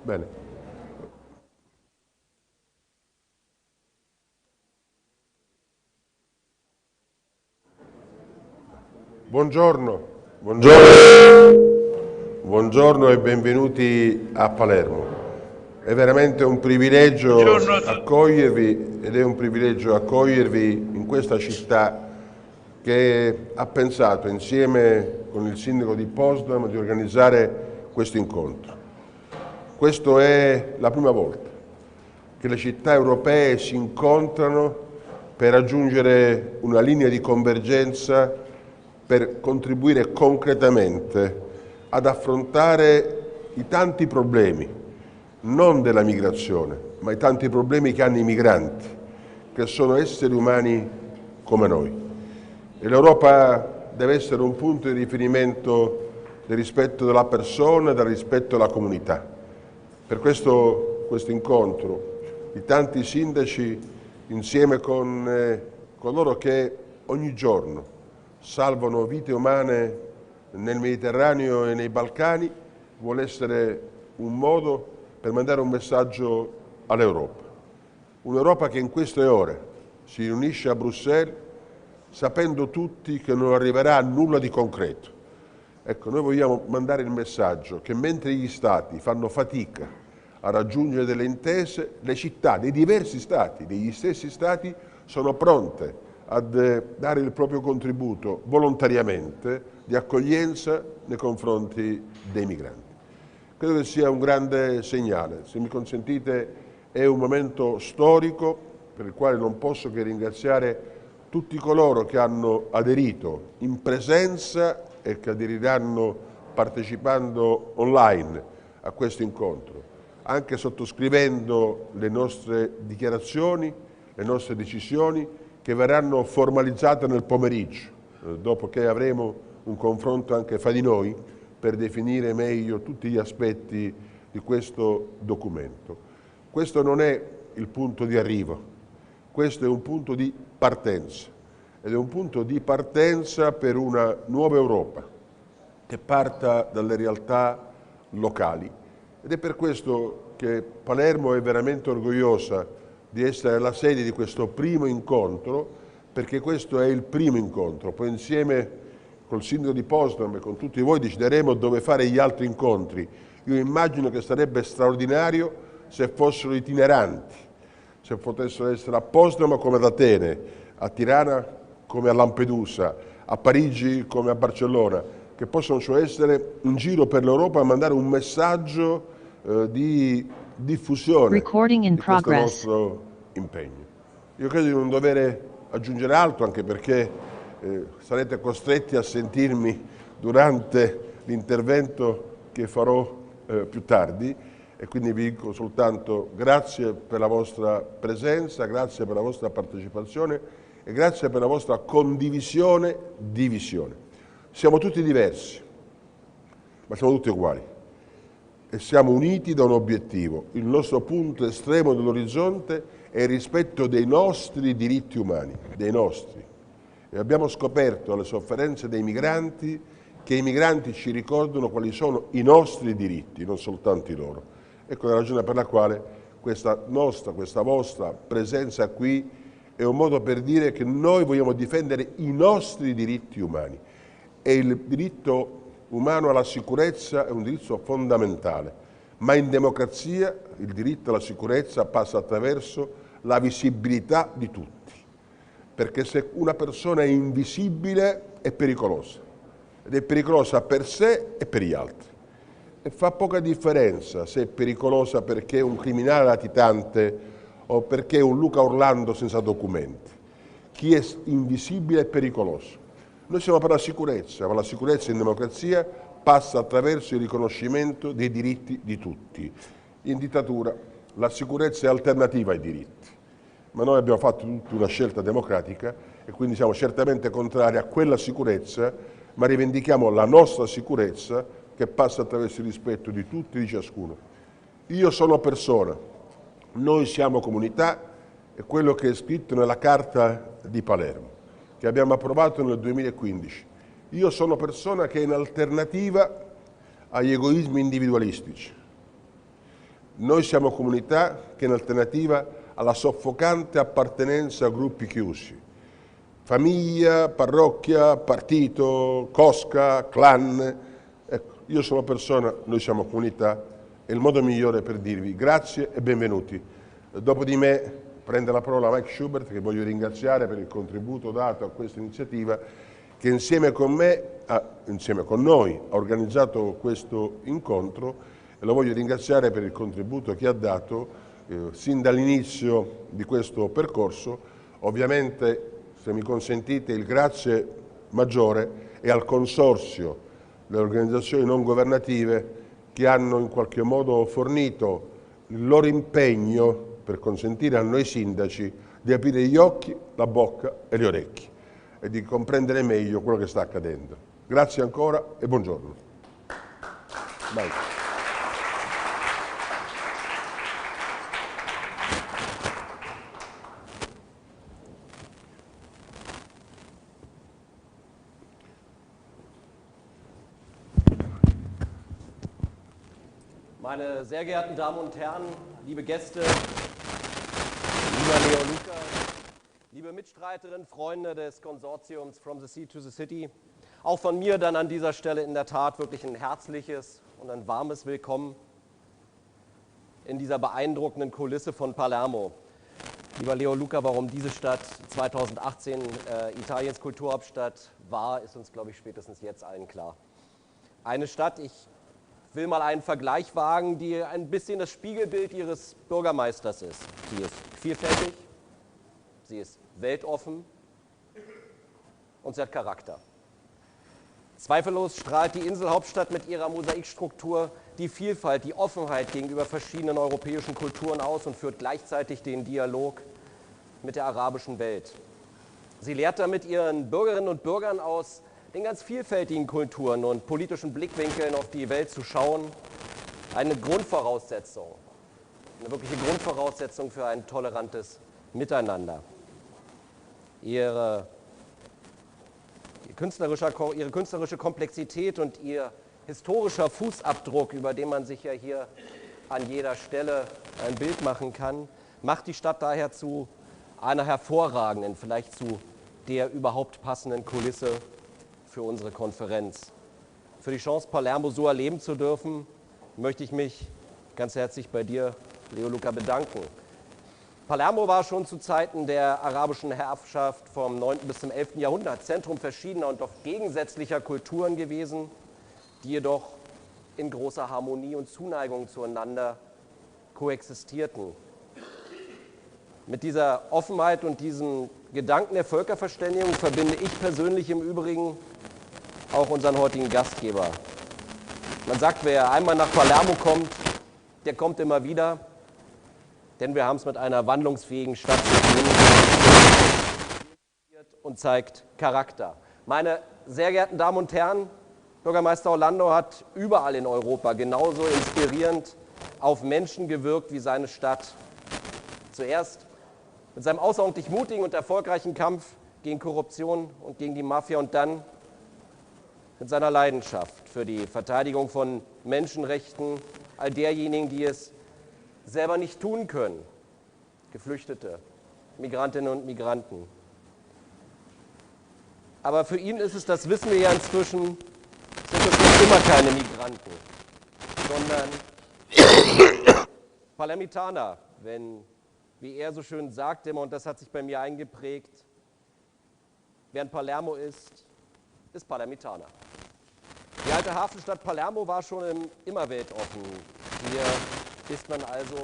Bene. Buongiorno, buongiorno e benvenuti a Palermo. È veramente un privilegio accogliervi ed è un privilegio accogliervi in questa città che ha pensato insieme con il sindaco di Potsdam di organizzare questo incontro. Questa è la prima volta che le città europee si incontrano per raggiungere una linea di convergenza per contribuire concretamente ad affrontare i tanti problemi, non della migrazione, ma i tanti problemi che hanno i migranti, che sono esseri umani come noi. E l'Europa deve essere un punto di riferimento del rispetto della persona e del rispetto della comunità. Per questo incontro di tanti sindaci insieme con coloro che ogni giorno salvano vite umane nel Mediterraneo e nei Balcani vuole essere un modo per mandare un messaggio all'Europa. Un'Europa che in queste ore si riunisce a Bruxelles sapendo tutti che non arriverà a nulla di concreto. Ecco, noi vogliamo mandare il messaggio che mentre gli Stati fanno fatica a raggiungere delle intese, le città dei diversi Stati, degli stessi Stati, sono pronte a dare il proprio contributo volontariamente di accoglienza nei confronti dei migranti. Credo che sia un grande segnale. Se mi consentite, è un momento storico per il quale non posso che ringraziare tutti coloro che hanno aderito in presenza e che aderiranno partecipando online a questo incontro, anche sottoscrivendo le nostre dichiarazioni, le nostre decisioni che verranno formalizzate nel pomeriggio, dopo che avremo un confronto anche fra di noi per definire meglio tutti gli aspetti di questo documento. Questo non è il punto di arrivo, questo è un punto di partenza ed è un punto di partenza per una nuova Europa che parta dalle realtà locali. Ed è per questo che Palermo è veramente orgogliosa di essere la sede di questo primo incontro, perché questo è il primo incontro. Poi insieme col sindaco di Potsdam e con tutti voi decideremo dove fare gli altri incontri. Io immagino che sarebbe straordinario se fossero itineranti, se potessero essere a Potsdam come ad Atene, a Tirana come a Lampedusa, a Parigi come a Barcellona, che possono cioè essere in giro per l'Europa a mandare un messaggio di diffusione di questo nostro impegno. Io credo di non dover aggiungere altro, anche perché sarete costretti a sentirmi durante l'intervento che farò più tardi, e quindi vi dico soltanto grazie per la vostra presenza, grazie per la vostra partecipazione e grazie per la vostra condivisione di visione. Siamo tutti diversi, ma siamo tutti uguali e siamo uniti da un obiettivo. Il nostro punto estremo dell'orizzonte è il rispetto dei nostri diritti umani, dei nostri. E abbiamo scoperto alle sofferenze dei migranti che i migranti ci ricordano quali sono i nostri diritti, non soltanto i loro. Ecco la ragione per la quale questa vostra presenza qui è un modo per dire che noi vogliamo difendere i nostri diritti umani. E il diritto umano alla sicurezza è un diritto fondamentale, ma in democrazia il diritto alla sicurezza passa attraverso la visibilità di tutti, perché se una persona è invisibile è pericolosa, ed è pericolosa per sé e per gli altri. E fa poca differenza se è pericolosa perché è un criminale latitante o perché è un Luca Orlando senza documenti. Chi è invisibile è pericoloso. Noi siamo per la sicurezza, ma la sicurezza in democrazia passa attraverso il riconoscimento dei diritti di tutti. In dittatura la sicurezza è alternativa ai diritti, ma noi abbiamo fatto tutta una scelta democratica e quindi siamo certamente contrari a quella sicurezza, ma rivendichiamo la nostra sicurezza che passa attraverso il rispetto di tutti e di ciascuno. Io sono persona, noi siamo comunità, è quello che è scritto nella Carta di Palermo, che abbiamo approvato nel 2015. Io sono persona che è in alternativa agli egoismi individualistici. Noi siamo comunità che in alternativa alla soffocante appartenenza a gruppi chiusi, famiglia, parrocchia, partito, cosca, clan. Ecco, io sono persona, noi siamo comunità, è il modo migliore per dirvi grazie e benvenuti. Dopo di me prende la parola Mike Schubert, che voglio ringraziare per il contributo dato a questa iniziativa, che insieme con noi ha organizzato questo incontro, e lo voglio ringraziare per il contributo che ha dato sin dall'inizio di questo percorso. Ovviamente, se mi consentite, il grazie maggiore è al consorzio delle organizzazioni non governative che hanno in qualche modo fornito il loro impegno per consentire a noi sindaci di aprire gli occhi, la bocca e le orecchie e di comprendere meglio quello che sta accadendo. Grazie ancora e buongiorno. Vai. Meine sehr geehrten Damen und Herren, liebe Gäste, lieber Leo Luca, liebe Mitstreiterinnen, Freunde des Konsortiums From the Sea to the City, auch von mir dann an dieser Stelle in der Tat wirklich ein herzliches und ein warmes Willkommen in dieser beeindruckenden Kulisse von Palermo. Lieber Leo Luca, warum diese Stadt 2018 Italiens Kulturhauptstadt war, ist uns, glaube ich, spätestens jetzt allen klar. Eine Stadt, ich will mal einen Vergleich wagen, die ein bisschen das Spiegelbild ihres Bürgermeisters ist. Sie ist vielfältig, sie ist weltoffen und sie hat Charakter. Zweifellos strahlt die Inselhauptstadt mit ihrer Mosaikstruktur die Vielfalt, die Offenheit gegenüber verschiedenen europäischen Kulturen aus und führt gleichzeitig den Dialog mit der arabischen Welt. Sie lehrt damit ihren Bürgerinnen und Bürgern aus den ganz vielfältigen Kulturen und politischen Blickwinkeln auf die Welt zu schauen, eine Grundvoraussetzung, eine wirkliche Grundvoraussetzung für ein tolerantes Miteinander. Ihre künstlerische Komplexität und ihr historischer Fußabdruck, über den man sich ja hier an jeder Stelle ein Bild machen kann, macht die Stadt daher zu einer hervorragenden, vielleicht zu der überhaupt passenden Kulisse für unsere Konferenz. Für die Chance, Palermo so erleben zu dürfen, möchte ich mich ganz herzlich bei dir, Leo Luca, bedanken. Palermo war schon zu Zeiten der arabischen Herrschaft vom 9. bis zum 11. Jahrhundert Zentrum verschiedener und oft gegensätzlicher Kulturen gewesen, die jedoch in großer Harmonie und Zuneigung zueinander koexistierten. Mit dieser Offenheit und diesem Gedanken der Völkerverständigung verbinde ich persönlich im Übrigen auch unseren heutigen Gastgeber. Man sagt, wer einmal nach Palermo kommt, der kommt immer wieder, denn wir haben es mit einer wandlungsfähigen Stadt zu tun und zeigt Charakter. Meine sehr geehrten Damen und Herren, Bürgermeister Orlando hat überall in Europa genauso inspirierend auf Menschen gewirkt wie seine Stadt. Zuerst mit seinem außerordentlich mutigen und erfolgreichen Kampf gegen Korruption und gegen die Mafia und dann mit seiner Leidenschaft für die Verteidigung von Menschenrechten all derjenigen, die es selber nicht tun können. Geflüchtete, Migrantinnen und Migranten. Aber für ihn ist es, das wissen wir ja inzwischen, sind es nicht immer keine Migranten, sondern Palermitaner, wenn, wie er so schön sagt immer, und das hat sich bei mir eingeprägt, wer in Palermo ist Palermitaner. Die alte Hafenstadt Palermo war schon immer weltoffen. Hier ist man also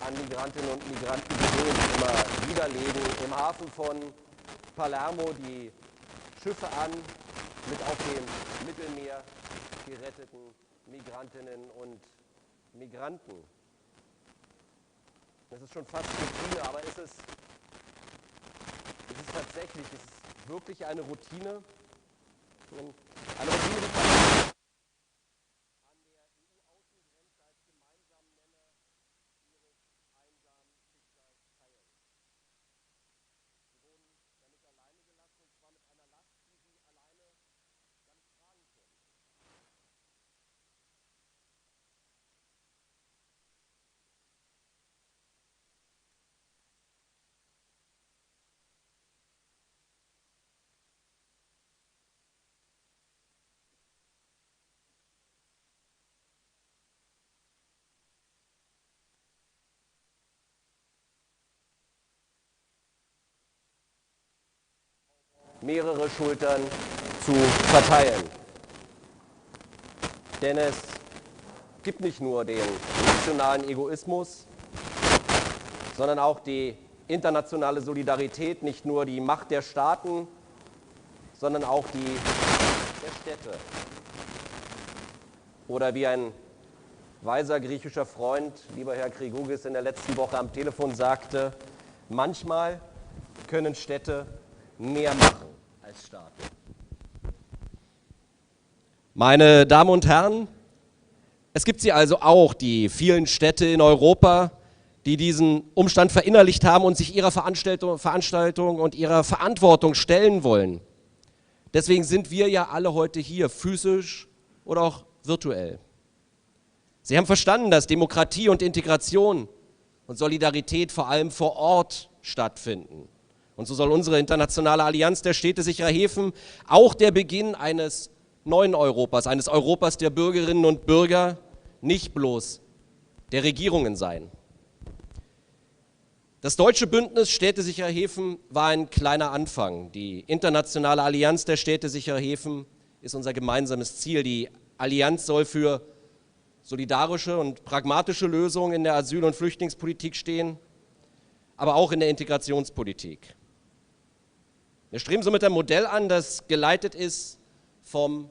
an Migrantinnen und Migranten gewöhnt, immer widerlegen im Hafen von Palermo die Schiffe an mit auf dem Mittelmeer geretteten Migrantinnen und Migranten. Das ist schon fast Routine, aber es ist tatsächlich, es ist wirklich eine Routine. Eine Routine, die an der EU-Außengrenze als gemeinsamen Nenner ihres einsamen Schicksals teilen. Sie wurden damit alleine gelassen, und zwar mit einer Last, die sie alleine gar nicht tragen können. mehrere Schultern zu verteilen. Denn es gibt nicht nur den nationalen Egoismus, sondern auch die internationale Solidarität, nicht nur die Macht der Staaten, sondern auch die der Städte. Oder wie ein weiser griechischer Freund, lieber Herr Krigogis, in der letzten Woche am Telefon sagte, manchmal können Städte mehr machen als Staaten. Meine Damen und Herren, es gibt sie also auch, die vielen Städte in Europa, die diesen Umstand verinnerlicht haben und sich ihrer Veranstaltung und ihrer Verantwortung stellen wollen. Deswegen sind wir ja alle heute hier, physisch oder auch virtuell. Sie haben verstanden, dass Demokratie und Integration und Solidarität vor allem vor Ort stattfinden. Und so soll unsere internationale Allianz der städtesicherer Häfen auch der Beginn eines neuen Europas, eines Europas der Bürgerinnen und Bürger, nicht bloß der Regierungen sein. Das deutsche Bündnis städtesicherer Häfen war ein kleiner Anfang. Die internationale Allianz der städtesicherer Häfen ist unser gemeinsames Ziel. Die Allianz soll für solidarische und pragmatische Lösungen in der Asyl- und Flüchtlingspolitik stehen, aber auch in der Integrationspolitik. Wir streben somit ein Modell an, das geleitet ist vom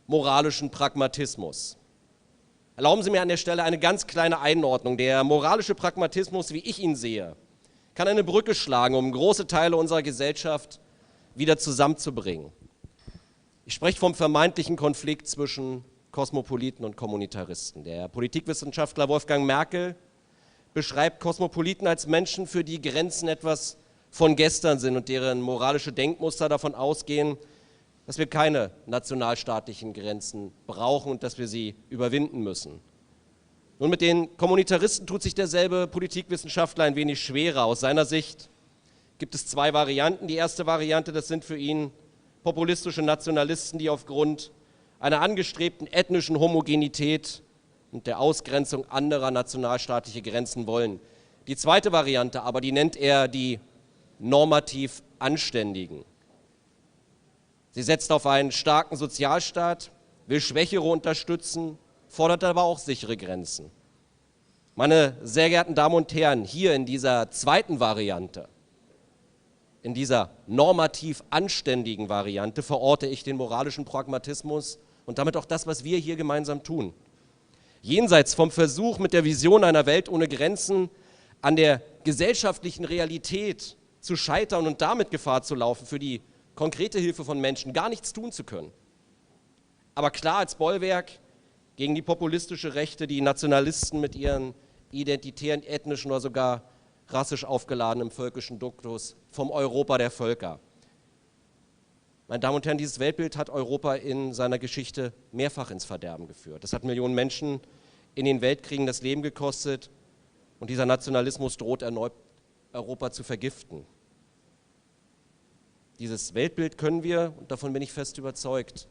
moralischen Pragmatismus. Erlauben Sie mir an der Stelle eine ganz kleine Einordnung. Der moralische Pragmatismus, wie ich ihn sehe, kann eine Brücke schlagen, um große Teile unserer Gesellschaft wieder zusammenzubringen. Ich spreche vom vermeintlichen Konflikt zwischen Kosmopoliten und Kommunitaristen. Der Politikwissenschaftler Wolfgang Merkel beschreibt Kosmopoliten als Menschen, für die Grenzen etwas von gestern sind und deren moralische Denkmuster davon ausgehen, dass wir keine nationalstaatlichen Grenzen brauchen und dass wir sie überwinden müssen. Nun, mit den Kommunitaristen tut sich derselbe Politikwissenschaftler ein wenig schwerer. Aus seiner Sicht gibt es zwei Varianten. Die erste Variante, das sind für ihn populistische Nationalisten, die aufgrund einer angestrebten ethnischen Homogenität und der Ausgrenzung anderer nationalstaatlicher Grenzen wollen. Die zweite Variante aber, die nennt er die normativ Anständigen. Sie setzt auf einen starken Sozialstaat, will Schwächere unterstützen, fordert aber auch sichere Grenzen. Meine sehr geehrten Damen und Herren, hier in dieser zweiten Variante, in dieser normativ anständigen Variante verorte ich den moralischen Pragmatismus und damit auch das, was wir hier gemeinsam tun. Jenseits vom Versuch, mit der Vision einer Welt ohne Grenzen an der gesellschaftlichen Realität zu scheitern und damit Gefahr zu laufen, für die konkrete Hilfe von Menschen gar nichts tun zu können. Aber klar als Bollwerk gegen die populistische Rechte, die Nationalisten mit ihren identitären, ethnischen oder sogar rassisch aufgeladenen völkischen Duktus vom Europa der Völker. Meine Damen und Herren, dieses Weltbild hat Europa in seiner Geschichte mehrfach ins Verderben geführt. Es hat Millionen Menschen in den Weltkriegen das Leben gekostet und dieser Nationalismus droht erneut Europa zu vergiften. Dieses Weltbild können wir, und davon bin ich fest überzeugt,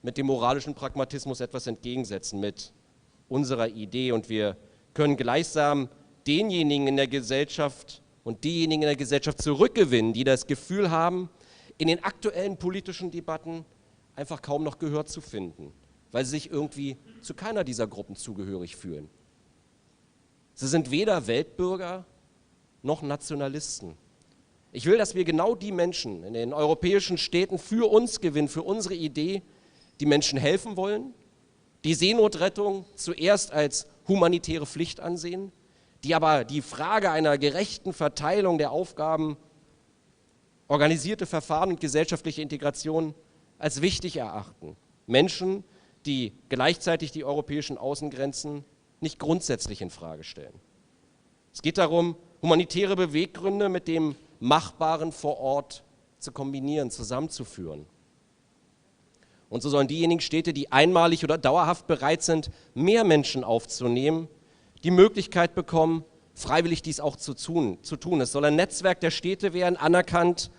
mit dem moralischen Pragmatismus etwas entgegensetzen, mit unserer Idee. Und wir können gleichsam denjenigen in der Gesellschaft und diejenigen in der Gesellschaft zurückgewinnen, die das Gefühl haben, in den aktuellen politischen Debatten einfach kaum noch Gehör zu finden, weil sie sich irgendwie zu keiner dieser Gruppen zugehörig fühlen. Sie sind weder Weltbürger noch Nationalisten. Ich will, dass wir genau die Menschen in den europäischen Städten für uns gewinnen, für unsere Idee, die Menschen helfen wollen, die Seenotrettung zuerst als humanitäre Pflicht ansehen, die aber die Frage einer gerechten Verteilung der Aufgaben, organisierte Verfahren und gesellschaftliche Integration als wichtig erachten. Menschen, die gleichzeitig die europäischen Außengrenzen nicht grundsätzlich in Frage stellen. Es geht darum, humanitäre Beweggründe mit dem Machbaren vor Ort zu kombinieren, zusammenzuführen. Und so sollen diejenigen Städte, die einmalig oder dauerhaft bereit sind, mehr Menschen aufzunehmen, die Möglichkeit bekommen, freiwillig dies auch zu tun. Es soll ein Netzwerk der Städte werden, anerkannt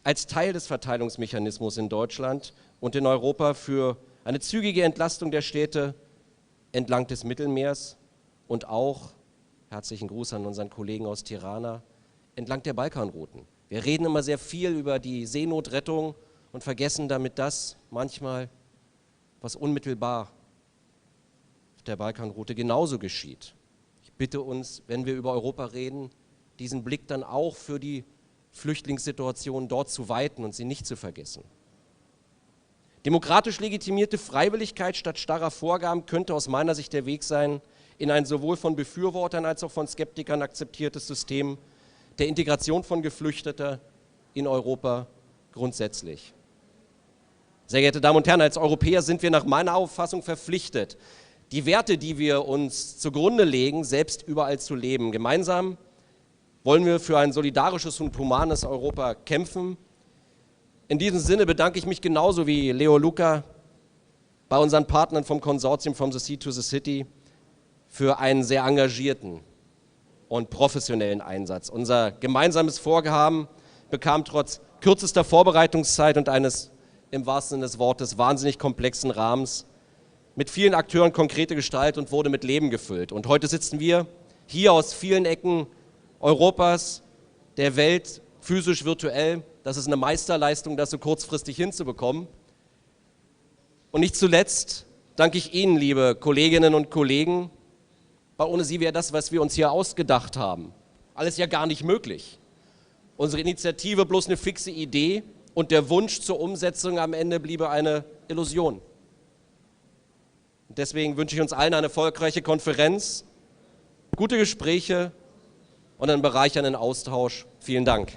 als Teil des Verteilungsmechanismus in Deutschland und in Europa für eine zügige Entlastung der Städte entlang des Mittelmeers und auch, herzlichen Gruß an unseren Kollegen aus Tirana, entlang der Balkanrouten. Wir reden immer sehr viel über die Seenotrettung und vergessen damit das manchmal, was unmittelbar auf der Balkanroute genauso geschieht. Ich bitte uns, wenn wir über Europa reden, diesen Blick dann auch für die Flüchtlingssituation dort zu weiten und sie nicht zu vergessen. Demokratisch legitimierte Freiwilligkeit statt starrer Vorgaben könnte aus meiner Sicht der Weg sein, in ein sowohl von Befürwortern als auch von Skeptikern akzeptiertes System der Integration von Geflüchteten in Europa grundsätzlich. Sehr geehrte Damen und Herren, als Europäer sind wir nach meiner Auffassung verpflichtet, die Werte, die wir uns zugrunde legen, selbst überall zu leben. Gemeinsam wollen wir für ein solidarisches und humanes Europa kämpfen. In diesem Sinne bedanke ich mich genauso wie Leo Luca bei unseren Partnern vom Konsortium From the Sea to the City für einen sehr engagierten und professionellen Einsatz. Unser gemeinsames Vorhaben bekam trotz kürzester Vorbereitungszeit und eines im wahrsten Sinne des Wortes wahnsinnig komplexen Rahmens mit vielen Akteuren konkrete Gestalt und wurde mit Leben gefüllt. Und heute sitzen wir hier aus vielen Ecken Europas, der Welt, physisch, virtuell. Das ist eine Meisterleistung, das so kurzfristig hinzubekommen. Und nicht zuletzt danke ich Ihnen, liebe Kolleginnen und Kollegen, weil ohne Sie wäre das, was wir uns hier ausgedacht haben, alles ja gar nicht möglich. Unsere Initiative bloß eine fixe Idee und der Wunsch zur Umsetzung am Ende bliebe eine Illusion. Und deswegen wünsche ich uns allen eine erfolgreiche Konferenz, gute Gespräche und einen bereichernden Austausch. Vielen Dank.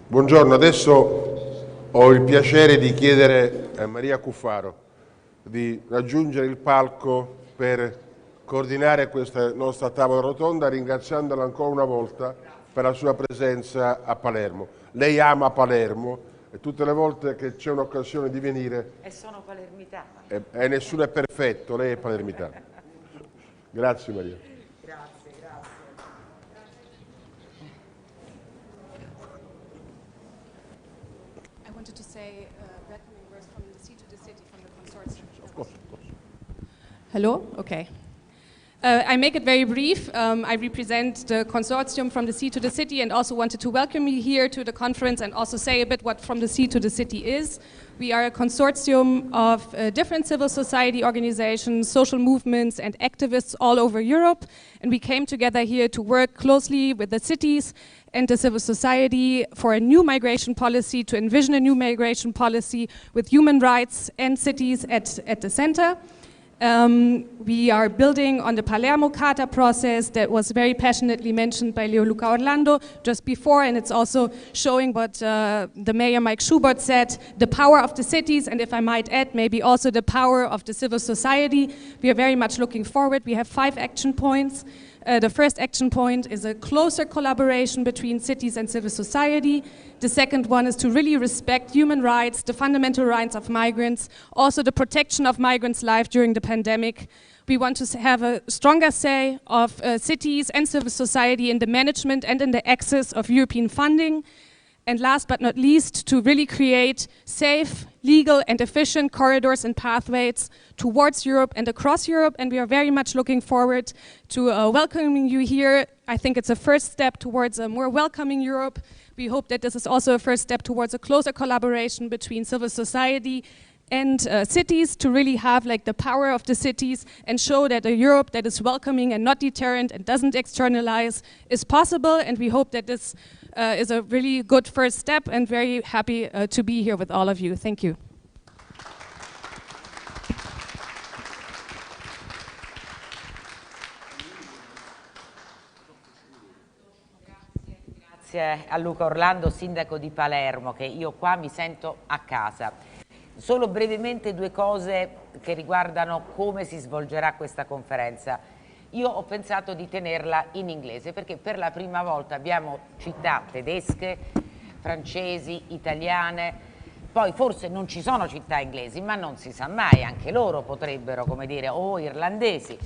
Buongiorno, adesso ho il piacere di chiedere a Maria Cuffaro di raggiungere il palco per coordinare questa nostra tavola rotonda, ringraziandola ancora una volta per la sua presenza a Palermo. Lei ama Palermo e tutte le volte che c'è un'occasione di venire... E sono palermitana. E nessuno è perfetto, lei è palermitana. Grazie Maria. Grazie, grazie. I wanted to say welcoming words from the Sea to the City, from the consortium. Of course. Hello? Okay. I make it very brief. I represent the consortium From the Sea to the City and also wanted to welcome you here to the conference and also say a bit what From the Sea to the City is. We are a consortium of different civil society organizations, social movements and activists all over Europe, and we came together here to work closely with the cities and the civil society for a new migration policy, to envision a new migration policy with human rights and cities at the center. We are building on the Palermo Charta process that was very passionately mentioned by Leo Luca Orlando just before, and it's also showing what the Mayor Mike Schubert said, the power of the cities, and if I might add, maybe also the power of the civil society. We are very much looking forward. We have 5 action points. The first action point is a closer collaboration between cities and civil society. The second one is to really respect human rights, the fundamental rights of migrants, also the protection of migrants' life during the pandemic. We want to have a stronger say of cities and civil society in the management and in the access of European funding. And last but not least, to really create safe, legal and efficient corridors and pathways towards Europe and across Europe. And we are very much looking forward to welcoming you here. I think it's a first step towards a more welcoming Europe. We hope that this is also a first step towards a closer collaboration between civil society and cities, to really have like the power of the cities and show that a Europe that is welcoming and not deterrent and doesn't externalize is possible. And we hope that this is a really good first step, and very happy to be here with all of you. Thank you. Grazie a Luca Orlando, sindaco di Palermo, che io qua mi sento a casa. Solo brevemente 2 cose che riguardano come si svolgerà questa conferenza. Io ho pensato di tenerla in inglese perché per la prima volta abbiamo città tedesche, francesi, italiane, poi forse non ci sono città inglesi, ma non si sa mai, anche loro potrebbero, come dire, o irlandesi.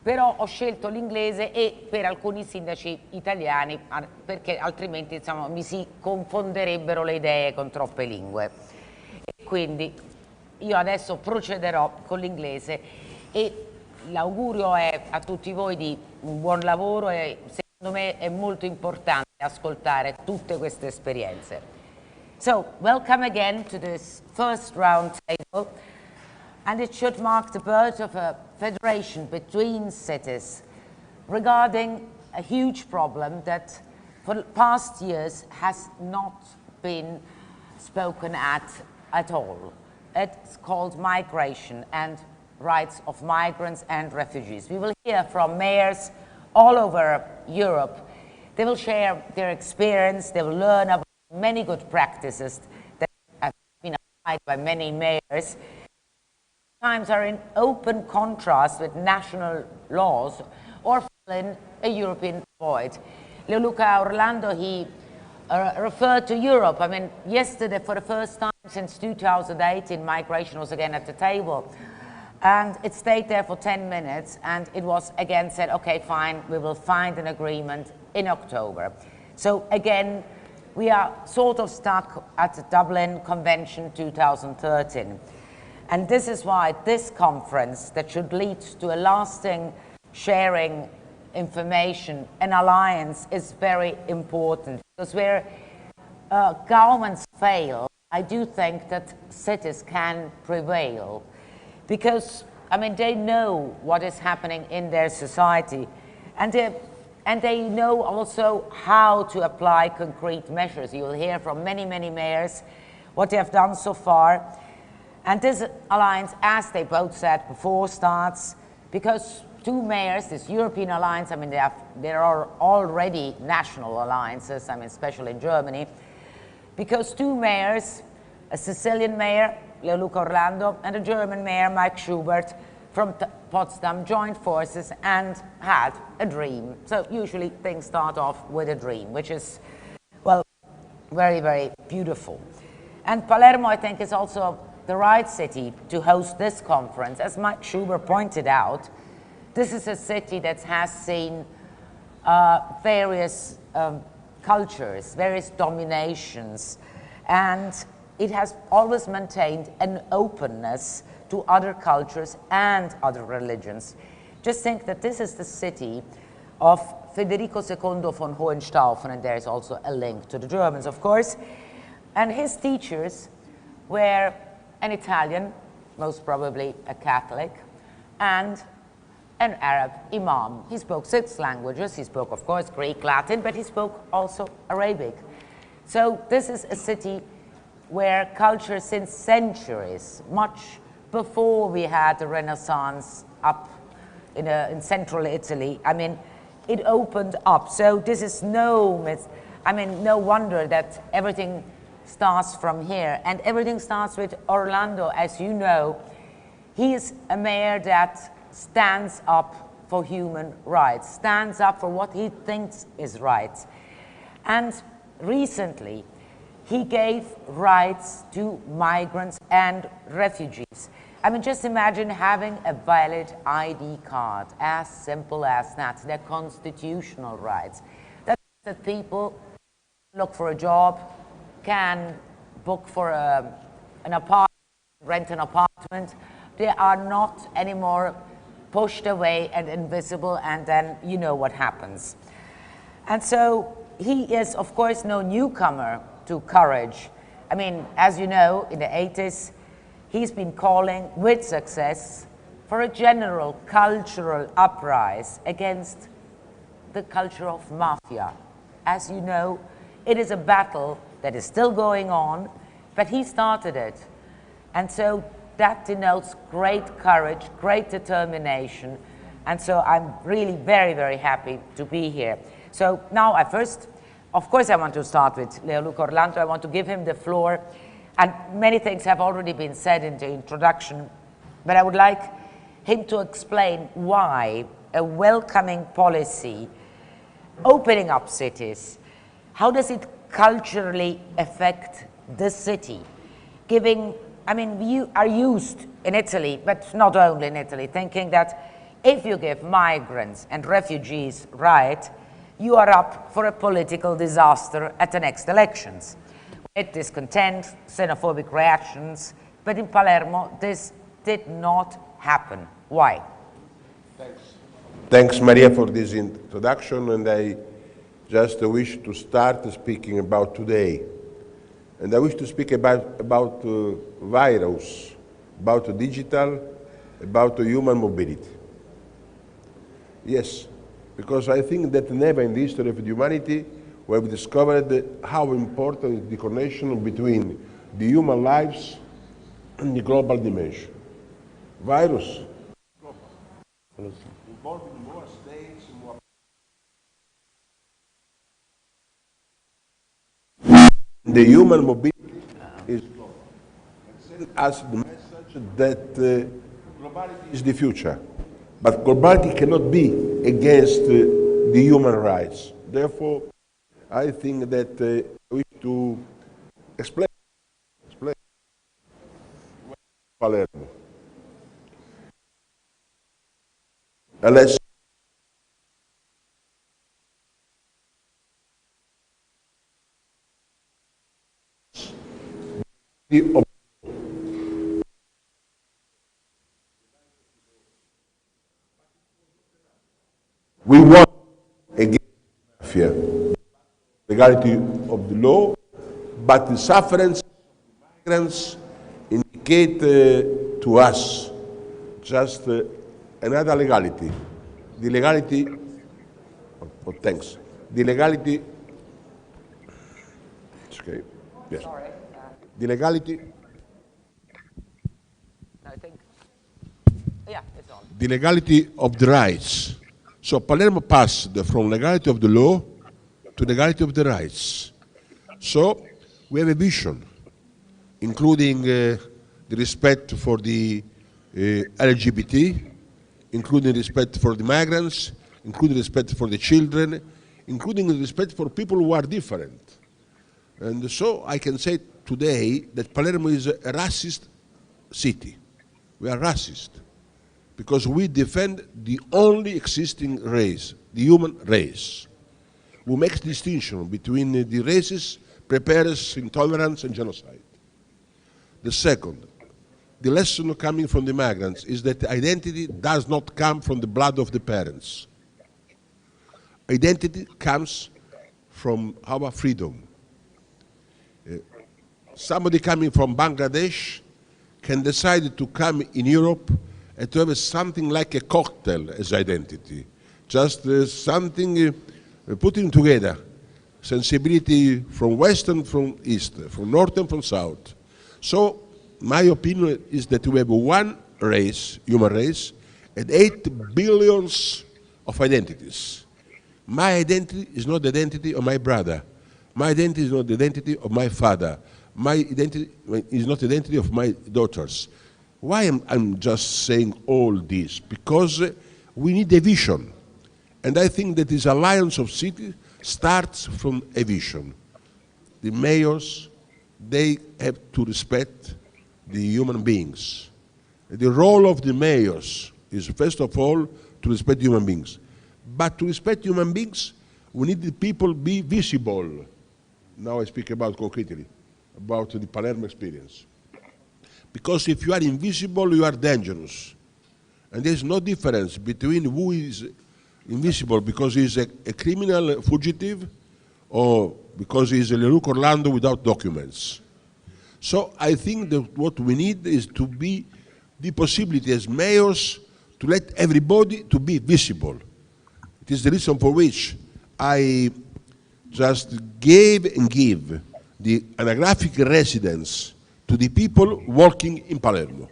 però ho scelto l'inglese e per alcuni sindaci italiani, perché altrimenti insomma, mi si confonderebbero le idee con troppe lingue. E quindi io adesso procederò con l'inglese e l'augurio è a tutti voi di un buon lavoro e secondo me è molto importante ascoltare tutte queste esperienze. So, welcome again to this first round table. And it should mark the birth of a federation between cities regarding a huge problem that for the past years has not been spoken at all. It's called migration and rights of migrants and refugees. We will hear from mayors all over Europe. They will share their experience, they will learn about many good practices that have been applied by many mayors. Times are in open contrast with national laws or fill in a European void. Leoluca Orlando, he referred to Europe. I mean, yesterday for the first time since 2018, migration was again at the table. And it stayed there for 10 minutes and it was again said, okay, fine, we will find an agreement in October. So again, we are sort of stuck at the Dublin Convention 2013. And this is why this conference that should lead to a lasting sharing information and alliance is very important. Because where governments fail, I do think that cities can prevail. Because, I mean, they know what is happening in their society. And they know also how to apply concrete measures. You will hear from many, many mayors what they have done so far. And this alliance, as they both said before, starts because two mayors, this European alliance, I mean, there are already national alliances, I mean, especially in Germany, because two mayors, a Sicilian mayor, Leoluca Orlando, and a German mayor, Mike Schubert, from Potsdam, joined forces and had a dream. So usually things start off with a dream, which is, well, very, very beautiful. And Palermo, I think, is also the right city to host this conference. As Mike Schubert pointed out, this is a city that has seen various cultures, various dominations, and it has always maintained an openness to other cultures and other religions. Just think that this is the city of Federico II von Hohenstaufen, and there is also a link to the Germans, of course, and his teachers were an Italian, most probably a Catholic, and an Arab imam. He spoke 6 languages. He spoke, of course, Greek, Latin, but he spoke also Arabic. So this is a city where culture since centuries, much before we had the Renaissance up in central Italy, I mean, it opened up. So this is no wonder that everything starts from here, and everything starts with Orlando. As you know, he is a mayor that stands up for human rights, stands up for what he thinks is right. And recently, he gave rights to migrants and refugees. I mean, just imagine having a valid ID card, as simple as that. They're constitutional rights. That means that people look for a job, can book for an apartment, rent an apartment. They are not anymore pushed away and invisible, and then you know what happens. And so he is, of course, no newcomer to courage. I mean, as you know, in the 80s, he's been calling with success for a general cultural uprising against the culture of mafia. As you know, it is a battle that is still going on, but he started it. And so that denotes great courage, great determination. And so I'm really very, very happy to be here. So now of course I want to start with Leoluca Orlando. I want to give him the floor. And many things have already been said in the introduction, but I would like him to explain why a welcoming policy, opening up cities, how does it culturally affect the city? We are used in Italy, but not only in Italy, thinking that If you give migrants and refugees right, you are up for a political disaster at the next elections. With discontent, xenophobic reactions, but in Palermo this did not happen. Why? Thanks, Maria, for this introduction, and I just wish to start speaking about today. And I wish to speak about virus, about digital, about human mobility. Yes, because I think that never in the history of humanity we have discovered how important is the connection between the human lives and the global dimension. Virus, involving more states, more... The human mobility is global. It sends us the message that globality is the future. But globality cannot be against the human rights. Therefore, I think that we need to explain Palermo. And let's we want against mafia, legality of the law, but the sufferance of migrants indicate to us just another legality, the legality. Oh, thanks. The legality. It's okay. Yes. Sorry. The legality. I think. Yeah, it's on. The legality of the rights. So Palermo passed from legality of the law to legality of the rights. So we have a vision, including the respect for the LGBT, including respect for the migrants, including respect for the children, including respect for people who are different. And so I can say today that Palermo is a racist city. We are racist because we defend the only existing race, the human race, who makes distinction between the races, prepares intolerance and genocide. The second, the lesson coming from the migrants is that identity does not come from the blood of the parents. Identity comes from our freedom. Somebody coming from Bangladesh can decide to come in Europe and to have something like a cocktail as identity. Just something putting together sensibility from West and from East, from North and from South. So my opinion is that we have one race, human race, and 8 billion of identities. My identity is not the identity of my brother. My identity is not the identity of my father. My identity is not the identity of my daughters. Why I'm just saying all this? Because we need a vision. And I think that this alliance of cities starts from a vision. The mayors, they have to respect the human beings. The role of the mayors is, first of all, to respect human beings. But to respect human beings, we need the people be visible. Now I speak about concretely, about the Palermo experience. Because if you are invisible, you are dangerous. And there's no difference between who is invisible because he's a criminal fugitive or because he's a Leroux Orlando without documents. So I think that what we need is to be the possibility as mayors to let everybody to be visible. It is the reason for which I just gave and give the anagraphic residence to the people working in Palermo.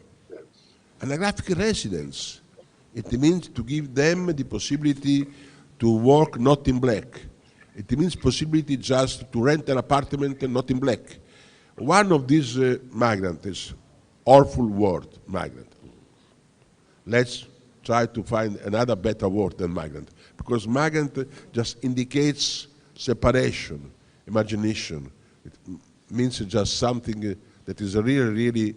Anagraphic residence, it means to give them the possibility to work not in black. It means possibility just to rent an apartment not in black. One of these migrants is awful word, migrant. Let's try to find another better word than migrant, because migrant just indicates separation, imagination. It means just something that is really, really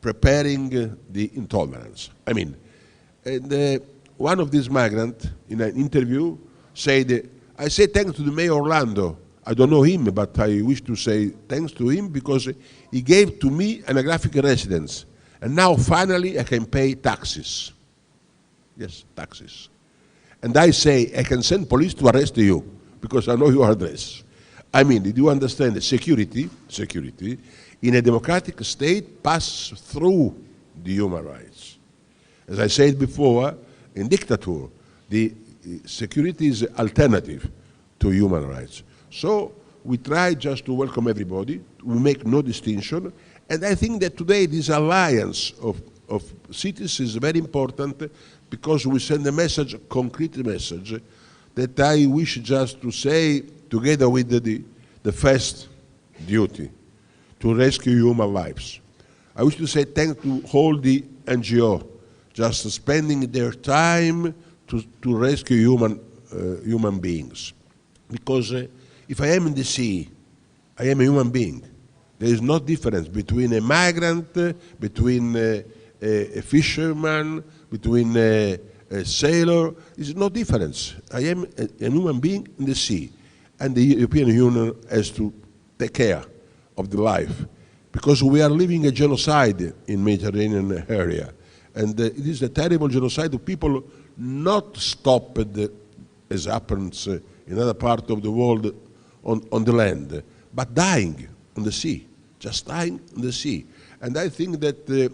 preparing the intolerance. I mean, and one of these migrants in an interview said, I say thanks to the mayor Orlando. I don't know him, but I wish to say thanks to him because he gave to me an geographic residence. And now finally I can pay taxes. Yes, taxes. And I say, I can send police to arrest you because I know your address. I mean, do you understand that security in a democratic state pass through the human rights? As I said before, in dictature, the security is alternative to human rights. So we try just to welcome everybody, we make no distinction, and I think that today this alliance of cities is very important because we send a message, a concrete message, that I wish just to say together with the first duty, to rescue human lives. I wish to say thanks to all the NGO, just spending their time to rescue human beings. Because if I am in the sea, I am a human being. There is no difference between a migrant, between a fisherman, between a sailor. There is no difference. I am a human being in the sea. And the European Union has to take care of the life. Because we are living a genocide in Mediterranean area. And it is a terrible genocide of people not stopped, as happens in other parts of the world, on the land, but dying on the sea, just dying on the sea. And I think that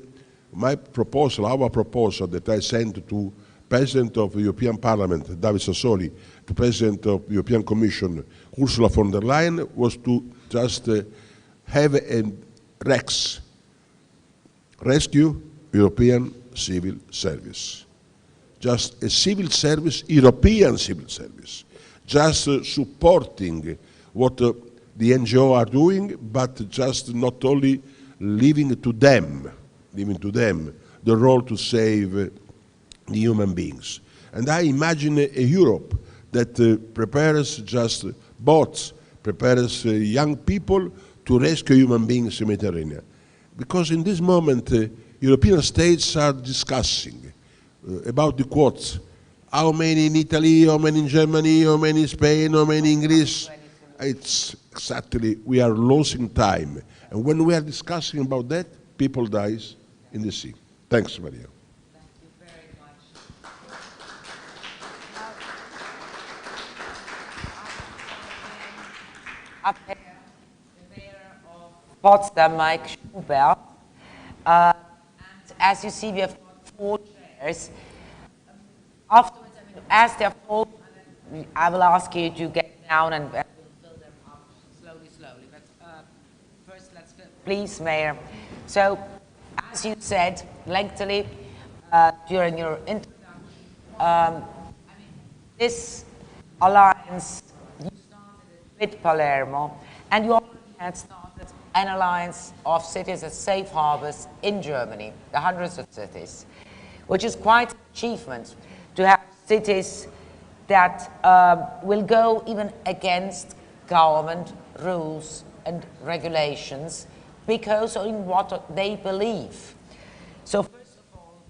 my proposal, our proposal that I sent to President of the European Parliament, David Sassoli, to President of the European Commission, Ursula von der Leyen, was to just have a REX, Rescue European Civil Service. Just a civil service, European civil service, just supporting what the NGO are doing, but just not only leaving to them the role to save the human beings. And I imagine a Europe that prepares just boats, prepares young people to rescue human beings in the Mediterranean. Because in this moment, European states are discussing about the quotas. How many in Italy, how many in Germany, how many in Spain, how many in Greece? It's exactly, we are losing time. And when we are discussing about that, people die in the sea. Thanks, Maria. Thank you very much. Up here, the mayor of Potsdam, Mike Schubert. And as you see, we have 4 chairs. Afterwards, I mean, as they're full, I will ask you to get down and we'll fill them up slowly. But first, let's please, Mayor. So, as you said lengthily during your introduction, I mean, this alliance, you started it with Palermo, and you already had started an alliance of cities as safe harbors in Germany, the hundreds of cities, which is quite an achievement to have cities that will go even against government rules and regulations because in what they believe. So first of all,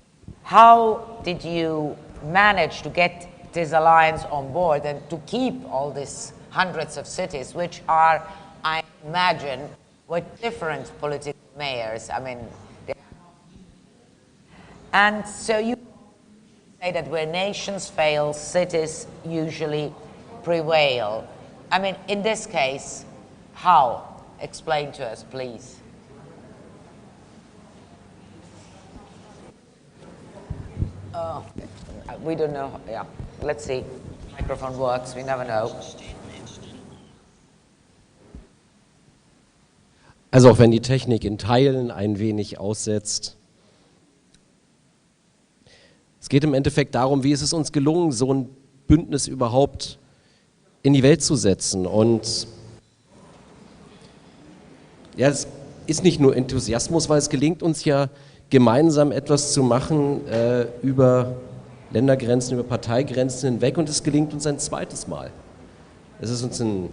how did you manage to get this alliance on board and to keep all these hundreds of cities, which are, I imagine, with different political mayors? I mean, and so you say that where nations fail, cities usually prevail. I mean, in this case, how? Explain to us, please. We don't know. Yeah, let's see. Microphone works. We never know. Also auch wenn die Technik in Teilen ein wenig aussetzt. Es geht im Endeffekt darum, wie ist es uns gelungen, so ein Bündnis überhaupt in die Welt zu setzen. Und ja, es ist nicht nur Enthusiasmus, weil es gelingt uns ja gemeinsam etwas zu machen über Ländergrenzen, über Parteigrenzen hinweg, und es gelingt uns ein zweites Mal. Es ist uns in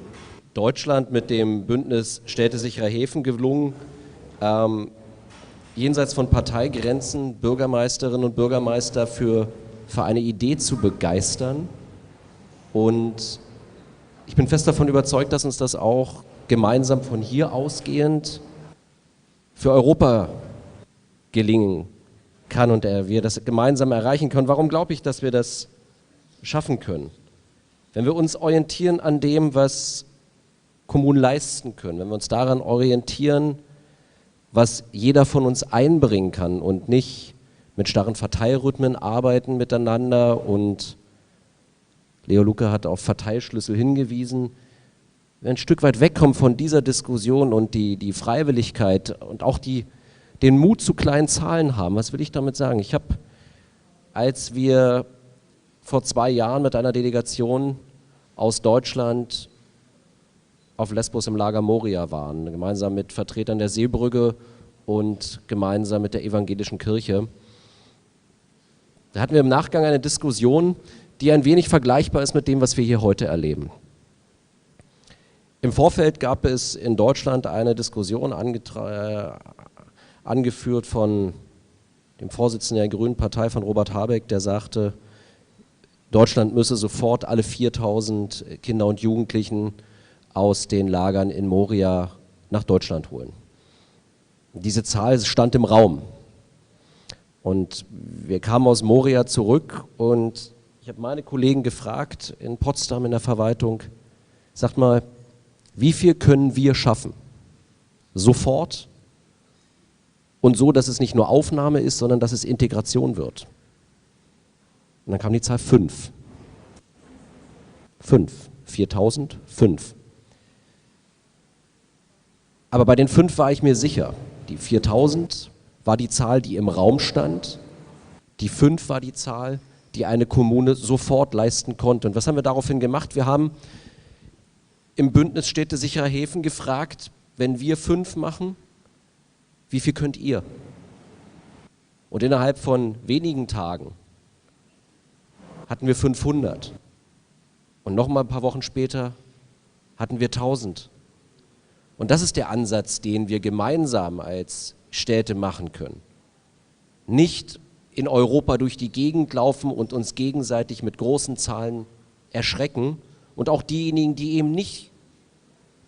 Deutschland mit dem Bündnis städtesicherer Häfen gelungen, jenseits von Parteigrenzen Bürgermeisterinnen und Bürgermeister für für eine Idee zu begeistern. Und ich bin fest davon überzeugt, dass uns das auch gemeinsam von hier ausgehend für Europa gelingen kann und wir das gemeinsam erreichen können. Warum glaube ich, dass wir das schaffen können? Wenn wir uns orientieren an dem, was Kommunen leisten können, wenn wir uns daran orientieren, was jeder von uns einbringen kann und nicht mit starren Verteilrhythmen arbeiten miteinander, und Leo Luca hat auf Verteilschlüssel hingewiesen, wenn wir ein Stück weit wegkommen von dieser Diskussion und die Freiwilligkeit und auch den Mut zu kleinen Zahlen haben. Was will ich damit sagen? Ich habe, als wir vor 2 Jahren mit einer Delegation aus Deutschland auf Lesbos im Lager Moria waren, gemeinsam mit Vertretern der Seebrücke und gemeinsam mit der evangelischen Kirche, da hatten wir im Nachgang eine Diskussion, die ein wenig vergleichbar ist mit dem, was wir hier heute erleben. Im Vorfeld gab es in Deutschland eine Diskussion, angeführt von dem Vorsitzenden der Grünen Partei, von Robert Habeck, der sagte, Deutschland müsse sofort alle 4000 Kinder und Jugendlichen aus den Lagern in Moria nach Deutschland holen. Diese Zahl stand im Raum. Und wir kamen aus Moria zurück und ich habe meine Kollegen gefragt in Potsdam in der Verwaltung, sagt mal, wie viel können wir schaffen? Sofort und so, dass es nicht nur Aufnahme ist, sondern dass es Integration wird. Und dann kam die Zahl 5. 4000, 5. Aber bei den 5 war ich mir sicher, die 4000 war die Zahl, die im Raum stand, die 5 war die Zahl, die eine Kommune sofort leisten konnte. Und was haben wir daraufhin gemacht? Wir haben im Bündnis Städte sicherer Häfen gefragt, wenn wir 5 machen, wie viel könnt ihr? Und innerhalb von wenigen Tagen hatten wir 500. Und noch mal ein paar Wochen später hatten wir 1000. Und das ist der Ansatz, den wir gemeinsam als Städte machen können. Nicht in Europa durch die Gegend laufen und uns gegenseitig mit großen Zahlen erschrecken und auch diejenigen, die eben nicht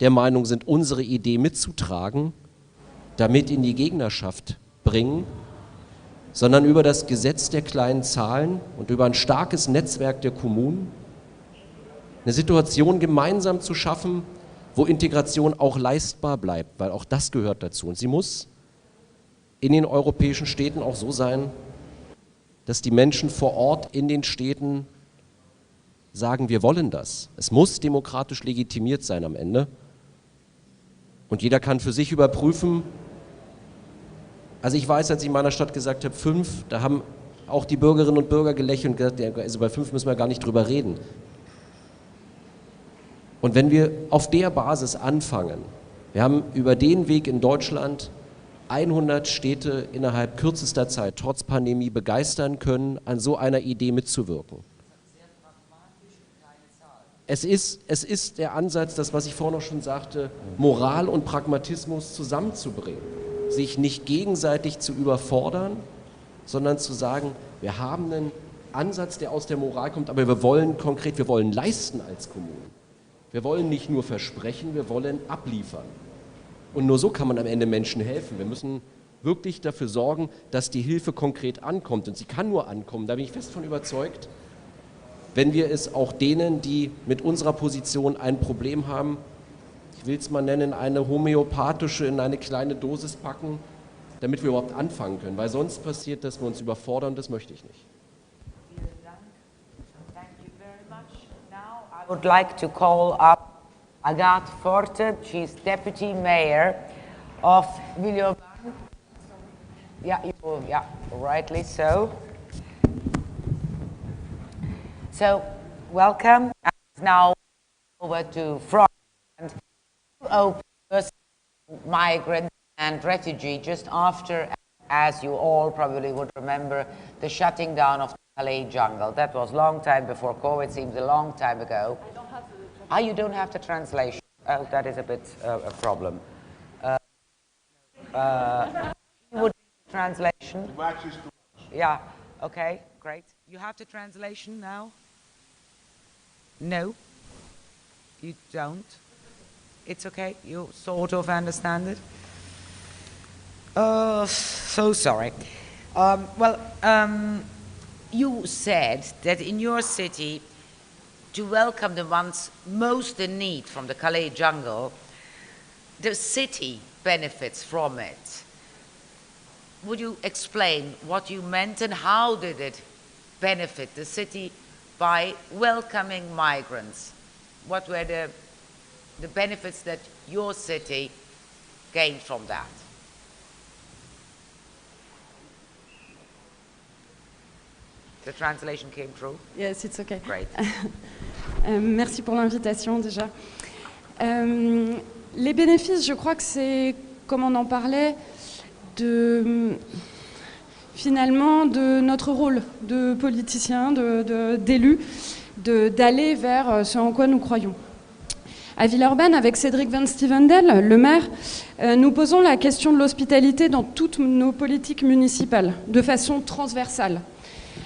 der Meinung sind, unsere Idee mitzutragen, damit in die Gegnerschaft bringen, sondern über das Gesetz der kleinen Zahlen und über ein starkes Netzwerk der Kommunen eine Situation gemeinsam zu schaffen, wo Integration auch leistbar bleibt, weil auch das gehört dazu. Und sie muss in den europäischen Städten auch so sein, dass die Menschen vor Ort in den Städten sagen, wir wollen das. Es muss demokratisch legitimiert sein am Ende. Und jeder kann für sich überprüfen. Also ich weiß, als ich in meiner Stadt gesagt habe, 5, da haben auch die Bürgerinnen und Bürger gelächelt und gesagt, also bei 5 müssen wir gar nicht drüber reden. Und wenn wir auf der Basis anfangen, wir haben über den Weg in Deutschland 100 Städte innerhalb kürzester Zeit trotz Pandemie begeistern können, an so einer Idee mitzuwirken. Es ist der Ansatz, das, was ich vorhin noch schon sagte, Moral und Pragmatismus zusammenzubringen, sich nicht gegenseitig zu überfordern, sondern zu sagen, wir haben einen Ansatz, der aus der Moral kommt, aber wir wollen konkret, wir wollen leisten als Kommunen. Wir wollen nicht nur versprechen, wir wollen abliefern. Und nur so kann man am Ende Menschen helfen. Wir müssen wirklich dafür sorgen, dass die Hilfe konkret ankommt. Und sie kann nur ankommen, da bin ich fest von überzeugt, wenn wir es auch denen, die mit unserer Position ein Problem haben, ich will es mal nennen, eine homöopathische, in eine kleine Dosis packen, damit wir überhaupt anfangen können. Weil sonst passiert, dass wir uns überfordern, das möchte ich nicht. Thank you very much. Now I would like to call up Agathe Forte. She's Deputy Mayor of Villeurbanne. Yeah, rightly so. So, welcome. And now over to front and open migrants and refugees just after, as you all probably would remember, the shutting down of the Calais jungle. That was a long time before COVID, seems a long time ago. You don't have the translation. Oh, that is a bit a problem. Would translation? Yeah, okay, great. You have the translation now? No? You don't? It's okay? You sort of understand it? So sorry. You said that in your city, to welcome the ones most in need from the Calais jungle, the city benefits from it. Would you explain what you meant and how did it benefit the city by welcoming migrants? What were the benefits that your city gained from that? The translation came through? Yes, it's okay. Great. Merci pour l'invitation déjà. Les bénéfices, je crois que c'est, comme on en parlait, finalement de notre rôle de politicien, d'élu, d'aller vers ce en quoi nous croyons. À Villeurbanne, avec Cédric Van Stevendel, le maire, nous posons la question de l'hospitalité dans toutes nos politiques municipales, de façon transversale,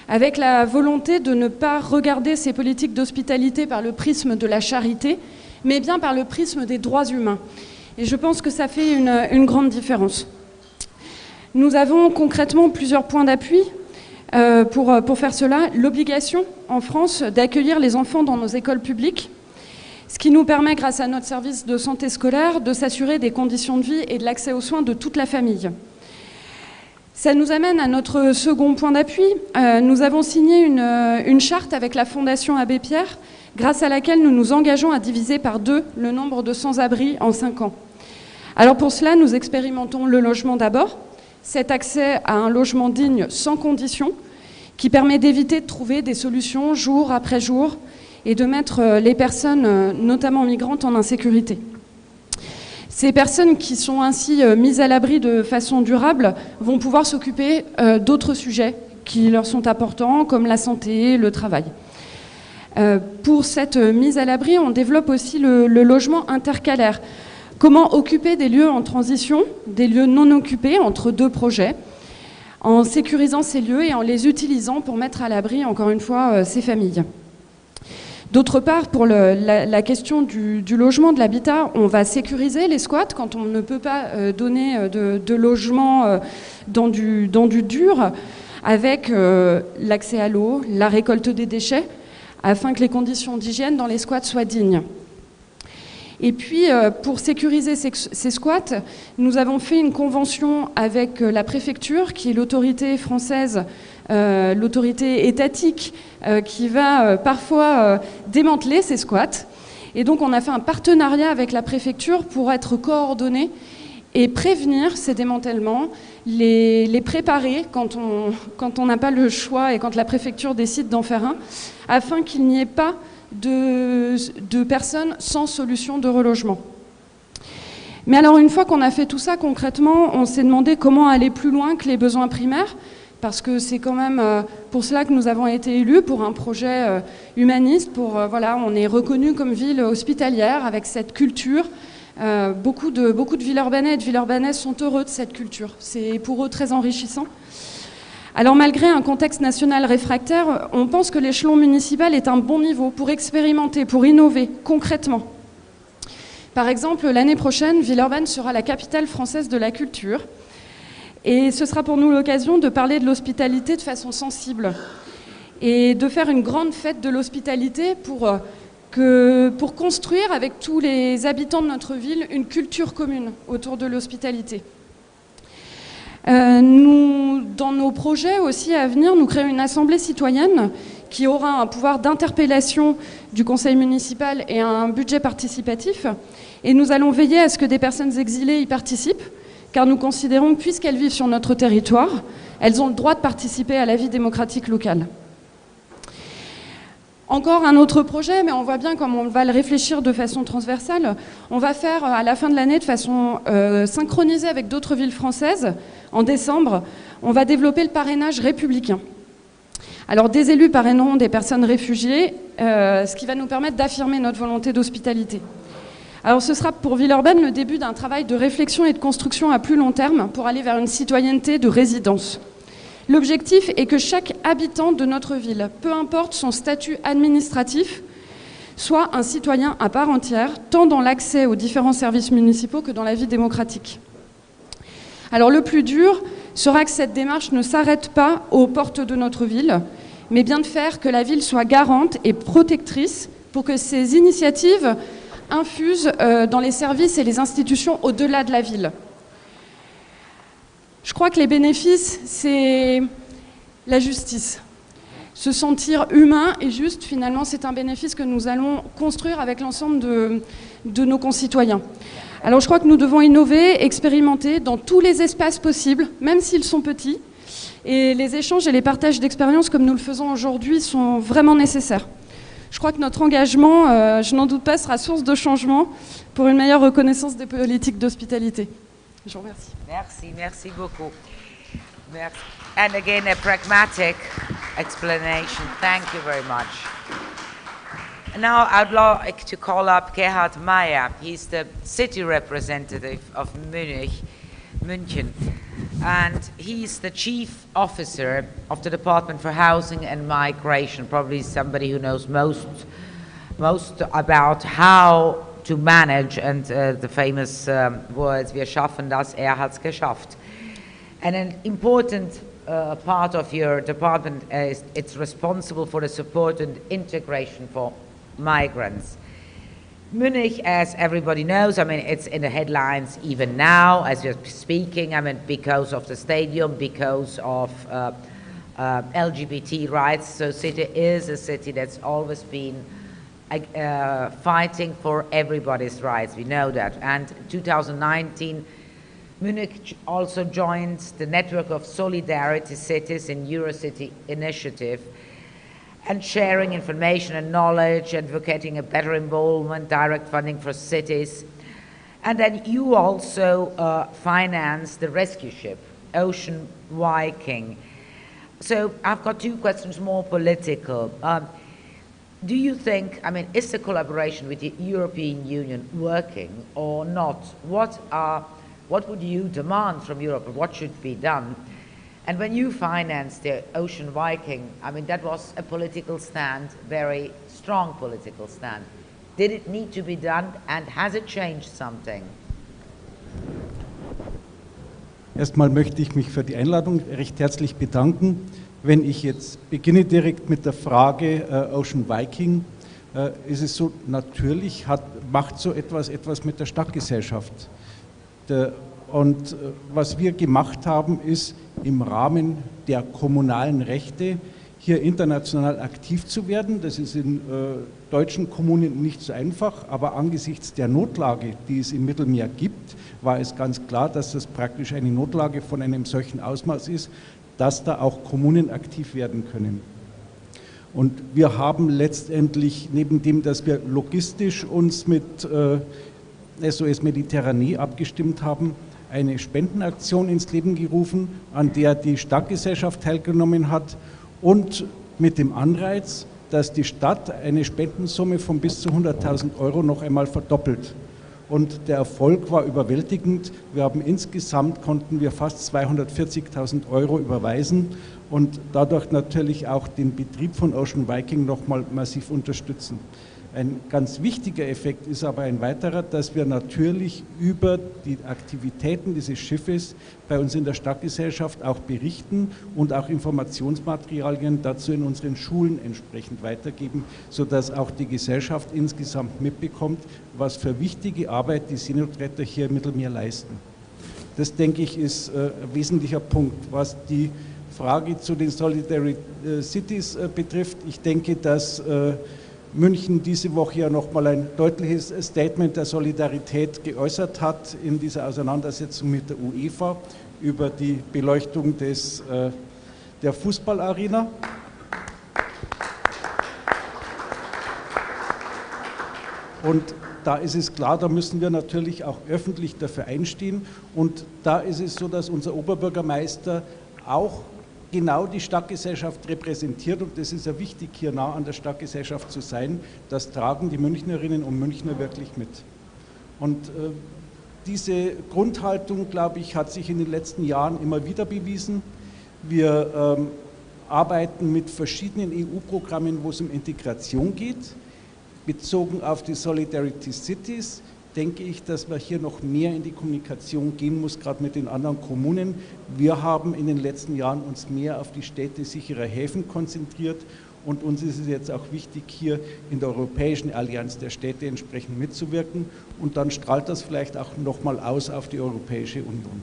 avec la volonté de ne pas regarder ces politiques d'hospitalité par le prisme de la charité, mais bien par le prisme des droits humains. Et je pense que ça fait une grande différence. Nous avons concrètement plusieurs points d'appui pour faire cela. L'obligation en France d'accueillir les enfants dans nos écoles publiques, ce qui nous permet, grâce à notre service de santé scolaire, de s'assurer des conditions de vie et de l'accès aux soins de toute la famille. Ça nous amène à notre second point d'appui. Nous avons signé une charte avec la Fondation Abbé Pierre, grâce à laquelle nous nous engageons à diviser par 2 le nombre de sans-abri en 5 ans. Alors pour cela, nous expérimentons le logement d'abord, cet accès à un logement digne sans condition, qui permet d'éviter de trouver des solutions jour après jour et de mettre les personnes, notamment migrantes, en insécurité. Ces personnes qui sont ainsi mises à l'abri de façon durable vont pouvoir s'occuper d'autres sujets qui leur sont importants, comme la santé, le travail. Pour cette mise à l'abri, on développe aussi le logement intercalaire. Comment occuper des lieux en transition, des lieux non occupés entre 2 projets, en sécurisant ces lieux et en les utilisant pour mettre à l'abri, encore une fois, ces familles. D'autre part, pour la question du logement, de l'habitat, on va sécuriser les squats quand on ne peut pas donner de logement dans du dur, avec l'accès à l'eau, la récolte des déchets, afin que les conditions d'hygiène dans les squats soient dignes. Et puis, pour sécuriser ces squats, nous avons fait une convention avec la préfecture, qui est l'autorité française, l'autorité étatique, qui va parfois démanteler ces squats. Et donc, on a fait un partenariat avec la préfecture pour être coordonnés et prévenir ces démantèlements, les préparer quand on n'a pas le choix et quand la préfecture décide d'en faire un, afin qu'il n'y ait pas de personnes sans solution de relogement. Mais alors, une fois qu'on a fait tout ça, concrètement, on s'est demandé comment aller plus loin que les besoins primaires, parce que c'est quand même pour cela que nous avons été élus, pour un projet humaniste, voilà, on est reconnu comme ville hospitalière avec cette culture. Beaucoup de Villeurbanais et de Villeurbanaises sont heureux de cette culture. C'est pour eux très enrichissant. Alors malgré un contexte national réfractaire, on pense que l'échelon municipal est un bon niveau pour expérimenter, pour innover concrètement. Par exemple, l'année prochaine, Villeurbanne sera la capitale française de la culture. Et ce sera pour nous l'occasion de parler de l'hospitalité de façon sensible et de faire une grande fête de l'hospitalité pour construire avec tous les habitants de notre ville une culture commune autour de l'hospitalité. Nous, dans nos projets aussi à venir, nous créons une assemblée citoyenne qui aura un pouvoir d'interpellation du conseil municipal et un budget participatif. Et nous allons veiller à ce que des personnes exilées y participent, car nous considérons que puisqu'elles vivent sur notre territoire, elles ont le droit de participer à la vie démocratique locale. Encore un autre projet, mais on voit bien comme on va le réfléchir de façon transversale. On va faire à la fin de l'année, de façon synchronisée avec d'autres villes françaises, en décembre, on va développer le parrainage républicain. Alors des élus parraineront des personnes réfugiées, ce qui va nous permettre d'affirmer notre volonté d'hospitalité. Alors ce sera pour Villeurbanne le début d'un travail de réflexion et de construction à plus long terme pour aller vers une citoyenneté de résidence. L'objectif est que chaque habitant de notre ville, peu importe son statut administratif, soit un citoyen à part entière, tant dans l'accès aux différents services municipaux que dans la vie démocratique. Alors le plus dur sera que cette démarche ne s'arrête pas aux portes de notre ville, mais bien de faire que la ville soit garante et protectrice pour que ces initiatives infusent dans les services et les institutions au-delà de la ville. Je crois que les bénéfices, c'est la justice. Se sentir humain et juste, finalement, c'est un bénéfice que nous allons construire avec l'ensemble de nos concitoyens. Alors je crois que nous devons innover, expérimenter dans tous les espaces possibles, même s'ils sont petits. Et les échanges et les partages d'expériences comme nous le faisons aujourd'hui sont vraiment nécessaires. Je crois que notre engagement, je n'en doute pas, sera source de changement pour une meilleure reconnaissance des politiques d'hospitalité. Je vous remercie. Merci, merci beaucoup. Merci. And again, a pragmatic explanation. Thank you very much. Now I'd like to call up Gerhard Meyer. He's the city representative of München. And he's the chief officer of the Department for Housing and Migration, probably somebody who knows most about how to manage, and the famous words, wir schaffen das, hat's geschafft. And an important part of your department is it's responsible for the support and integration for migrants. Munich, as everybody knows, I mean, it's in the headlines even now as you're speaking, I mean, because of the stadium, because of LGBT rights. So city is a city that's always been fighting for everybody's rights, we know that. And 2019, Munich also joined the network of solidarity cities in Eurocity initiative, and sharing information and knowledge, advocating a better involvement, direct funding for cities. And then you also finance the rescue ship, Ocean Viking. So I've got two questions, more political. Do you think, I mean, is the collaboration with the European Union working or not? What would you demand from Europe, or what should be done? And when you financed the Ocean Viking, I mean, that was a political stand, very strong political stand. Did it need to be done, and has it changed something? Erstmal möchte ich mich für die Einladung recht herzlich bedanken. Wenn ich jetzt beginne direkt mit der Frage Ocean Viking, ist es so, natürlich macht so etwas mit der Stadtgesellschaft. Und was wir gemacht haben, ist im Rahmen der kommunalen Rechte hier international aktiv zu werden. Das ist in deutschen Kommunen nicht so einfach, aber angesichts der Notlage, die es im Mittelmeer gibt, war es ganz klar, dass das praktisch eine Notlage von einem solchen Ausmaß ist, dass da auch Kommunen aktiv werden können. Und wir haben letztendlich, neben dem, dass wir logistisch uns mit SOS Mediterranee abgestimmt haben, eine Spendenaktion ins Leben gerufen, an der die Stadtgesellschaft teilgenommen hat, und mit dem Anreiz, dass die Stadt eine Spendensumme von bis zu 100.000 € noch einmal verdoppelt. Und der Erfolg war überwältigend. Wir haben insgesamt, konnten wir fast 240.000 € überweisen und dadurch natürlich auch den Betrieb von Ocean Viking nochmal massiv unterstützen. Ein ganz wichtiger Effekt ist aber ein weiterer, dass wir natürlich über die Aktivitäten dieses Schiffes bei uns in der Stadtgesellschaft auch berichten und auch Informationsmaterialien dazu in unseren Schulen entsprechend weitergeben, sodass auch die Gesellschaft insgesamt mitbekommt, was für wichtige Arbeit die Seenotretter hier im Mittelmeer leisten. Das, denke ich, ist ein wesentlicher Punkt. Was die Frage zu den Solidarity Cities betrifft, ich denke, dass München diese Woche ja nochmal ein deutliches Statement der Solidarität geäußert hat in dieser Auseinandersetzung mit der UEFA über die Beleuchtung der Fußballarena. Und da ist es klar, da müssen wir natürlich auch öffentlich dafür einstehen. Und da ist es so, dass unser Oberbürgermeister auch genau die Stadtgesellschaft repräsentiert, und das ist ja wichtig, hier nah an der Stadtgesellschaft zu sein. Das tragen die Münchnerinnen und Münchner wirklich mit. Und diese Grundhaltung, glaube ich, hat sich in den letzten Jahren immer wieder bewiesen. Wir arbeiten mit verschiedenen EU-Programmen, wo es um Integration geht. Bezogen auf die Solidarity Cities denke ich, dass man hier noch mehr in die Kommunikation gehen muss, gerade mit den anderen Kommunen. Wir haben in den letzten Jahren uns mehr auf die Städte sicherer Häfen konzentriert und uns ist es jetzt auch wichtig, hier in der Europäischen Allianz der Städte entsprechend mitzuwirken und dann strahlt das vielleicht auch nochmal aus auf die Europäische Union.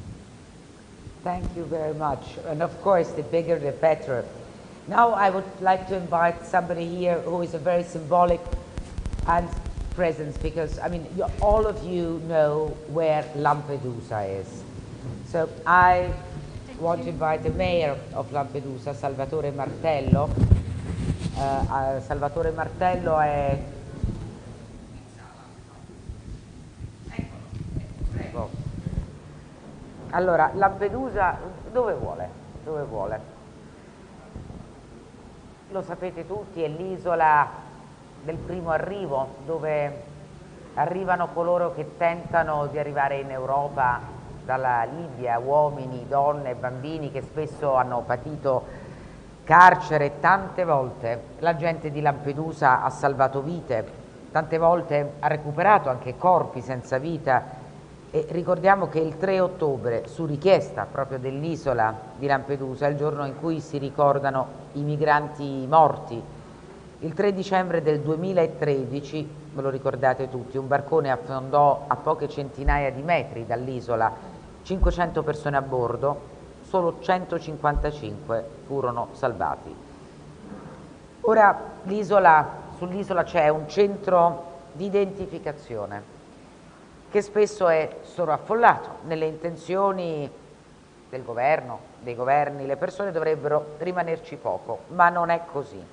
Thank you very much. And of course, the bigger the better. Now I would like to invite somebody here who is a very symbolic and presence, because I mean all of you know where Lampedusa is. So I want to invite the mayor of Lampedusa, Salvatore Martello. Salvatore Martello è... Prego. Allora, Lampedusa dove vuole? Dove vuole? Lo sapete tutti, è l'isola del primo arrivo, dove arrivano coloro che tentano di arrivare in Europa dalla Libia, uomini, donne, bambini che spesso hanno patito carcere. Tante volte la gente di Lampedusa ha salvato vite, tante volte ha recuperato anche corpi senza vita e ricordiamo che il 3 ottobre, su richiesta proprio dell'isola di Lampedusa, è il giorno in cui si ricordano i migranti morti. Il 3 dicembre del 2013, ve lo ricordate tutti, un barcone affondò a poche centinaia di metri dall'isola, 500 persone a bordo, solo 155 furono salvati. Ora sull'isola c'è un centro di identificazione che spesso è sovraffollato. Nelle intenzioni del governo, dei governi, le persone dovrebbero rimanerci poco, ma non è così.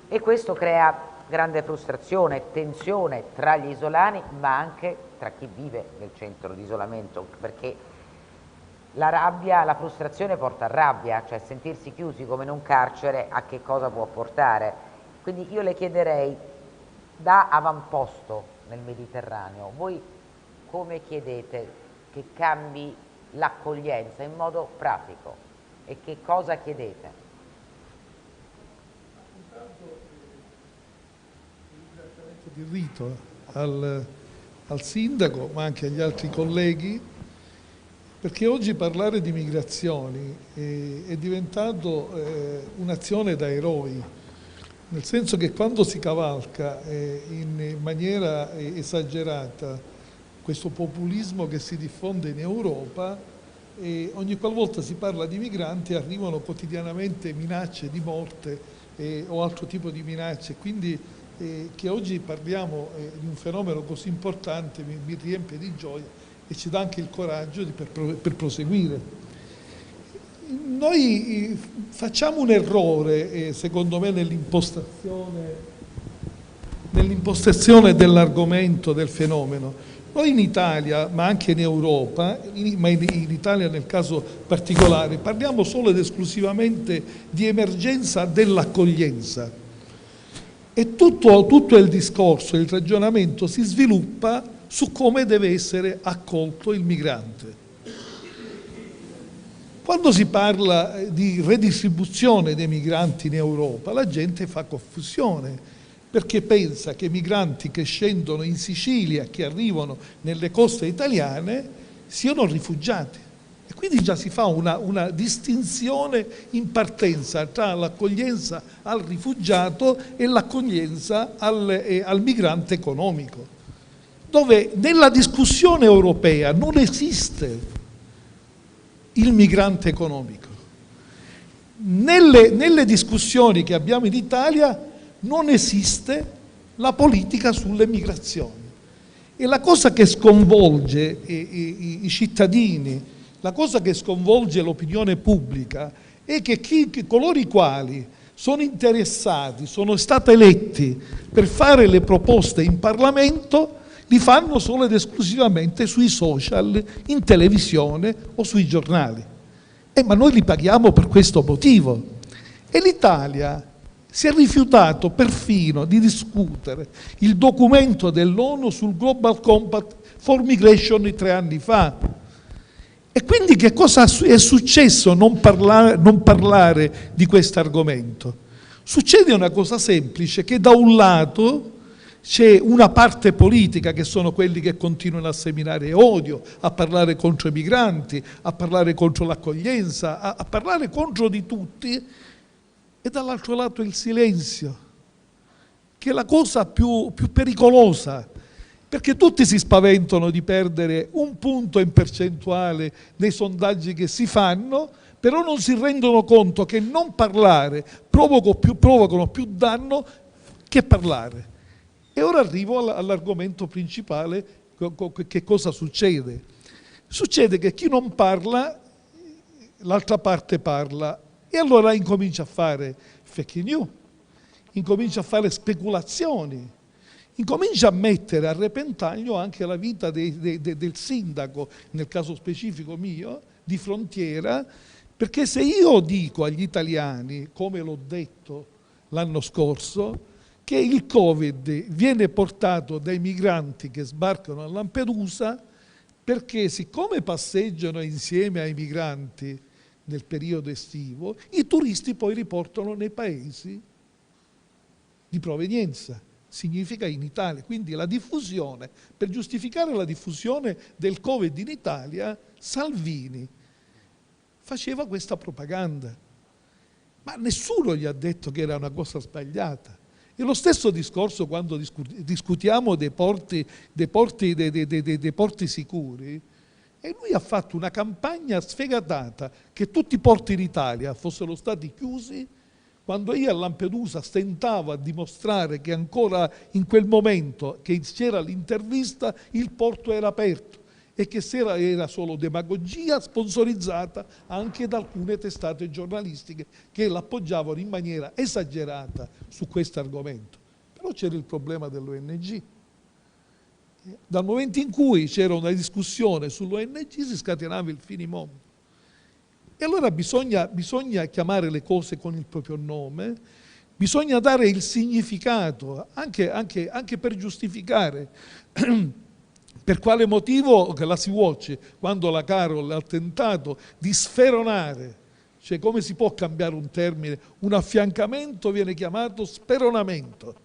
E questo crea grande frustrazione, tensione tra gli isolani, ma anche tra chi vive nel centro di isolamento, perché la rabbia, la frustrazione porta a rabbia, cioè sentirsi chiusi come in un carcere a che cosa può portare. Quindi io le chiederei, da avamposto nel Mediterraneo, voi come chiedete che cambi l'accoglienza in modo pratico e che cosa chiedete? Di rito al sindaco ma anche agli altri colleghi, perché oggi parlare di migrazioni è diventato un'azione da eroi, nel senso che quando si cavalca in maniera esagerata questo populismo che si diffonde in Europa, ogni qualvolta si parla di migranti arrivano quotidianamente minacce di morte o altro tipo di minacce, quindi che oggi parliamo di un fenomeno così importante mi riempie di gioia e ci dà anche il coraggio per proseguire. Noi facciamo un errore, secondo me, nell'impostazione dell'argomento, del fenomeno. Noi in Italia, ma anche in Europa, ma in Italia nel caso particolare, parliamo solo ed esclusivamente di emergenza dell'accoglienza. E tutto il discorso, il ragionamento si sviluppa su come deve essere accolto il migrante. Quando si parla di redistribuzione dei migranti in Europa, la gente fa confusione, perché pensa che i migranti che scendono in Sicilia, che arrivano nelle coste italiane, siano rifugiati. E quindi già si fa una distinzione in partenza tra l'accoglienza al rifugiato e l'accoglienza al migrante economico, dove nella discussione europea non esiste il migrante economico. Nelle discussioni che abbiamo in Italia non esiste la politica sulle migrazioni. E la cosa che sconvolge i cittadini, la cosa che sconvolge l'opinione pubblica è che coloro i quali sono interessati, sono stati eletti per fare le proposte in Parlamento, li fanno solo ed esclusivamente sui social, in televisione o sui giornali. Ma noi li paghiamo per questo motivo. E l'Italia si è rifiutato perfino di discutere il documento dell'ONU sul Global Compact for Migration 3 anni fa. E quindi che cosa è successo non parlare di questo argomento? Succede una cosa semplice, che da un lato c'è una parte politica, che sono quelli che continuano a seminare odio, a parlare contro i migranti, a parlare contro l'accoglienza, a parlare contro di tutti, e dall'altro lato il silenzio, che è la cosa più pericolosa, perché tutti si spaventano di perdere un punto in percentuale nei sondaggi che si fanno, però non si rendono conto che non parlare provocano più danno che parlare. E ora arrivo all'argomento principale. Che cosa succede? Succede che chi non parla, l'altra parte parla, e allora incomincia a fare fake news, incomincia a fare speculazioni, incomincia a mettere a repentaglio anche la vita del sindaco, nel caso specifico mio, di frontiera, perché se io dico agli italiani, come l'ho detto l'anno scorso, che il Covid viene portato dai migranti che sbarcano a Lampedusa, perché siccome passeggiano insieme ai migranti nel periodo estivo, i turisti poi riportano nei paesi di provenienza. Significa in Italia. Quindi la diffusione, per giustificare la diffusione del Covid in Italia, Salvini faceva questa propaganda. Ma nessuno gli ha detto che era una cosa sbagliata. E lo stesso discorso quando discutiamo dei porti sicuri, e lui ha fatto una campagna sfegatata che tutti i porti d'Italia fossero stati chiusi, quando io a Lampedusa stentavo a dimostrare che ancora in quel momento che c'era l'intervista il porto era aperto e che era solo demagogia sponsorizzata anche da alcune testate giornalistiche che l'appoggiavano in maniera esagerata su questo argomento. Però c'era il problema dell'ONG. Dal momento in cui c'era una discussione sull'ONG si scatenava il finimondo. E allora bisogna chiamare le cose con il proprio nome, bisogna dare il significato, anche per giustificare per quale motivo che la Sea-Watch, quando la Carol ha tentato di sferonare, cioè come si può cambiare un termine, un affiancamento viene chiamato speronamento,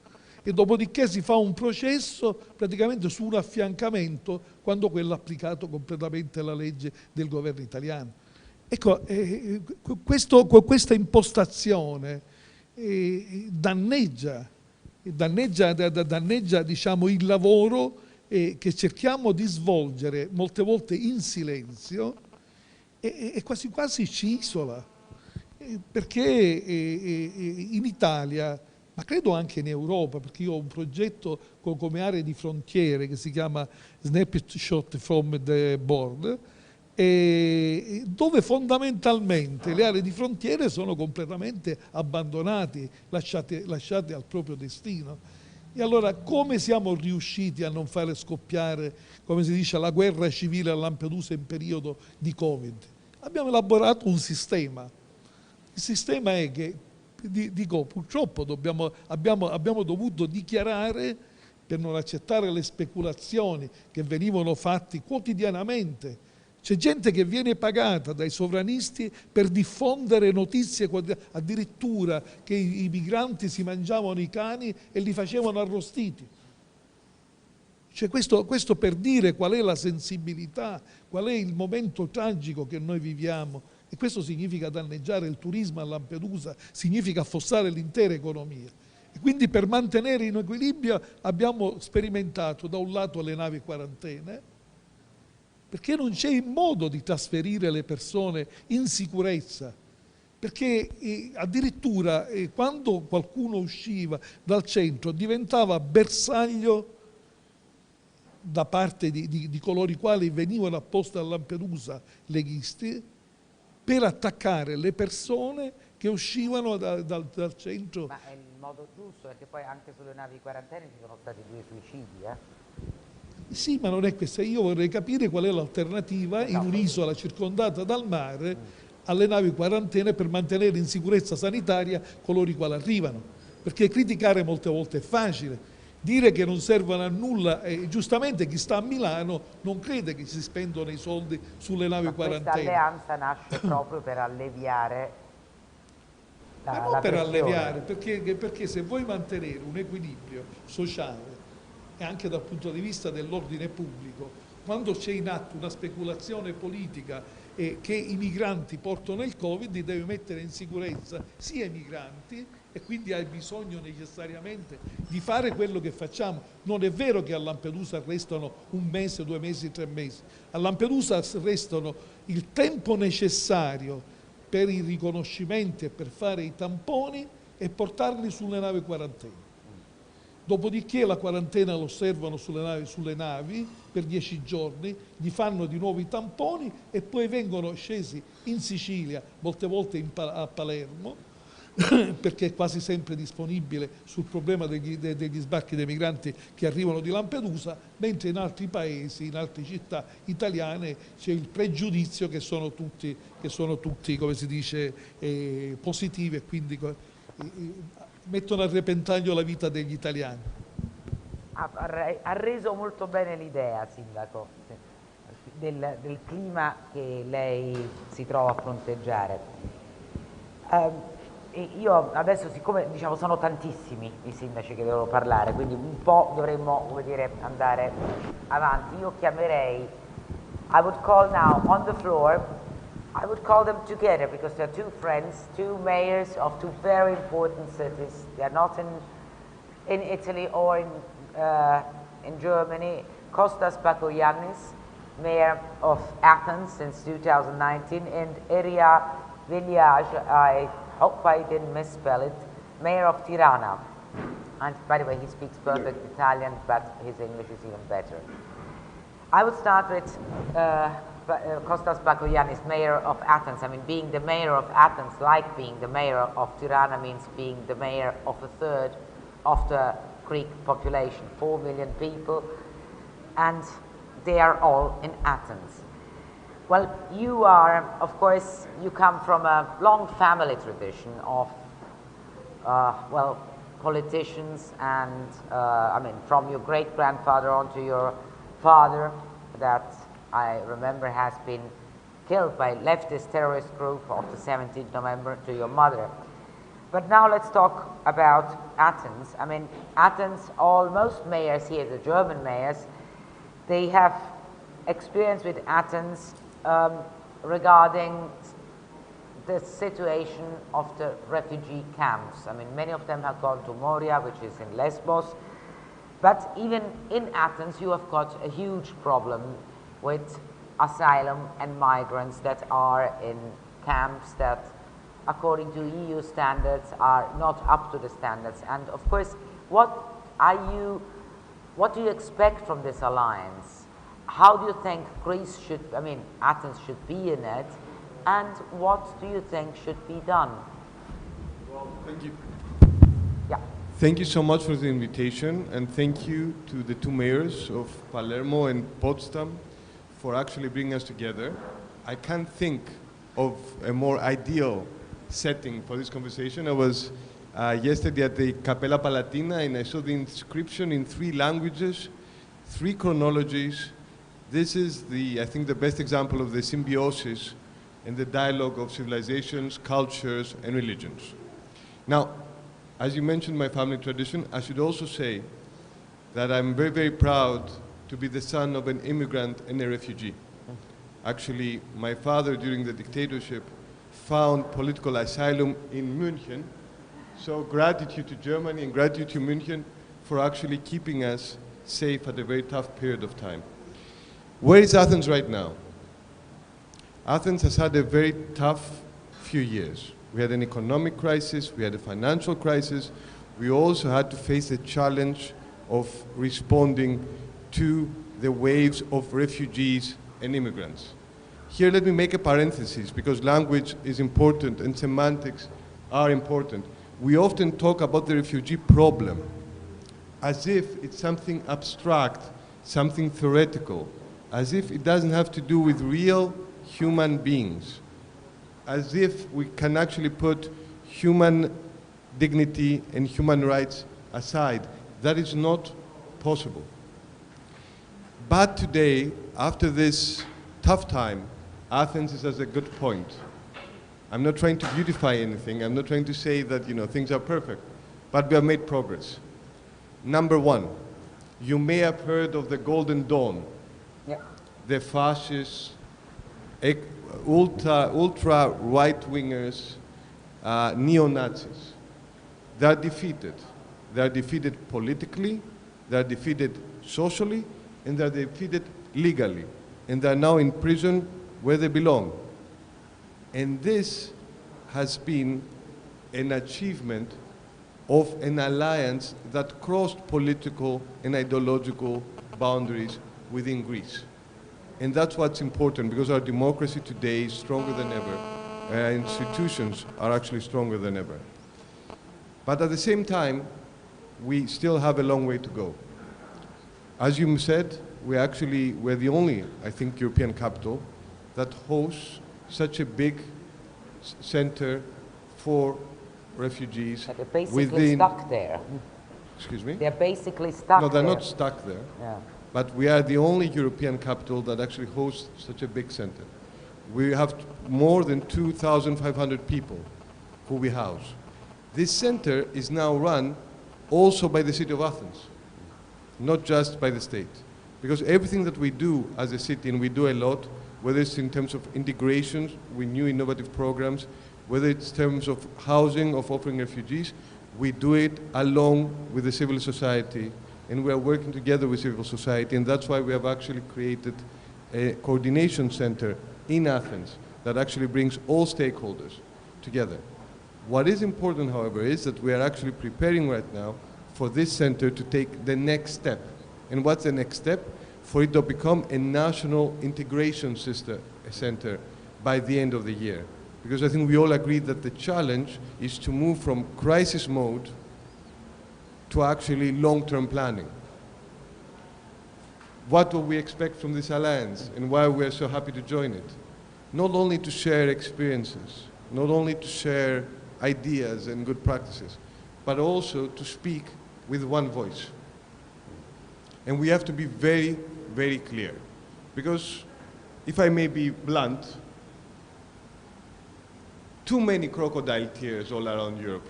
e dopodiché si fa un processo praticamente su un affiancamento quando quello ha applicato completamente la legge del governo italiano. Ecco, questa impostazione danneggia diciamo, il lavoro che cerchiamo di svolgere molte volte in silenzio e quasi quasi ci isola, perché in Italia, ma credo anche in Europa, perché io ho un progetto come aree di frontiere che si chiama Snapshot from the Border, dove fondamentalmente le aree di frontiere sono completamente abbandonate, lasciate al proprio destino. E allora come siamo riusciti a non fare scoppiare, come si dice, la guerra civile a Lampedusa in periodo di Covid? Abbiamo elaborato un sistema. Il sistema è che, dico, purtroppo abbiamo dovuto dichiarare, per non accettare le speculazioni che venivano fatte quotidianamente. C'è gente che viene pagata dai sovranisti per diffondere notizie, addirittura che i migranti si mangiavano i cani e li facevano arrostiti. Cioè questo per dire qual è la sensibilità, qual è il momento tragico che noi viviamo. E questo significa danneggiare il turismo a Lampedusa, significa affossare l'intera economia. E quindi per mantenere in equilibrio abbiamo sperimentato da un lato le navi quarantene, perché non c'è modo di trasferire le persone in sicurezza, perché addirittura quando qualcuno usciva dal centro diventava bersaglio da parte di coloro i quali venivano apposta a Lampedusa, leghisti, per attaccare le persone che uscivano dal centro. Ma è il modo giusto, perché poi anche sulle navi quarantene ci sono stati 2 suicidi, Sì, ma non è questa. Io vorrei capire qual è l'alternativa in un'isola circondata dal mare alle navi quarantene per mantenere in sicurezza sanitaria coloro i quali arrivano. Perché criticare molte volte è facile. dire che non servono a nulla, e giustamente chi sta a Milano non crede che si spendono i soldi sulle navi quarantena. Questa alleanza nasce proprio per alleviare Ma non per alleviare, perché se vuoi mantenere un equilibrio sociale e anche dal punto di vista dell'ordine pubblico, quando c'è in atto una speculazione politica che i migranti portano il Covid, devi mettere in sicurezza sia i migranti e quindi hai bisogno necessariamente di fare quello che facciamo. Non è vero che a Lampedusa restano 1 mese, 2 mesi, 3 mesi. A Lampedusa restano il tempo necessario per i riconoscimenti e per fare i tamponi e portarli sulle navi quarantena. Dopodiché la quarantena lo osservano sulle navi per 10 giorni, gli fanno di nuovo i tamponi e poi vengono scesi in Sicilia, molte volte a Palermo, perché è quasi sempre disponibile sul problema degli sbarchi dei migranti che arrivano di Lampedusa, mentre in altri paesi, in altre città italiane c'è il pregiudizio che sono tutti come si dice, positivi e quindi mettono a repentaglio la vita degli italiani. Ha reso molto bene l'idea, Sindaco, del clima che lei si trova a fronteggiare. Io adesso, siccome diciamo sono tantissimi i sindaci che devono parlare, quindi un po' dovremmo, come dire, andare avanti. Io chiamerei, I would call now on the floor, I would call them together because they're two friends, two mayors of two very important cities. They're not in Italy or in Germany. Kostas Bakoyannis, mayor of Athens since 2019, and Iria Viliage, I hope I didn't misspell it, mayor of Tirana. And by the way, he speaks perfect Italian, but his English is even better. I would start with Kostas Bakoyannis, mayor of Athens. I mean, being the mayor of Athens, like being the mayor of Tirana, means being the mayor of a third of the Greek population, 4 million people, and they are all in Athens. Well, you are, of course, you come from a long family tradition of, well, politicians and, I mean, from your great-grandfather on to your father that I remember has been killed by leftist terrorist group of the 17th November to your mother. But now let's talk about Athens. I mean, Athens, most mayors here, the German mayors, they have experience with Athens regarding the situation of the refugee camps. I mean, many of them have gone to Moria, which is in Lesbos, but even in Athens you have got a huge problem with asylum and migrants that are in camps that, according to EU standards, are not up to the standards. And of course, what do you expect from this alliance? How do you think Greece should, I mean, Athens should be in it, and what do you think should be done? Well, thank you. Yeah. Thank you so much for the invitation, and thank you to the two mayors of Palermo and Potsdam for actually bringing us together. I can't think of a more ideal setting for this conversation. I was yesterday at the Cappella Palatina, and I saw the inscription in 3 languages, 3 chronologies. This is I think, the best example of the symbiosis and the dialogue of civilizations, cultures, and religions. Now, as you mentioned my family tradition, I should also say that I'm very, very proud to be the son of an immigrant and a refugee. Actually, my father, during the dictatorship, found political asylum in München. So gratitude to Germany and gratitude to München for actually keeping us safe at a very tough period of time. Where is Athens right now? Athens has had a very tough few years. We had an economic crisis, we had a financial crisis, we also had to face the challenge of responding to the waves of refugees and immigrants. Here let me make a parenthesis, because language is important and semantics are important. We often talk about the refugee problem as if it's something abstract, something theoretical, as if it doesn't have to do with real human beings, as if we can actually put human dignity and human rights aside. That is not possible. But today, after this tough time, Athens is at a good point. I'm not trying to beautify anything. I'm not trying to say that things are perfect, but we have made progress. Number one, you may have heard of the Golden Dawn, the fascists, ultra right-wingers, neo-Nazis. They are defeated. They are defeated politically, they are defeated socially, and they are defeated legally. And they are now in prison where they belong. And this has been an achievement of an alliance that crossed political and ideological boundaries within Greece. And that's what's important, because our democracy today is stronger than ever. Our institutions are actually stronger than ever. But at the same time, we still have a long way to go. As you said, we're the only, I think, European capital that hosts such a big center for refugees. But they're basically stuck there. Excuse me? They're basically stuck there. No, they're not stuck there. Yeah. But we are the only European capital that actually hosts such a big center. We have more than 2,500 people who we house. This center is now run also by the city of Athens, not just by the state. Because everything that we do as a city, and we do a lot, whether it's in terms of integrations with new innovative programs, whether it's in terms of housing, of offering refugees, we do it along with the civil society, and we are working together with civil society, and that's why we have actually created a coordination center in Athens that actually brings all stakeholders together. What is important, however, is that we are actually preparing right now for this center to take the next step. And what's the next step? For it to become a national integration center by the end of the year. Because I think we all agree that the challenge is to move from crisis mode to actually long-term planning. What do we expect from this alliance, and why we are so happy to join it? Not only to share experiences, not only to share ideas and good practices, but also to speak with one voice. And we have to be very, very clear. Because, if I may be blunt, too many crocodile tears all around Europe.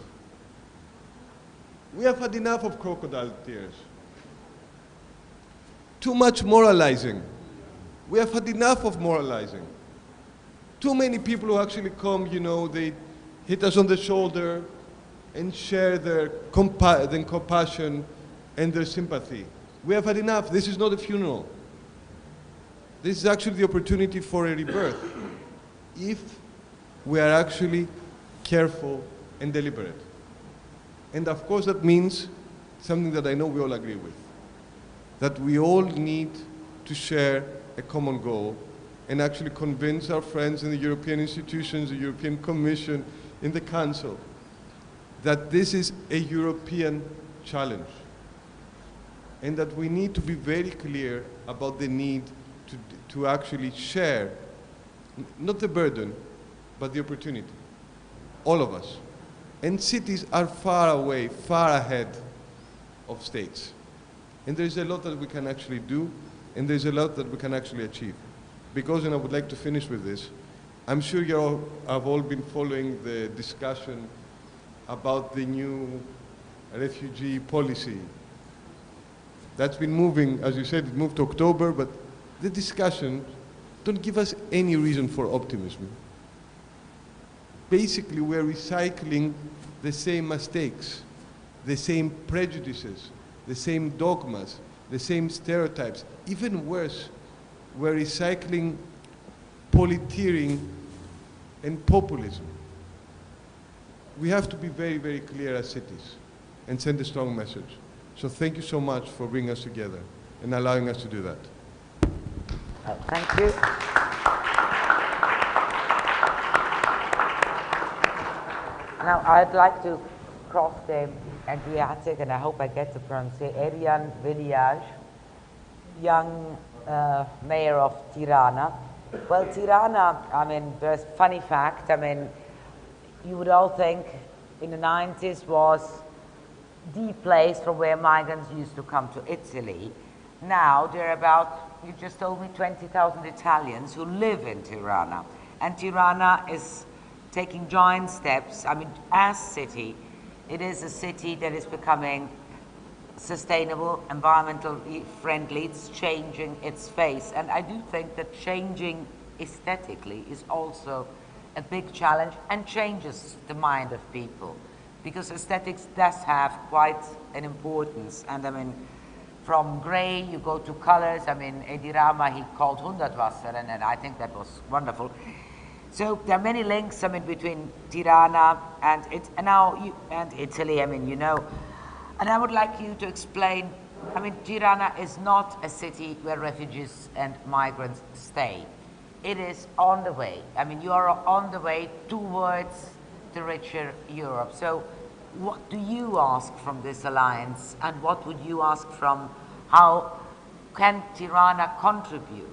We have had enough of crocodile tears. Too much moralizing. We have had enough of moralizing. Too many people who actually come, they hit us on the shoulder and share their compassion and their sympathy. We have had enough. This is not a funeral. This is actually the opportunity for a rebirth, if we are actually careful and deliberate. And of course that means something that I know we all agree with, that we all need to share a common goal and actually convince our friends in the European institutions, the European Commission, in the Council, that this is a European challenge. And that we need to be very clear about the need to actually share, not the burden, but the opportunity. All of us. And cities are far away, far ahead of states. And there's a lot that we can actually do, and there's a lot that we can actually achieve. Because, and I would like to finish with this, I'm sure you have all been following the discussion about the new refugee policy. That's been moving, as you said, it moved to October, but the discussion don't give us any reason for optimism. Basically, we're recycling the same mistakes, the same prejudices, the same dogmas, the same stereotypes. Even worse, we're recycling politeering and populism. We have to be very, very clear as cities and send a strong message. So thank you so much for bringing us together and allowing us to do that. Thank you. Now I'd like to cross the Adriatic, and I hope I get to pronounce it, Erian Veliaj, young mayor of Tirana. Well, Tirana, I mean, there's a funny fact, I mean, you would all think in the 90s was the place from where migrants used to come to Italy. Now there are about, you just told me, 20,000 Italians who live in Tirana. And Tirana is taking giant steps. I mean, as city, it is a city that is becoming sustainable, environmentally friendly. It's changing its face. And I do think that changing aesthetically is also a big challenge and changes the mind of people. Because aesthetics does have quite an importance. And I mean, from gray, you go to colors. I mean, Edi Rama, he called Hundertwasser, and I think that was wonderful. So there are many links, I mean, between Tirana and Italy, I mean, you know. And I would like you to explain, I mean, Tirana is not a city where refugees and migrants stay. It is on the way. I mean, you are on the way towards the richer Europe. So what do you ask from this alliance, and what would you ask from how can Tirana contribute?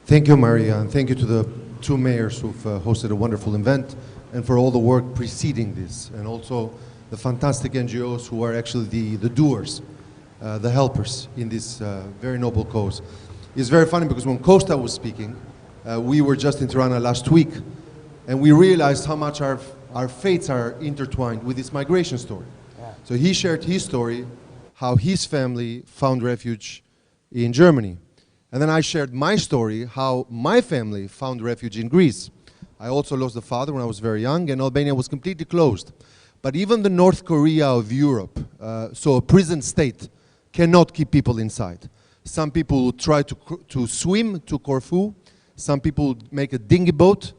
Thank you, Maria, and thank you to the two mayors who've hosted a wonderful event, and for all the work preceding this, and also the fantastic NGOs who are actually the doers, the helpers in this very noble cause. It's very funny because when Costa was speaking, we were just in Tirana last week, and we realized how much our fates are intertwined with this migration story. Yeah. So he shared his story, how his family found refuge in Germany. And then I shared my story, how my family found refuge in Greece. I also lost a father when I was very young, and Albania was completely closed. But even the North Korea of Europe, so a prison state, cannot keep people inside. Some people would try to swim to Corfu. Some people would make a dinghy boat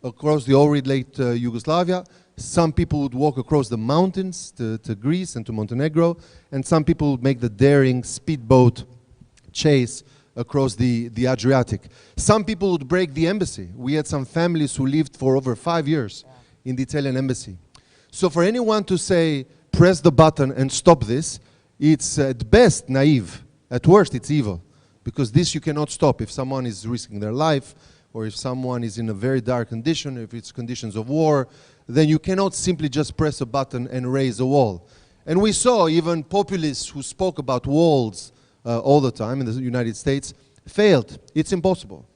across the already late Yugoslavia. Some people would walk across the mountains to Greece and to Montenegro. And some people would make the daring speedboat chase across the Adriatic. Some people would break the embassy. We had some families who lived for over 5 years in the Italian embassy. So for anyone to say, press the button and stop this, it's at best naive. At worst, it's evil. Because this you cannot stop. If someone is risking their life, or if someone is in a very dire condition, if it's conditions of war, then you cannot simply just press a button and raise a wall. And we saw even populists who spoke about walls all the time in the United States failed. It's impossible.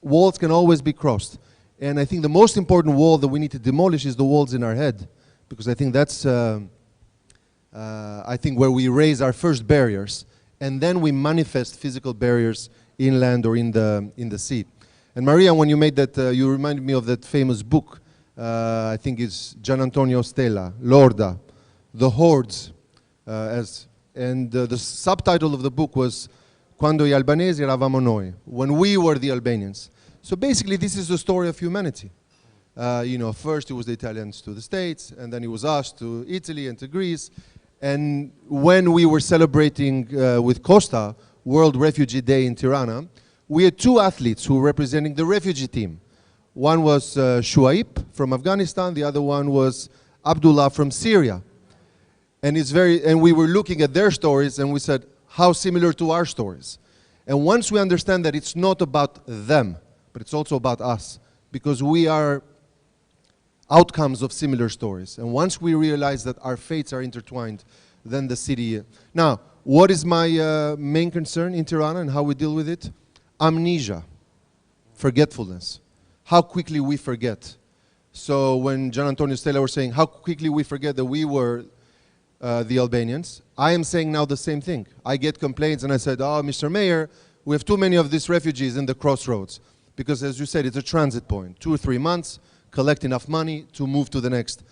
Walls can always be crossed. And I think the most important wall that we need to demolish is the walls in our head, because I think that's where we raise our first barriers, and then we manifest physical barriers inland or in the sea. And Maria, when you made that, you reminded me of that famous book. I think it's Gian Antonio Stella, Lorda, The Hordes, and the subtitle of the book was Quando gli albanesi eravamo noi, when we were the Albanians. So basically, this is the story of humanity. You know, first it was the Italians to the States, and then it was us to Italy and to Greece. And when we were celebrating with Costa World Refugee Day in Tirana, we had two athletes who were representing the refugee team. One was Shuaib from Afghanistan, the other one was Abdullah from Syria. And we were looking at their stories and we said, how similar to our stories? And once we understand that it's not about them, but it's also about us, because we are outcomes of similar stories. And once we realize that our fates are intertwined, then the city... Now, what is my main concern in Tirana and how we deal with it? Amnesia, forgetfulness, how quickly we forget. So when Gian Antonio Stella was saying how quickly we forget that we were the Albanians, I am saying now the same thing. I get complaints and I said, oh, Mr. Mayor, we have too many of these refugees in the crossroads. Because as you said, it's a transit point, 2 or 3 months, collect enough money to move to the next.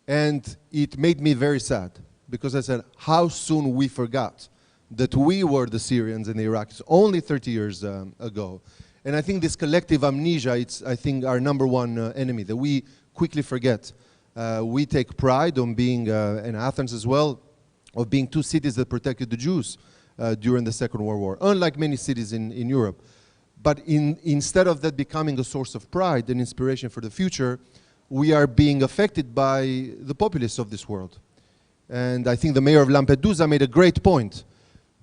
And it made me very sad, because I said, how soon we forgot that we were the Syrians and the Iraqis only 30 years ago. And I think this collective amnesia, it's, I think, our #1 enemy, that we quickly forget. We take pride on being, in Athens as well, of being 2 cities that protected the Jews during the Second World War, unlike many cities in Europe. But instead of that becoming a source of pride and inspiration for the future, we are being affected by the populists of this world. And I think the mayor of Lampedusa made a great point.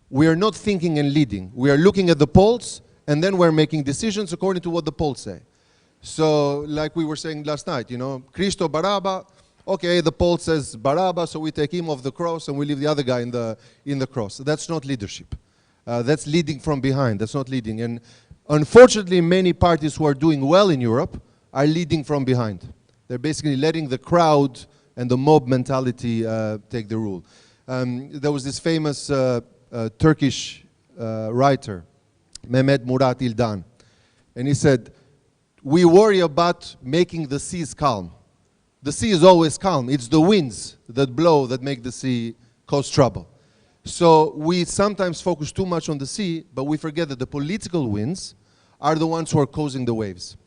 We are not thinking and leading. We are looking at the polls, and then we're making decisions according to what the polls say. So, like we were saying last night, you know, Cristo Baraba, okay, the poll says Barabbas, so we take him off the cross and we leave the other guy in the cross. That's not leadership. That's leading from behind. That's not leading. And unfortunately, many parties who are doing well in Europe are leading from behind. They're basically letting the crowd and the mob mentality take the rule. There was this famous Turkish writer, Mehmet Murat İldan, and he said, we worry about making the seas calm. The sea is always calm. It's the winds that blow that make the sea cause trouble. So we sometimes focus too much on the sea, but we forget that the political winds are the ones who are causing the waves.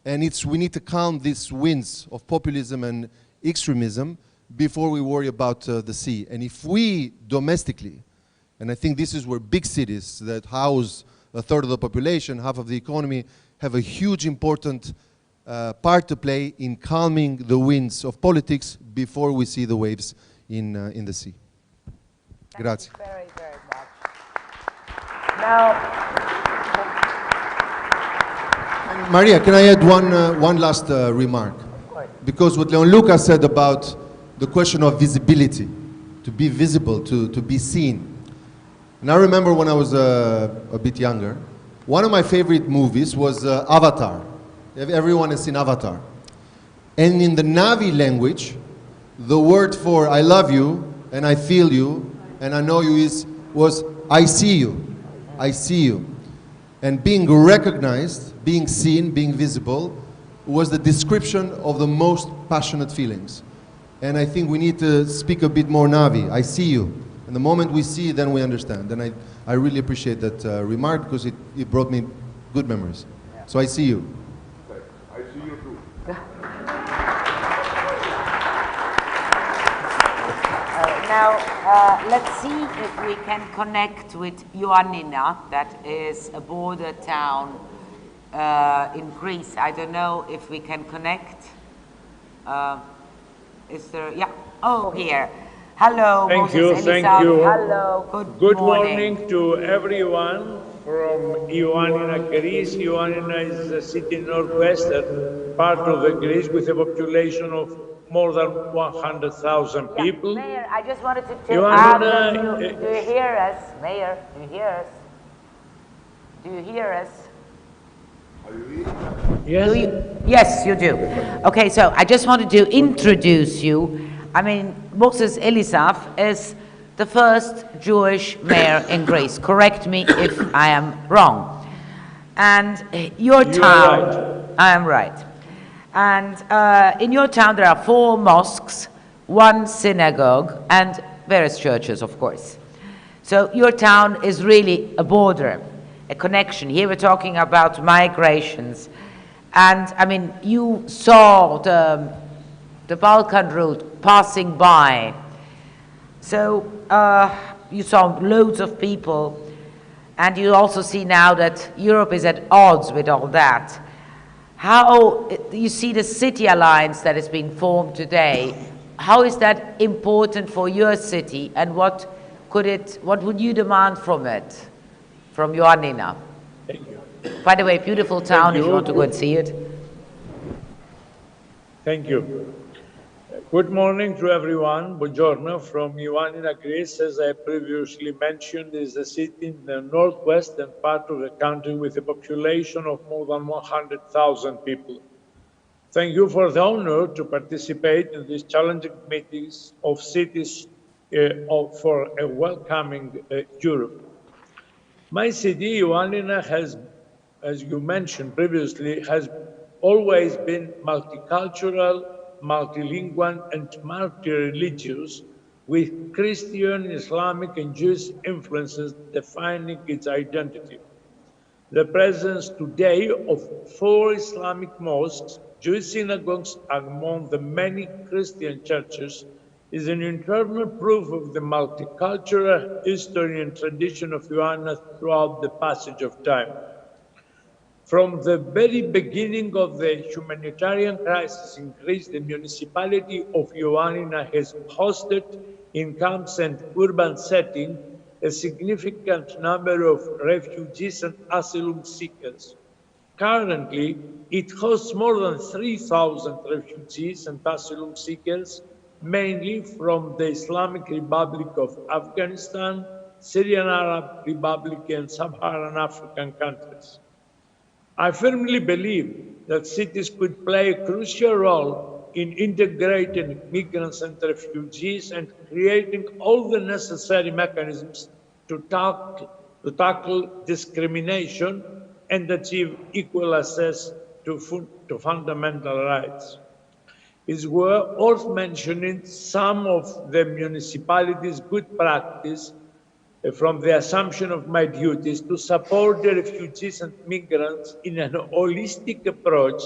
And we need to calm these winds of populism and extremism before we worry about the sea. And if we domestically, and I think this is where big cities that house a third of the population, half of the economy, have a huge important part to play in calming the winds of politics before we see the waves in the sea. Grazie. Thank you very, very much. Now, Maria, can I add one last remark? Because what Leonluca said about the question of visibility, to be visible, to be seen. And I remember when I was a bit younger, one of my favorite movies was Avatar. Everyone has seen Avatar. And in the Navi language, the word for I love you, and I feel you, and I know you was I see you. I see you. And being recognized, being seen, being visible, was the description of the most passionate feelings. And I think we need to speak a bit more Navi. I see you. And the moment we see, then we understand. And I really appreciate that remark because it brought me good memories. Yeah. So I see you. I see you too. Now, let's see if we can connect with Ioannina, that is a border town in Greece. I don't know if we can connect. Is there, yeah, oh, here. Hello, thank Moses you, Elisab. thank you. Hello, good morning to everyone from Ioannina, Greece. Ioannina is a city northwestern part of the Greece with a population of more than 100,000 people. Mayor, I just wanted to add that do you hear us? Mayor, do you hear us? Do you hear us? Yes. Yes, you do. Okay, so I just wanted to introduce you. I mean, Moses Elisab is the first Jewish mayor in Greece. Correct me if I am wrong. And your town, right. I am right. And in your town there are 4 mosques, 1 synagogue, and various churches, of course. So your town is really a border, a connection. Here we're talking about migrations. And I mean, you saw the Balkan route passing by. So you saw loads of people, and you also see now that Europe is at odds with all that. How you see the city alliance that is being formed today, how is that important for your city, and what would you demand from it, from Ioannina? Thank you. By the way, beautiful town if you want to go and see it. Thank you. Good morning to everyone. Buongiorno from Ioannina, Greece. As I previously mentioned, is a city in the northwestern part of the country with a population of more than 100,000 people. Thank you for the honor to participate in these challenging meetings of cities for a welcoming Europe. My city, Ioannina, has, as you mentioned previously, has always been multicultural, multilingual, and multi-religious, with Christian, Islamic, and Jewish influences defining its identity. The presence today of 4 Islamic mosques, Jewish synagogues among the many Christian churches is an internal proof of the multicultural history and tradition of Ioannina throughout the passage of time. From the very beginning of the humanitarian crisis in Greece, the municipality of Ioannina has hosted in camps and urban settings a significant number of refugees and asylum seekers. Currently, it hosts more than 3,000 refugees and asylum seekers mainly from the Islamic Republic of Afghanistan, Syrian Arab Republic, and Sub-Saharan African countries. I firmly believe that cities could play a crucial role in integrating migrants and refugees and creating all the necessary mechanisms to tackle discrimination and achieve equal access to fundamental rights. It's worth mentioning some of the municipalities' good practice from the assumption of my duties to support the refugees and migrants in an holistic approach,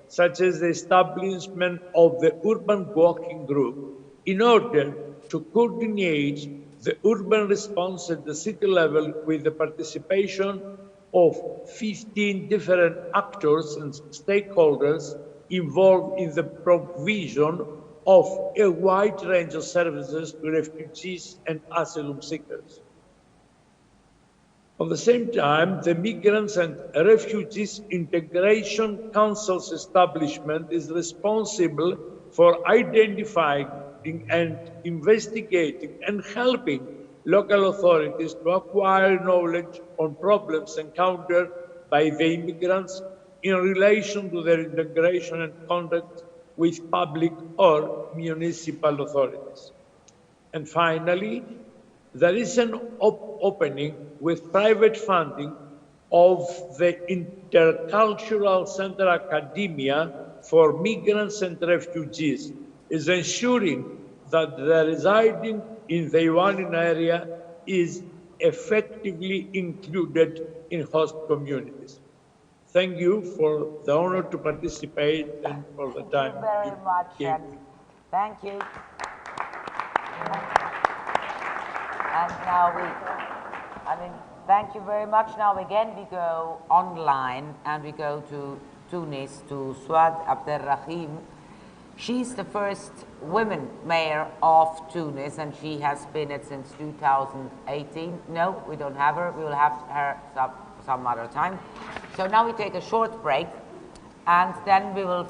such as the establishment of the urban working group, in order to coordinate the urban response at the city level with the participation of 15 different actors and stakeholders involved in the provision of a wide range of services to refugees and asylum seekers. At the same time, the Migrants and Refugees Integration Council's establishment is responsible for identifying and investigating and helping local authorities to acquire knowledge on problems encountered by the immigrants in relation to their integration and contact with public or municipal authorities. And finally, there is an opening with private funding of the Intercultural Center Academia for Migrants and Refugees, is ensuring that the residing in the Ioannina area is effectively included in host communities. Thank you for the honor to participate and for the time. Thank you very much, and thank you. And now thank you very much. Now again, we go online and we go to Tunis, to Suad Abdelrahim. She's the first woman mayor of Tunis, and she has been it since 2018. No, we don't have her. We will have her some other time. So now we take a short break, and then we will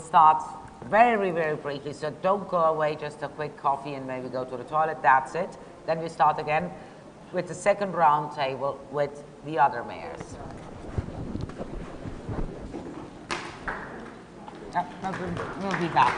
start very, very briefly. So don't go away, just a quick coffee and maybe go to the toilet. That's it. Then we start again with the second round table with the other mayors. We'll be back.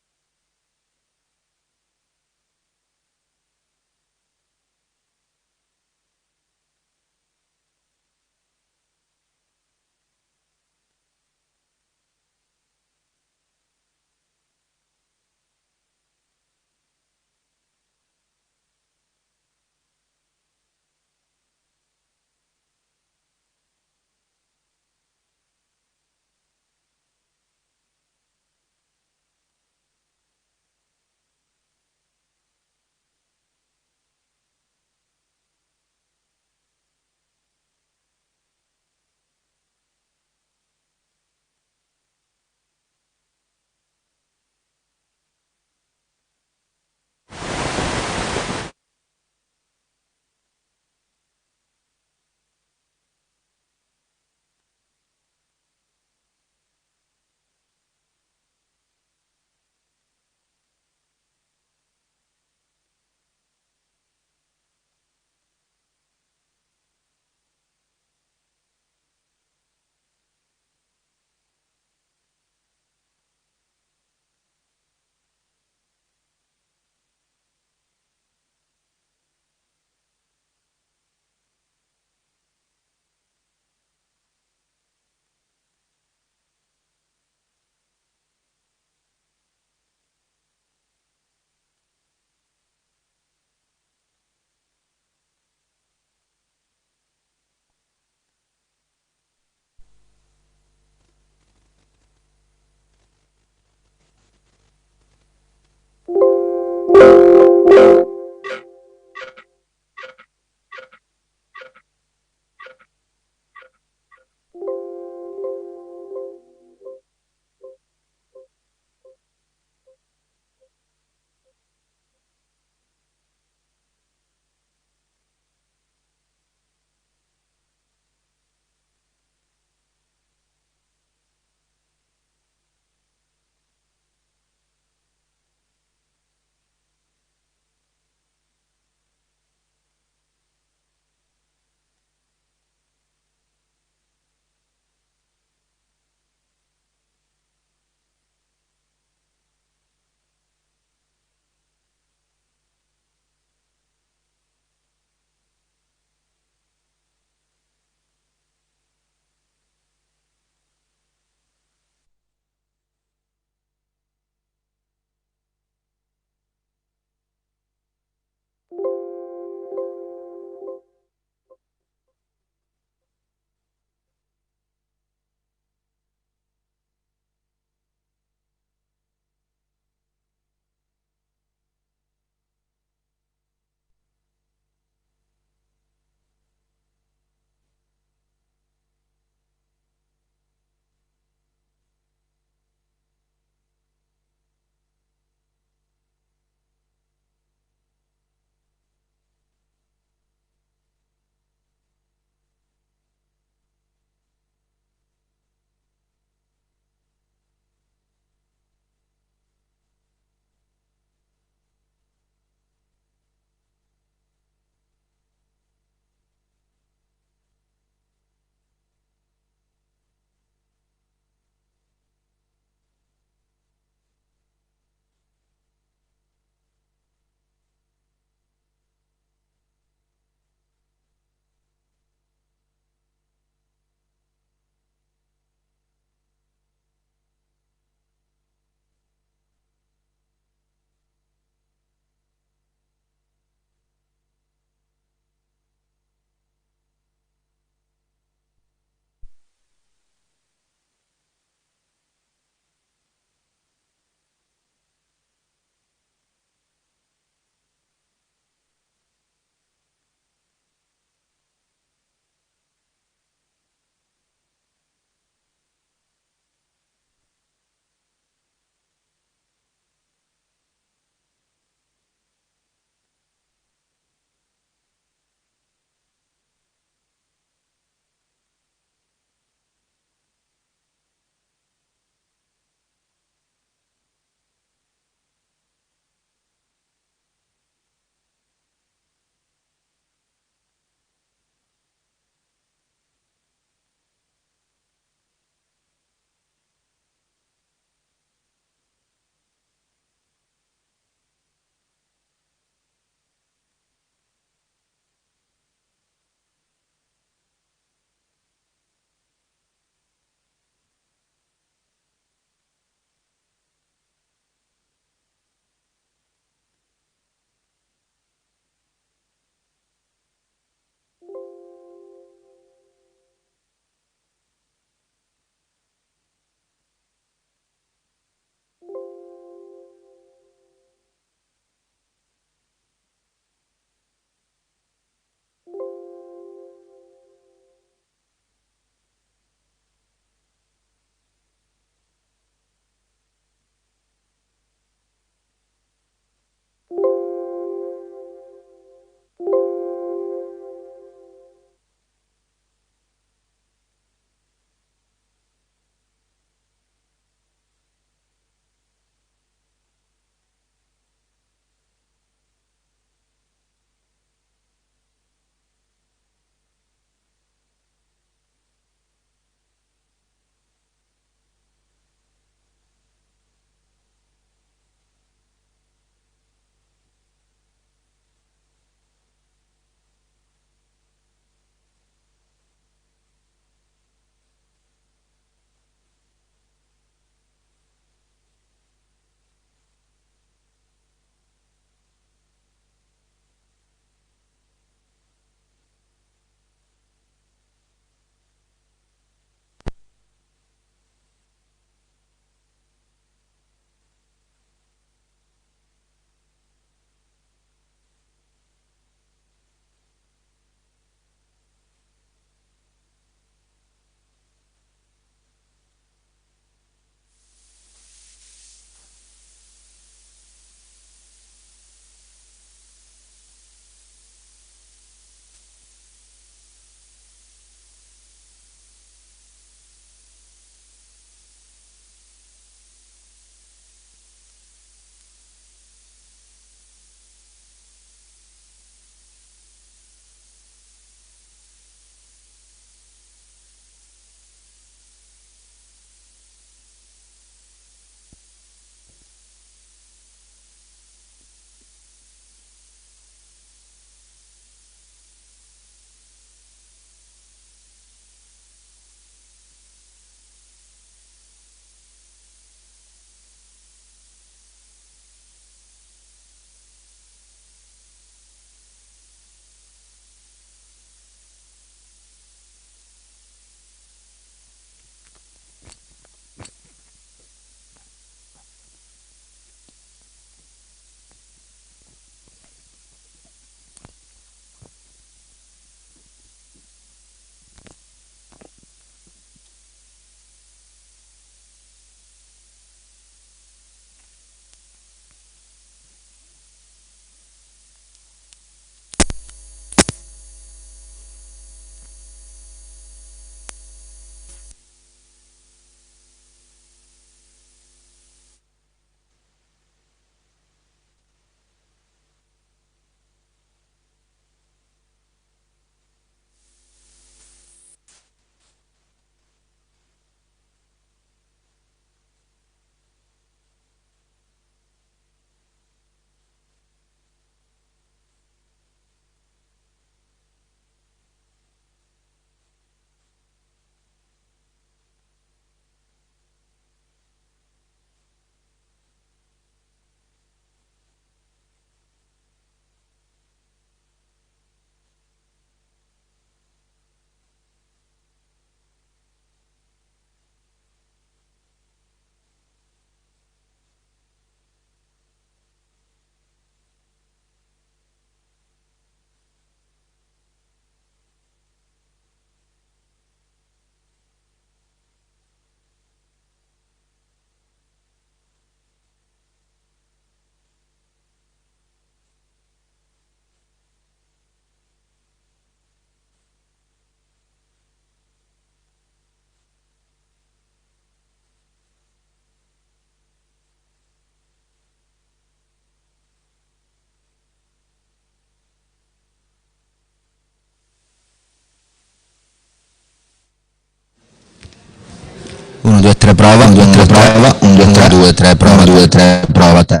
3 prova, 1 2 3 prova, 1 2 3 2 3 prova, 2 3 prova te.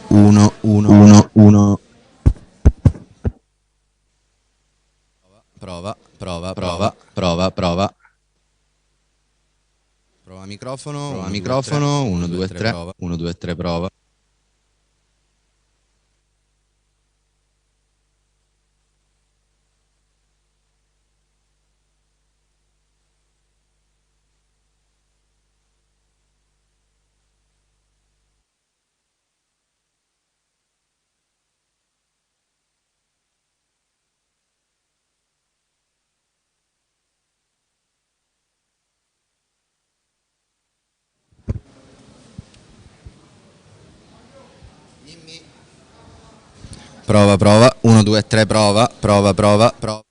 1 1 1 1 prova, prova, prova, prova, prova. Prova microfono, 1 2 3, 1 2 3 prova. Prova, prova, 1 2 3 prova, prova, prova, prova.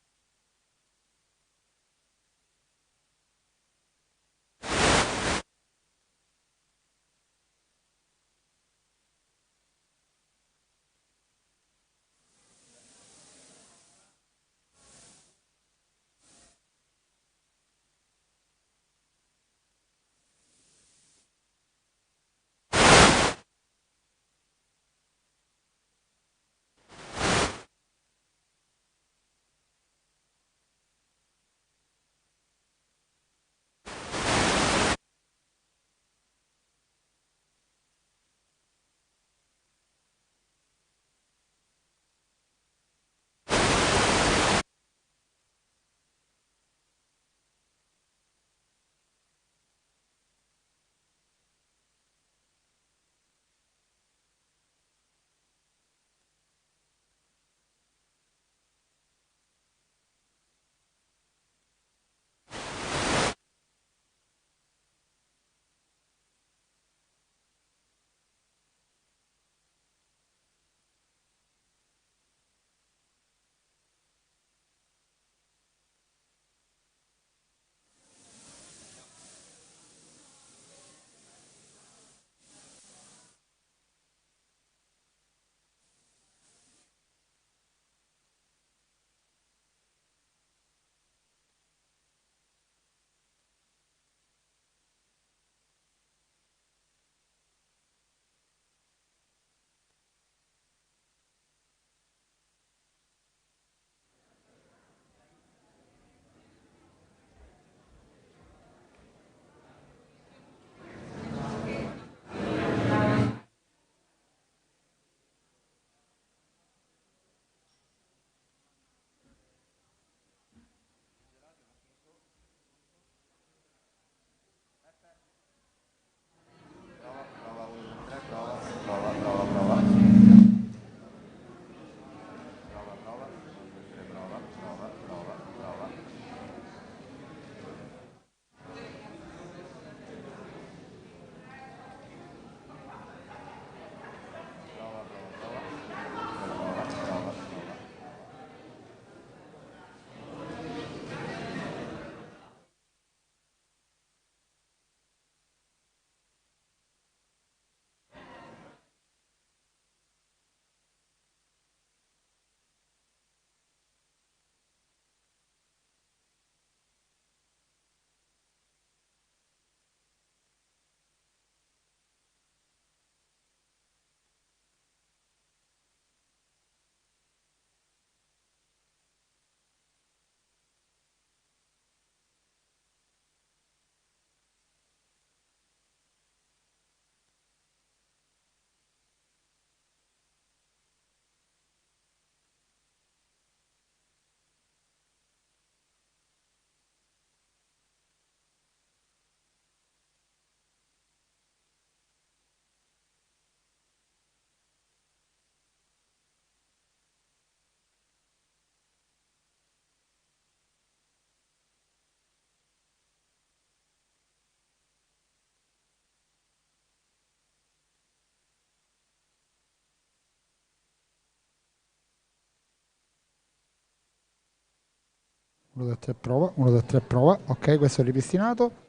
Uno, due, tre, prova. 1, 2, 3, prova. Ok, questo è ripristinato.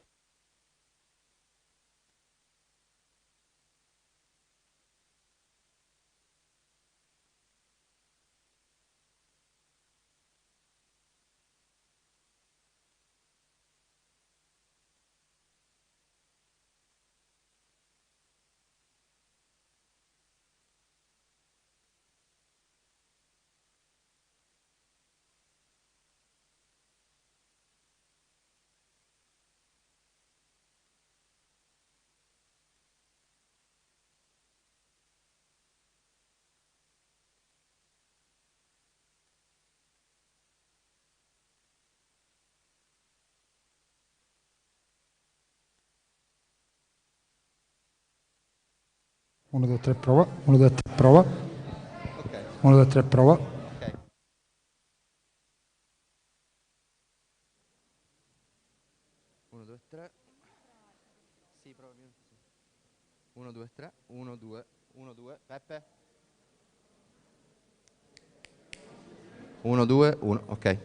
1, 2, 3, prova. 1, 2, 3, prova. Ok. 1, 2, 3, prova. Ok. 1, 2, 3. Sì, proprio. 1, 2, 3. 1, 2. 1, 2. Peppe. 1, 2, 1. Ok.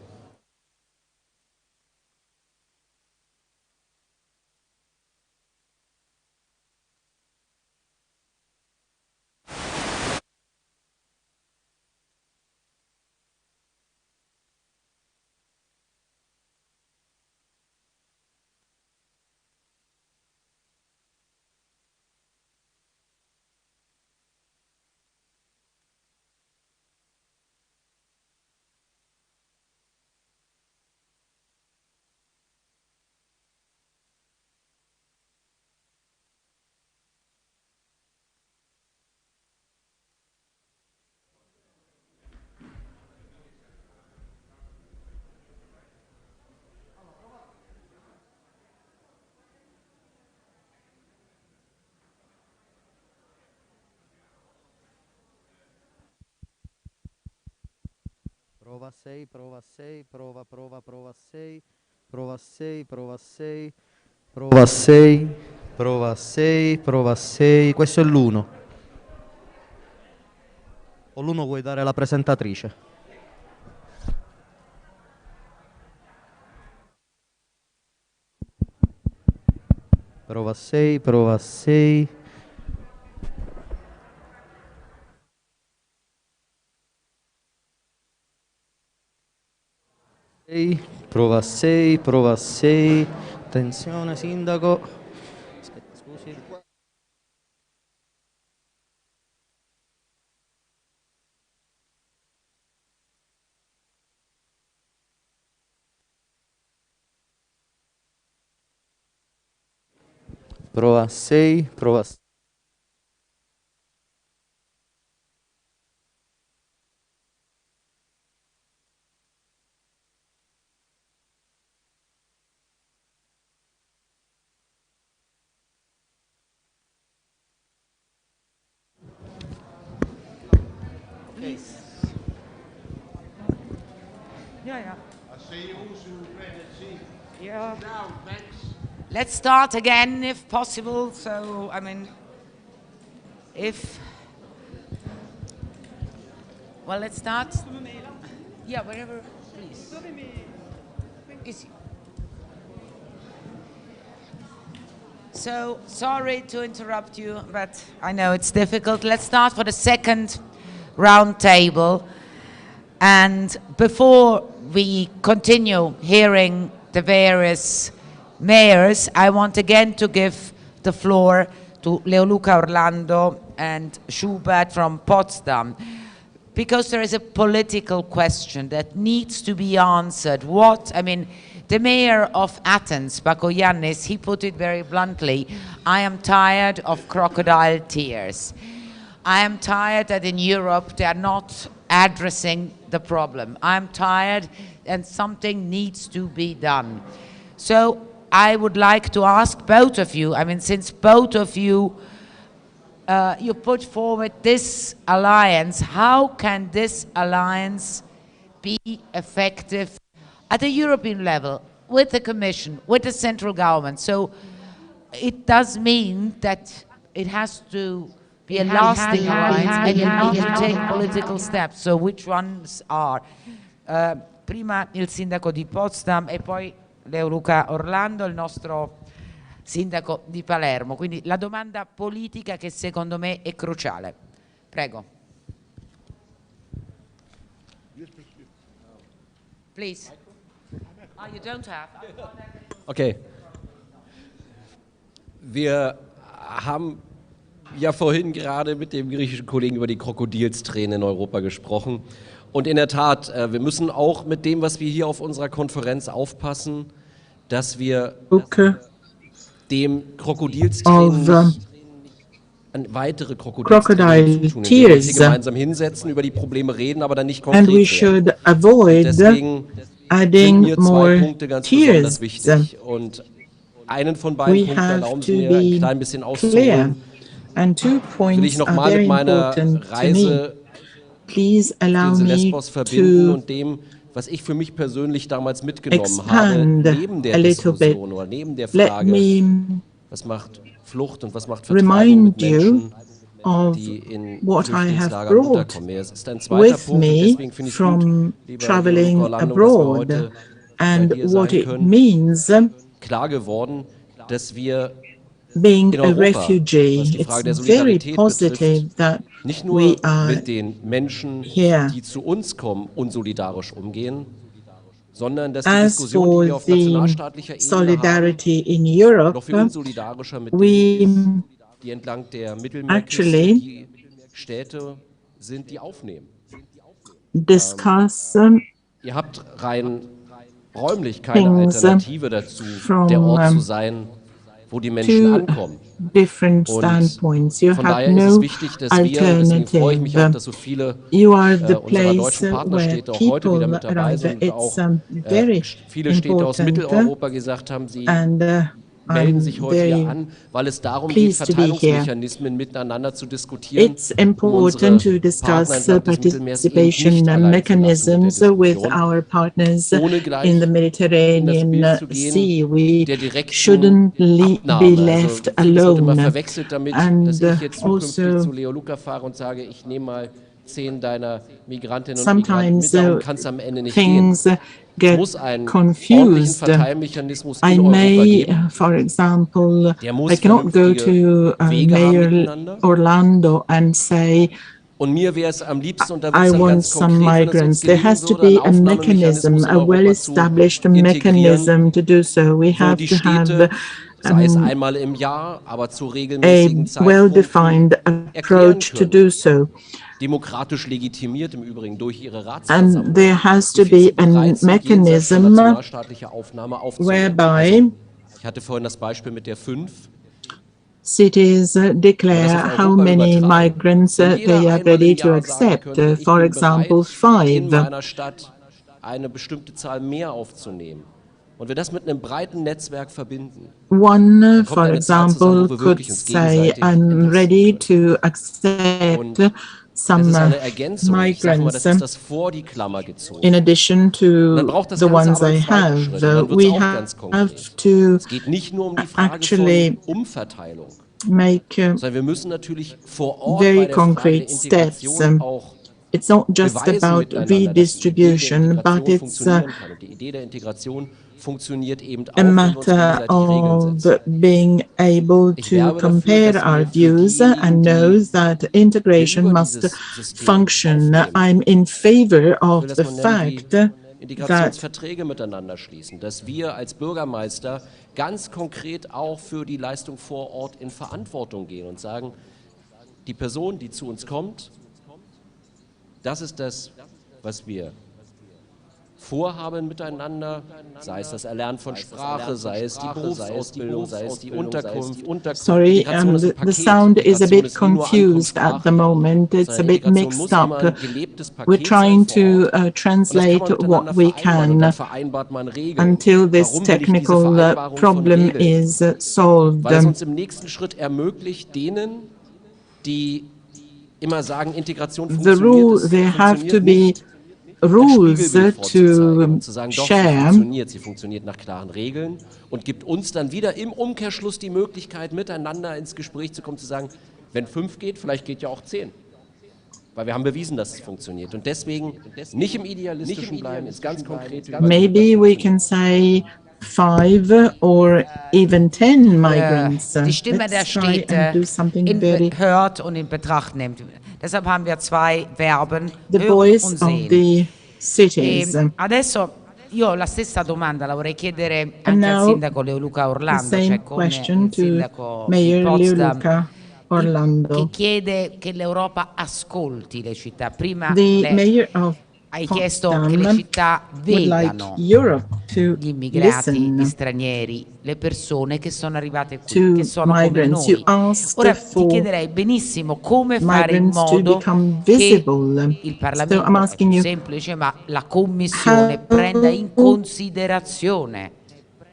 Prova 6, prova 6, prova 6, prova 6, prova 6, prova 6, prova 6, prova 6, questo è l'1. O l'1 vuoi dare alla presentatrice? Prova 6, prova 6. Prova 6, prova 6. Attenzione, sindaco. Aspetta, scusi. Prova 6, prova 6. Yeah. Yeah. Let's start again if possible. So, I mean, well, let's start. Yeah, wherever, please. Easy. So, sorry to interrupt you, but I know it's difficult. Let's start for the second round table. And before we continue hearing the various mayors, I want again to give the floor to Leoluca Orlando and Schubert from Potsdam, because there is a political question that needs to be answered. The mayor of Athens, Bakoyannis, he put it very bluntly: I am tired of crocodile tears. I am tired that in Europe they are not addressing the problem. I'm tired and something needs to be done. So I would like to ask both of you, since both of you you put forward this alliance, how can this alliance be effective at the European level, with the Commission, with the central government? So it does mean that it has to be a lasting alliance, and you need to take political steps. So which ones are? Prima il sindaco di Potsdam e poi Leoluca Orlando, il nostro sindaco di Palermo. Quindi la domanda politica che secondo me è cruciale. Prego. Please. Oh, you don't have. Okay. Wir haben ja vorhin gerade mit dem griechischen Kollegen über die Krokodilstränen in Europa gesprochen. Und in der Tat, wir müssen auch mit dem, was wir hier auf unserer Konferenz aufpassen, dass wir dem Krokodilstränen nicht weitere Krokodilstränen zutun, indem wir uns hier gemeinsam hinsetzen, über die Probleme reden, aber dann nicht konkret werden. Und deswegen sind mir zwei Punkte ganz besonders wichtig. Und einen von beiden Punkten erlauben Sie mir ein klein bisschen auszuholen. And 2 will ich points are nochmal very mit meiner important to me. Reise Please auf allow diese me Lesbos verbinden to und dem, was ich für mich persönlich damals mitgenommen habe, expand neben a der little bit. Diskussion oder neben der Let Frage, me was macht Flucht und was macht Vertreibung mit remind you Menschen, of die in what I have Flüchtlingslagern brought unterkommen. Es ist ein zweiter with Punkt und me deswegen finde ich gut, from lieber Leoluca traveling Orlando, dass wir abroad heute bei and dir what sein it können. means Klar geworden, dass wir being in a Europa, refugee. was die It's Frage der very Solidarität positive betrifft, that nicht we nur are mit den Menschen, here. die zu uns kommen, unsolidarisch umgehen, sondern dass die As Diskussion, die for wir auf the nationalstaatlicher Ebene haben, solidarity in Europe, noch viel unsolidarischer mit denen we ist, die entlang der Mittelmeerküste actually die Städte sind, die aufnehmen. discuss Ihr habt rein räumlich keine things Alternative dazu, der from Ort zu sein, wo die Menschen two ankommen. different Und standpoints. You von have daher ist es no wichtig, dass wir, und deswegen freue ich mich auch, alternative. dass so viele You are the unserer place deutschen where Partnerstädte auch heute wieder people mit dabei arrive. sind und It's auch very viele Städte aus important, Mitteleuropa gesagt haben, sie and melden I'm sich heute hier very an, weil es darum geht, pleased to be here. Verteilungsmechanismen miteinander zu diskutieren, It's um unsere important to Partner discuss entlang des Mittelmeers eben participation nicht allein zu lassen mit mechanisms der with Diskussion, our partners ohne gleich in the in das Mediterranean Bild zu Sea. gehen We der direkten shouldn't be Abnahme. Also left vieles wird immer alone. verwechselt damit, dass And ich jetzt zukünftig also zu Leoluca fahre und sage, ich nehme mal 10 deiner Migrantinnen und Migranten mit, sometimes darum kann es am Ende nicht gehen. things Es get muss einen ordentlichen confused. Verteilmechanismus I in Europa may, geben. for example, Der I muss cannot go vernünftige to Wege haben Mayor miteinander. Orlando and say, Und mir wäre es am liebsten, und da wird I es dann want ganz some konkret, wenn es uns migrants. There gelingen has to würde, einen be a mechanism, Aufnahmemechanismus in a Europa zu well-established integrieren, mechanism to do so. We wo have die to have Städte, sei es einmal im Jahr, aber zu a regelmäßigen Zeitpunkten well-defined erklären approach to können. do so. Demokratisch legitimiert im Übrigen durch ihre And Ratsversammlung, there has wie to viel sie be a bereit sind, jenseits von mechanism nationalstaatlicher Aufnahme aufzunehmen. whereby Also, ich hatte vorhin das Beispiel mit der 5. cities declare how Europa many übertragen. migrants Wenn jeder they are einmal ready im to Jahr sagen accept. könnte, ich For bin example, bereit, in 5. meiner Stadt eine bestimmte Zahl mehr aufzunehmen. Und wir das mit einem breiten Netzwerk verbinden. One, Dann kommt for eine Zahl zusammen, example, wo wir could wirklich uns say, gegenseitig I'm entlasten ready können. to accept Und das some ist eine Ergänzung. Ich sage mal, das migrants ist das vor die Klammer gezogen. in addition Und dann to braucht das the Ganze ones aber I einen zweiten have. Schritt. Und dann wird es We auch have ganz konkret. to Es geht nicht nur um die Frage actually von Umverteilung, make sondern wir müssen natürlich vor Ort very bei der Frage der concrete steps. Integration auch It's not just beweisen about miteinander, dass die Idee der redistribution, but Integration it's funktionieren kann. Und die Idee der Integration funktioniert eben auch, a wenn wir uns matter gegenseitig Regeln of setzen. being able Ich to werbe dafür, compare dass our wir für views diejenigen, and know die that wir integration über must dieses System function. aufnehmen, I'm in favor ich will of das the mal nennen, wie fact that Integrationsverträge miteinander schließen, dass wir als Bürgermeister ganz konkret auch für die Leistung vor Ort in Verantwortung gehen und sagen, die Person, die zu uns kommt, das ist das, was wir vorhaben miteinander, sei es das Erlernen von Sprache, sei es die Berufsausbildung, sei es die Unterkunft. Sorry, Integration ist ein Paket. the sound is a Integration bit ist nie nur confused at Ankunft, the moment. It's a sondern bit Integration mixed muss immer up. ein gelebtes We're Paket trying sein vor to Ort. Und das kann translate man what miteinander we vereinbaren und dann can vereinbart man Regeln. until this Warum will ich diese technical Vereinbarung von problem Regeln? is solved. Weil es uns im nächsten Schritt ermöglicht, denen, die immer sagen, Integration The funktioniert, rule, es there have funktioniert to be nicht, rules Spiegelbild vorzuzeigen und zu sagen, doch, share. sie funktioniert nach klaren Regeln und gibt uns dann wieder im Umkehrschluss die Möglichkeit, miteinander ins Gespräch zu kommen, zu sagen, wenn 5 geht, vielleicht geht ja auch 10. Weil wir haben bewiesen, dass es funktioniert. Und deswegen nicht im Idealistischen bleiben, ist ganz konkret. Maybe we can say 5 or even 10 migrants. Die Stimme der Let's try Städte and do something very. hört und in Betracht nimmt. Deshalb haben wir 2 Verben, The hören voice und of sehen. the cities. Adesso io ho la stessa domanda, la vorrei chiedere And anche al now sindaco Leoluca the Orlando, same cioè come question il to sindaco di Mayor Potsdam, Leoluca Orlando. che chiede che l'Europa ascolti le città. Prima The lei mayor of hai chiesto che le Potsdam città would like vedano Europe to gli immigrati, gli listen stranieri, le persone che sono arrivate qui, to che sono come migrants. You noi. asked Ora ti for chiederei benissimo come fare in migrants to modo become che visible. il So Parlamento, I'm è asking più you, semplice, ma la Commissione how prenda in considerazione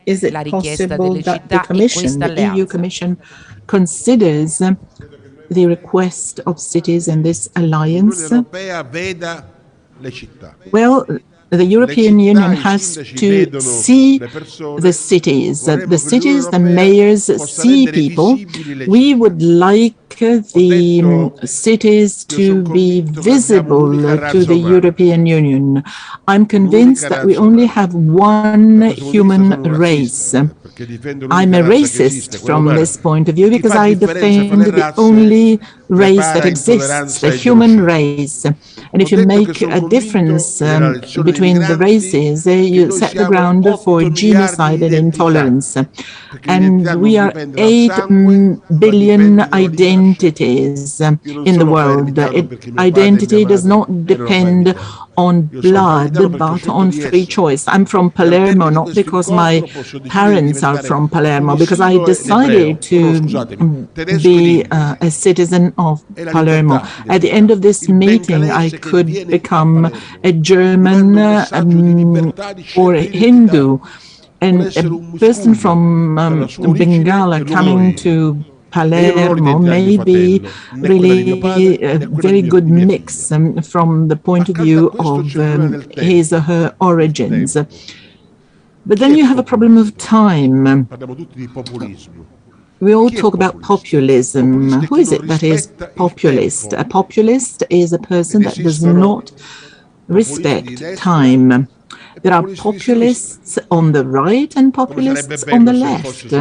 is it la richiesta possible delle that the città e Commission, questa the EU alleanza. Commission, considers the request of cities in this alliance? Well, the European Union has to see the cities. The mayors see people. We would like the cities to be visible to the European Union. I'm convinced that we only have one human race. I'm a racist from this point of view because I defend the only race that exists, the human race. And if you make a difference between the races, you set the ground for genocide and intolerance. And we are 8 billion identities in the world. Identity does not depend on blood, but on free choice. I'm from Palermo, not because my parents are from Palermo, because I decided to be a citizen of Palermo. At the end of this meeting, I could become a German or a Hindu. And a person from Bengala coming to Palermo may be really a very good mix from the point of view of his or her origins. But then you have a problem of time. We all talk about populism. Who is it that is populist? A populist is a person that does not respect time. There are populists on the right and populists on the left.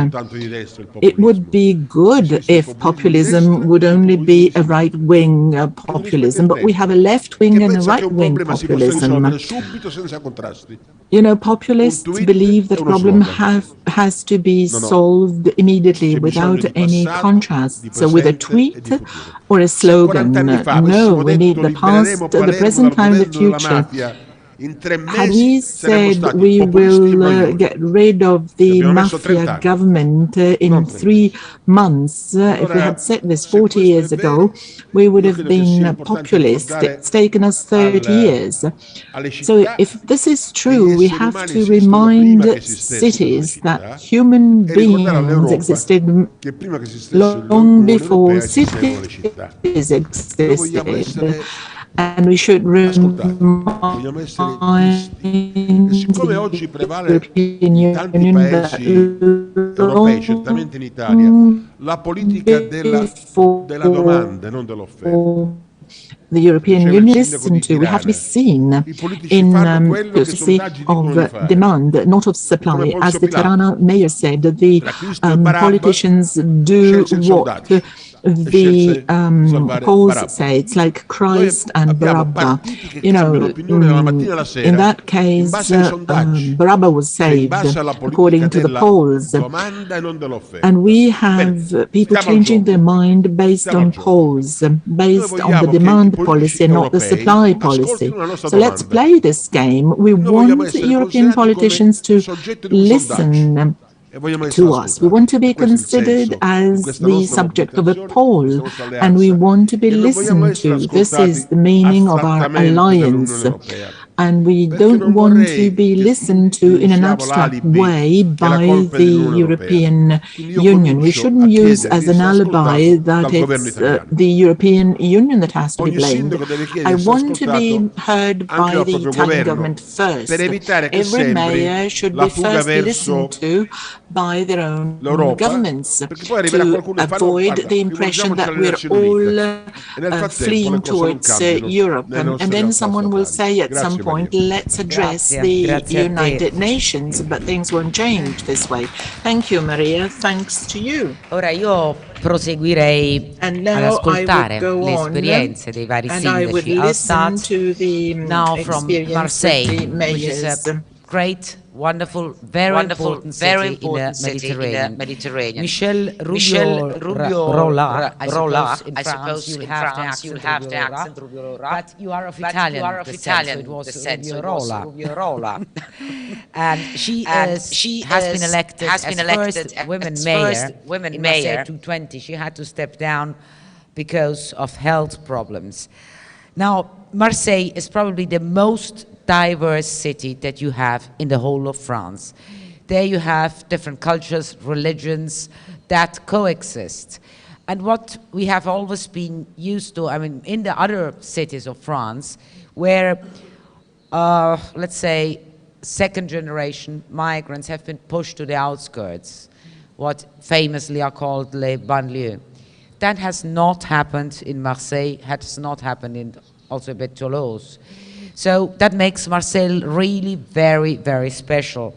It would be good if populism would only be a right-wing populism, but we have a left-wing and a right-wing populism. You know, populists believe that the problem has to be solved immediately without any contrast. So with a tweet or a slogan. No, we need the past, the present time, the future. Had we said we will get rid of the mafia government in 3 months, if we had said this 40 years ago, we would have been populist. It's taken us 30 years. So if this is true, we have to remind cities that human beings existed long before cities existed. And we should remind the European Union that the European Union listen to. We have to be seen in courtesy of demand, not of supply. As the Tirana mayor said, the politicians do what the polls say. It's like Christ and Barabbas. You know, in that case, Barabbas was saved according to the polls. And we have people changing their mind based on polls, based on the demand policy and not the supply policy. So let's play this game. We want European politicians to listen to us. We want to be considered as the subject of a poll, and we want to be listened to. This is the meaning of our alliance. And we don't want to be listened to in an abstract way by the European Union. We shouldn't use as an alibi that it's the European Union that has to be blamed. I want to be heard by the Italian government first. Every mayor should be first listened to by their own governments to avoid the impression that we're all fleeing towards Europe. And then someone will say at some point, let's address the United Nations, but things won't change this way. Thank you, Maria. Thanks to you. Ora io proseguirei ad ascoltare le esperienze dei vari sindaci. I'll start now from Marseille, which is a great, wonderful, very important city in the Mediterranean. Michel Rolla, I suppose in France you'll have the accent, but you are of Italian descent, so it was Rubio Rolla. And she has been elected as first women mayor in Marseille 220. She had to step down because of health problems. Now, Marseille is probably the most diverse city that you have in the whole of France. There you have different cultures, religions that coexist. And what we have always been used to, I mean, in the other cities of France, where, let's say, second generation migrants have been pushed to the outskirts, what famously are called les banlieues. That has not happened in Marseille, has not happened in also a bit Toulouse. So that makes Marseille really very, very special.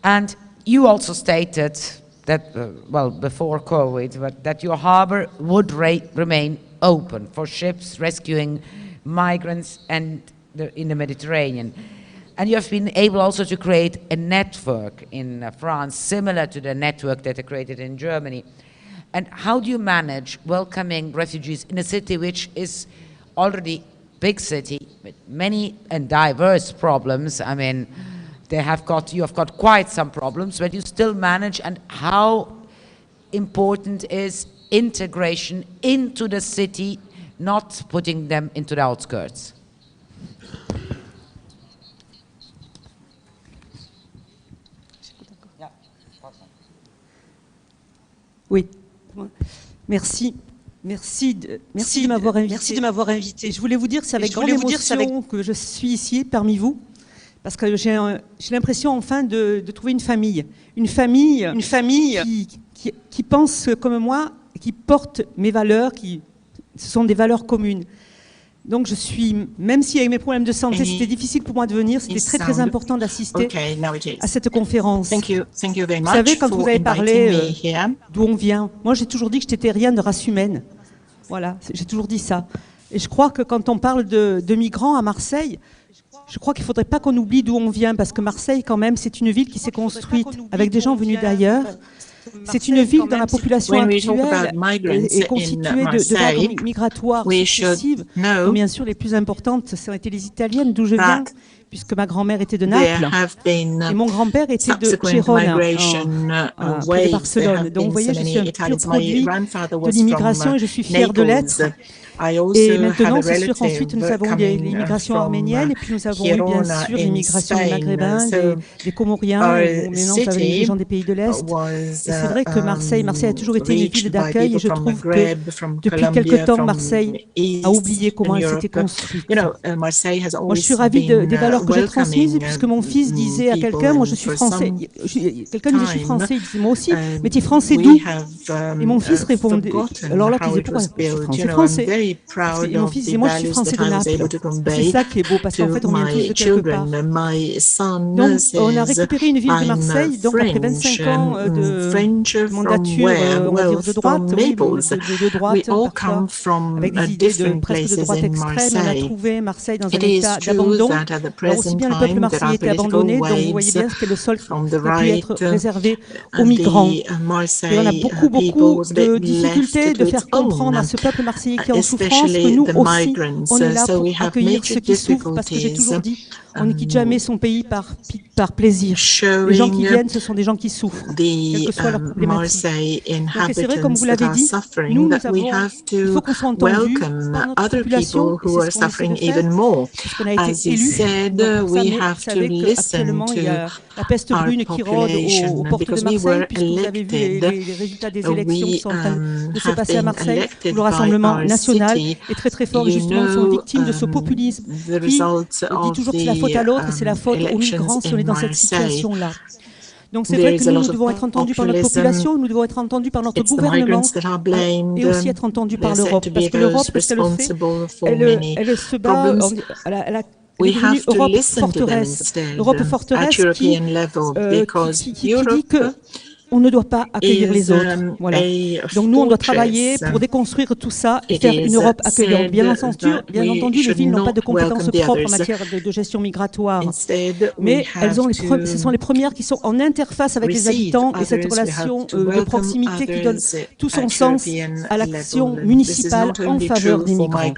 And you also stated that, well, before COVID, but that your harbor would remain open for ships rescuing migrants and in the Mediterranean. And you have been able also to create a network in France, similar to the network that are created in Germany. And how do you manage welcoming refugees in a city which is already a big city with many and diverse problems? I mean, you have got quite some problems, but you still manage, and how important is integration into the city, not putting them into the outskirts? Oui, merci. Merci de m'avoir invité. Je voulais vous dire que c'est avec grande émotion que je suis ici parmi vous, parce que j'ai l'impression enfin de trouver une famille qui pense comme moi, qui porte mes valeurs, ce sont des valeurs communes. Donc je suis, même si avec mes problèmes de santé, c'était difficile pour moi de venir, c'était très très important d'assister à cette conférence. Vous savez, quand vous avez parlé d'où on vient, moi j'ai toujours dit que je n'étais rien de race humaine. Voilà, j'ai toujours dit ça. Et je crois que quand on parle de migrants à Marseille, je crois qu'il ne faudrait pas qu'on oublie d'où on vient, parce que Marseille, quand même, c'est une ville qui s'est construite avec des gens venus d'ailleurs. C'est une ville dont la population actuelle est constituée de vagues migratoires successives, dont bien sûr les plus importantes, ça ont été les Italiennes, d'où je viens, puisque ma grand-mère était de Naples et mon grand-père était de Gérone, près de Barcelone. Donc vous voyez, je suis un pur produit de l'immigration et je suis fière de l'être. Et maintenant, c'est sûr qu'ensuite, nous avons l'immigration arménienne, et puis nous avons eu bien sûr l'immigration des Maghrébins, des Comoriens, maintenant vous avez les gens des pays de l'Est. Et c'est vrai que Marseille a toujours été une ville d'accueil, et je trouve que depuis quelque temps, Marseille a oublié comment elle s'était construite. Moi, je suis ravie des valeurs que j'ai transmises, puisque mon fils disait à quelqu'un, moi je suis français, quelqu'un disait je suis français, il disait moi aussi, mais tu es français d'où? Et mon fils répondait, alors là, il disait pourquoi je suis français? Et mon fils dit, moi je suis français de Naples. C'est ça qui est beau, parce qu'en fait on vient tous de quelque part. Donc on a récupéré une ville de Marseille, donc après 25 ans de mandature, on va dire de droite, de droite parfois, avec des idées presque de droite extrême, on a trouvé Marseille dans un état d'abandon. Alors aussi bien le peuple marseillais était abandonné, donc vous voyez bien c'était le sol qui aurait pu être réservé aux migrants. Et on a beaucoup de difficultés de faire comprendre à ce peuple marseillais qui est en souffrance que nous aussi, on est là pour accueillir ceux qui souffrent, parce que j'ai toujours dit, on ne quitte jamais son pays par plaisir. Les gens qui viennent, ce sont des gens qui souffrent, quelle que soit leur problématique. Donc c'est vrai, comme vous l'avez dit, il faut qu'on soit entendu par notre population, et c'est ce qu'on essaie de faire, puisqu'on a été élus. Donc pour ça, vous savez qu'actuellement, il y a la peste brune qui rôde aux portes de Marseille, puisque vous avez vu les résultats des élections qui sont en train de se passer à Marseille, où le Rassemblement national est très très fort, et justement ils sont victimes de ce populisme qui dit toujours que c'est la faute à l'autre et c'est la faute aux migrants si on est dans cette situation-là. Donc c'est vrai que nous devons être entendus par notre population, nous devons être entendus par notre gouvernement et aussi être entendus par l'Europe, parce que l'Europe, qu'est-ce qu'elle fait? Elle se bat, elle est devenue Europe forteresse. Europe forteresse qui dit que on ne doit pas accueillir les autres. Voilà. Donc nous, on doit travailler pour déconstruire tout ça et faire une Europe accueillante. Bien entendu, les villes n'ont pas de compétences propres en matière de gestion migratoire, mais ce sont les premières qui sont en interface avec les habitants, et cette relation de proximité qui donne tout son sens à l'action municipale en faveur des migrants.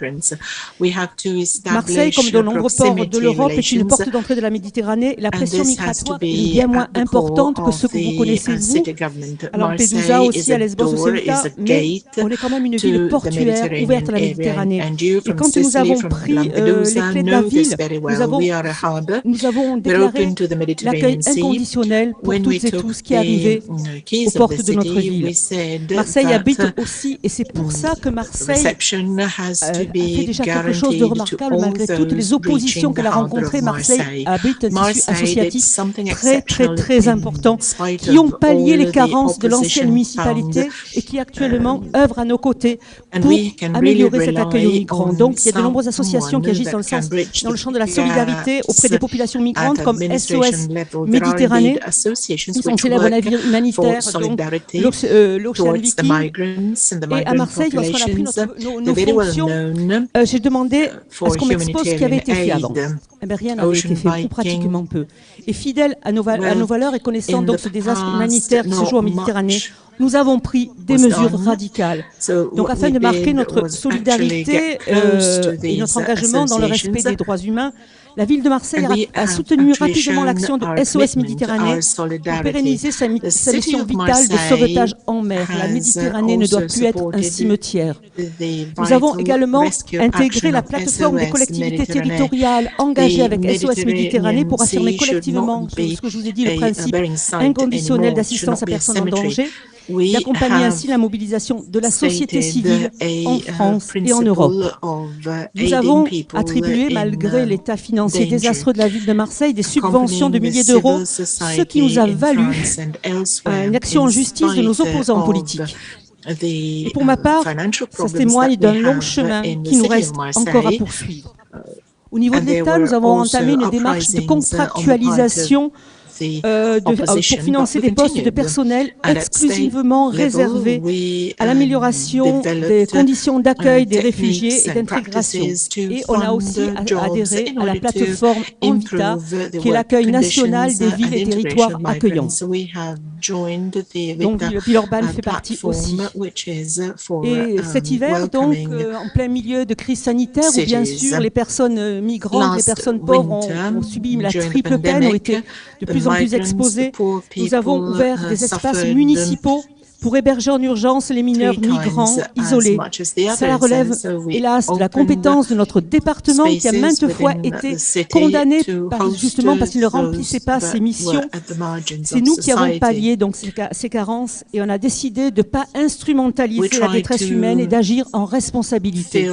Marseille, comme de nombreux ports de l'Europe, est une porte d'entrée de la Méditerranée. La pression migratoire est bien moins importante que ce que vous connaissez, vous, city government. à Lampedusa, Marseille aussi is à a Lesbos, au door, is Ceuta, a mais gate on est quand même une to ville the portuaire ouverte à la Mediterranean area. Méditerranée. And you Et from quand nous Sicily, avons from pris les Lampedusa, clés de la know this ville, very well. We are a harbour. nous avons We're déclaré open to the l'accueil Mediterranean Sea. inconditionnel pour When we toutes et took tous qui the arrivaient keys aux of the portes de notre city, ville. we said Marseille habite that aussi, et c'est pour ça que Marseille reception has to a fait be déjà quelque chose de guaranteed to remarquable all malgré toutes les those oppositions reaching the qu'elle a harbour rencontrées. of Marseille habite un tissu Marseille did associatif something très exceptional important in spite qui ont of pallié les all the carences de l'ancienne opposition municipalité found, et qui actuellement œuvrent à nos côtés and pour we can really améliorer cet accueil aux rely migrants. on Donc il y a de nombreuses associations someone qui agissent that dans can bridge le the champ de la solidarité auprès des populations migrantes at comme administration SOS level. There are Méditerranée. indeed associations Ils ont which célèbre work navire for humanitaire, donc solidarity l'Ocean towards the Viking. migrants and the Et à migrant Marseille, lorsqu'on a pris populations. nos They're very well fonctions, known j'ai demandé à for ce qu'on m'expose ce qui avait été fait humanitarian avant. aid, Eh bien, rien n'avait été fait, ou Viking. pratiquement peu. Et fidèle à nos valeurs et connaissant in donc the ce désastre past, humanitaire qui se joue en not Méditerranée, much nous avons pris des was mesures done. radicales. So Donc, what afin we de marquer did notre was solidarité actually get close to et notre these engagement dans le respect associations. des droits humains, la ville de Marseille And we a have soutenu actually rapidement shown l'action de our SOS commitment, Méditerranée our pour solidarity. pérenniser sa The city mission of vitale de Marseille sauvetage en mer. La has Méditerranée ne doit also plus être un supported cimetière. the Nous avons vital également rescue intégré action la of plateforme des SOS collectivités Mediterranean. territoriales engagées The avec SOS Méditerranée pour affirmer Mediterranean Sea should collectivement not be ce que je vous ai dit, le a principe burying site inconditionnel anymore. It should d'assistance not à be a personne en cemetery. danger, We d'accompagner have ainsi la mobilisation de la société civile stated en France et en Europe. Nous Nous avons attribué, malgré l'état financier désastreux de la ville de Marseille, des subventions de milliers d'euros, ce qui nous a valu une action en justice de nos opposants politiques. Et pour ma part, ça témoigne d'un long chemin qui nous reste encore à poursuivre. Au niveau de l'État, nous avons entamé une démarche de contractualisation pour financer des postes de personnel exclusivement réservés à l'amélioration des conditions d'accueil des réfugiés et d'intégration. Et on a aussi adhéré à la plateforme Envita, qui est l'accueil national des villes et territoires accueillants. Donc Villeurbanne fait partie aussi. Et cet hiver, donc, en plein milieu de crise sanitaire, où bien sûr les personnes migrantes, les personnes pauvres ont subi la triple peine, ont été de plus en plus exposés, nous avons ouvert des espaces municipaux pour héberger en urgence les mineurs migrants isolés. Cela relève, hélas, de la compétence de notre département qui a maintes fois été condamné justement parce qu'il ne remplissait pas ses missions. C'est nous qui avons pallié donc ces carences et on a décidé de ne pas instrumentaliser la détresse humaine et d'agir en responsabilité.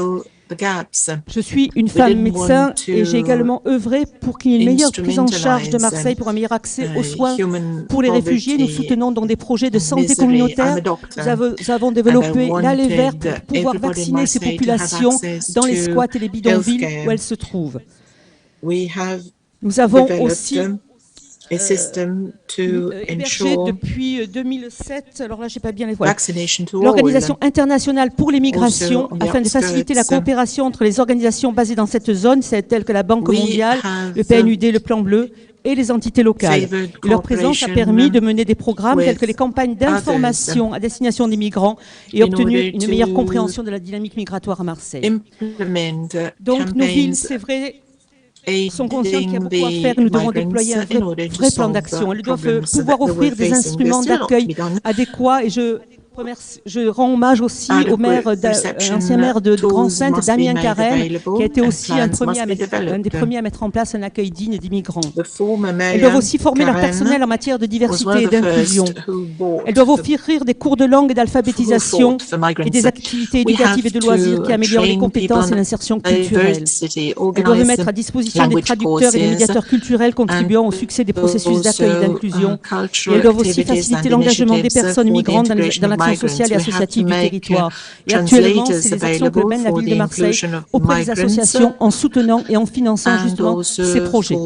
Je suis une femme médecin et j'ai également œuvré pour qu'il y ait une meilleure prise en charge de Marseille, pour un meilleur accès aux soins pour les réfugiés. Nous soutenons donc des projets de santé communautaire. Nous avons développé l'allée verte pour pouvoir vacciner ces populations dans les squats et les bidonvilles où elles se trouvent. Nous avons aussi hébergé depuis 2007, alors là, je n'ai pas bien les voiles, l'Organisation internationale pour les migrations, afin de faciliter la coopération entre les organisations basées dans cette zone, telles que la Banque mondiale, le PNUD, le Plan Bleu, et les entités locales. Et leur présence a permis de mener des programmes tels que les campagnes d'information à destination des migrants et obtenu une meilleure compréhension de la dynamique migratoire à Marseille. Donc nos villes, c'est vrai, sont conscients qu'il y a beaucoup à faire. Nous devons déployer un vrai plan d'action. Elles doivent pouvoir offrir des instruments d'accueil adéquats et je rends hommage aussi au maire, l'ancien maire de Grand-Sainte, Damien Carême, qui a été aussi un des premiers à mettre en place un accueil digne des migrants. Elles doivent aussi former leur personnel en matière de diversité et d'inclusion. Elles doivent offrir des cours de langue et d'alphabétisation et des activités éducatives et de loisirs qui améliorent les compétences et l'insertion culturelle. Elles doivent mettre à disposition des traducteurs et des médiateurs culturels contribuant au succès des processus d'accueil et d'inclusion. Et elles doivent aussi faciliter l'engagement des personnes migrantes dans l'action sociale et associative du territoire. Et actuellement, c'est les actions que mène la ville de Marseille auprès des associations en soutenant et en finançant justement ces projets.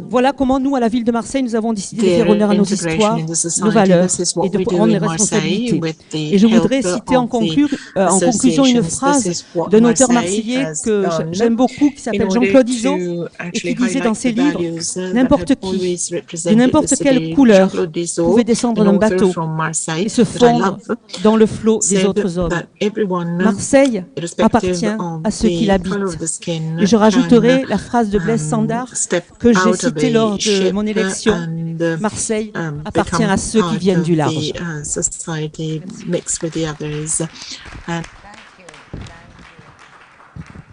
Voilà comment nous, à la ville de Marseille, nous avons décidé de faire honneur à nos histoires, nos valeurs et de prendre les responsabilités. Et je voudrais citer en conclusion une phrase d'un auteur marseillais que j'aime beaucoup, qui s'appelle Jean-Claude Izzo, et qui disait dans ses livres « N'importe qui, de n'importe quelle couleur, pouvait descendre d'un bateau et se fondre dans le flot des autres hommes. Marseille appartient à ceux qui l'habitent. » Et je rajouterai la phrase de Blaise Sandard que j'ai cité lors de mon élection, Marseille appartient à ceux qui viennent du large. Society mixed with the others.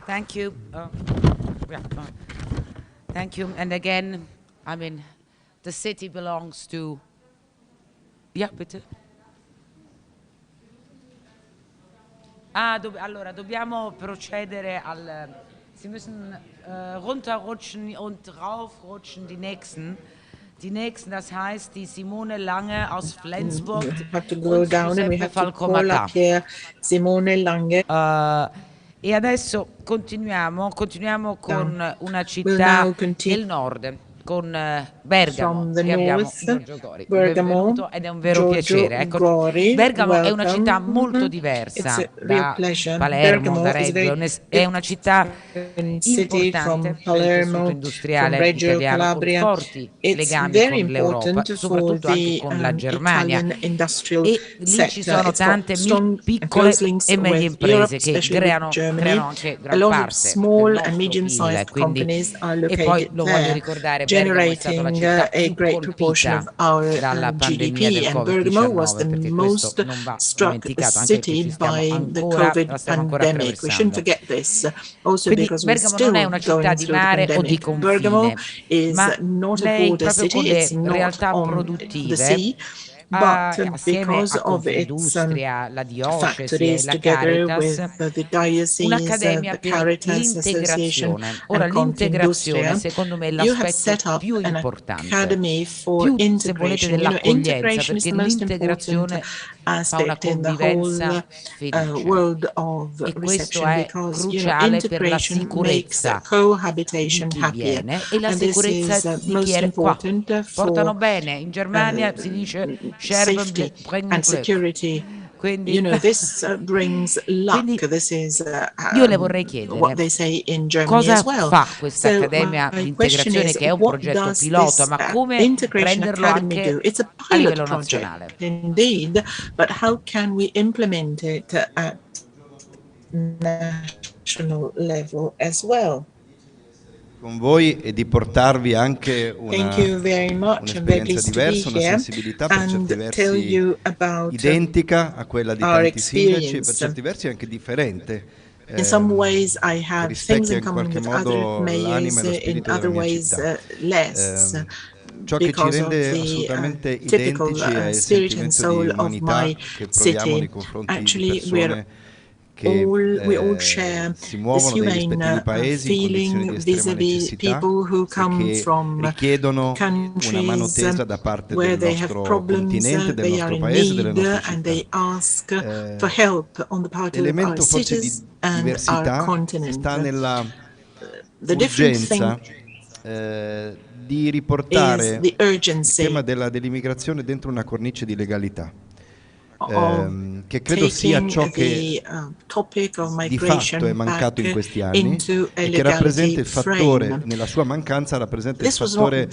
Thank you. Thank you. And again, I mean, the city belongs to... Ja, bitte. Allora, dobbiamo procedere al... Sie müssen runterrutschen und raufrutschen, die Nächsten. Die Nächsten, das heißt, die Simone Lange aus Flensburg We have to go down and we have to call up here Simone Lange. E adesso continuiamo con una città del nord, con Bergamo, che abbiamo Giorgio Gori. Benvenuto ed è un vero piacere. Ecco, Bergamo è una città molto diversa da Palermo, da Reggio, è una città importante per il tessuto industriale italiano, con forti legami con l'Europa, soprattutto anche con la Germania. E lì ci sono tante piccole e medie imprese che creano anche gran parte del nostro PIL, quindi, e poi lo voglio ricordare, Bergamo è stata la città più colpita dalla pandemia del Covid-19, perché questo non va dimenticato, anche perché la stiamo ancora attraversando. Quindi Bergamo non è una città di mare o di confine, ma lei proprio con le realtà produttive, assieme a Confindustria, la diocesi e la Caritas, un'accademia per l'integrazione. Ora, l'integrazione secondo me è l'aspetto più importante, più, se volete, dell'accoglienza, perché l'integrazione fa una convivenza felice, e questo è cruciale per la sicurezza di chi viene e la sicurezza di chi è qua. Portano bene, in Germania si dice safety and security. Quindi, you know, this brings luck. This is io le vorrei chiedere what they say in Germany cosa as well. fa questa accademia di integrazione, che è un progetto pilota, ma come renderlo anche a livello nazionale? Indeed, but how can we implement it at national level as well? Con voi e di portarvi anche un'esperienza diversa, una sensibilità per certi versi identica a quella di tanti sindaci e per certi versi anche differente. In some ways I have things in common with other mayors, in other ways less. Ciò che ci rende assolutamente identici è il sentimento di umanità che proviamo nei confronti di persone che si muovono dai rispettivi paesi in condizioni di estrema necessità e che richiedono una mano tesa da parte del nostro continente, del nostro paese, delle nostre città. L'elemento forse di diversità sta nella urgenza di riportare il tema dell'immigrazione dentro una cornice di legalità. Che credo sia ciò che di fatto è mancato in questi anni e che rappresenta il fattore, nella sua mancanza rappresenta il fattore,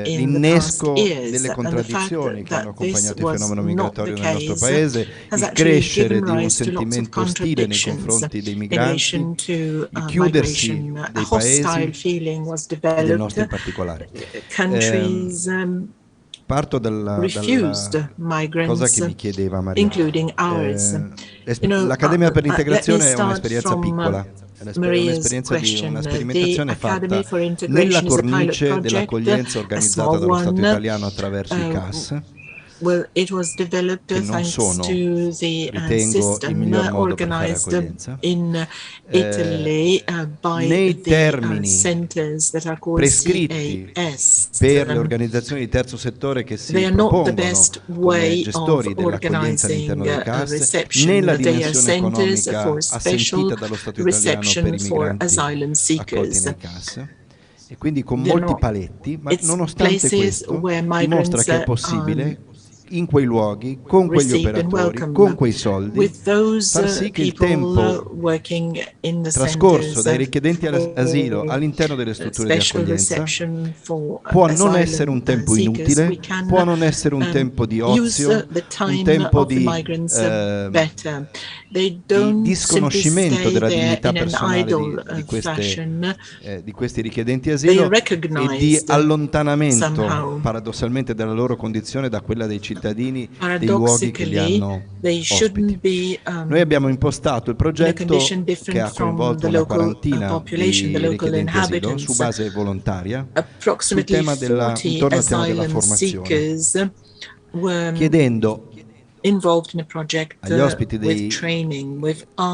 l'innesco delle contraddizioni che hanno accompagnato il fenomeno migratorio nel nostro paese, il crescere di un sentimento ostile nei confronti dei migranti, il chiudersi dei paesi e del nostro in particolare. Parto dalla cosa che mi chiedeva Maria. L'Accademia per l'Integrazione è un'esperienza piccola, è un'esperienza di una sperimentazione fatta nella cornice dell'accoglienza organizzata dallo Stato italiano attraverso i CAS, che non sono, ritengo, il miglior modo per fare accoglienza, nei termini prescritti per le organizzazioni di terzo settore che si propongono come gestori dell'accoglienza all'interno del CAS, nella dimensione economica assentita dallo Stato italiano per i migranti accolti nel CAS. E quindi con molti paletti, ma nonostante questo dimostra che è possibile in quei luoghi, con quegli operatori, con quei soldi, far sì che il tempo trascorso dai richiedenti asilo all'interno delle strutture di accoglienza può non essere un tempo inutile, può non essere un tempo di ozio, un tempo di disconoscimento della dignità personale di questi richiedenti asilo e di allontanamento paradossalmente della loro condizione da quella dei cittadini dei luoghi che li hanno ospiti. Noi abbiamo impostato il progetto che ha coinvolto una quarantina di richiedenti asilo su base volontaria sul tema intorno al tema della formazione, chiedendo agli ospiti dei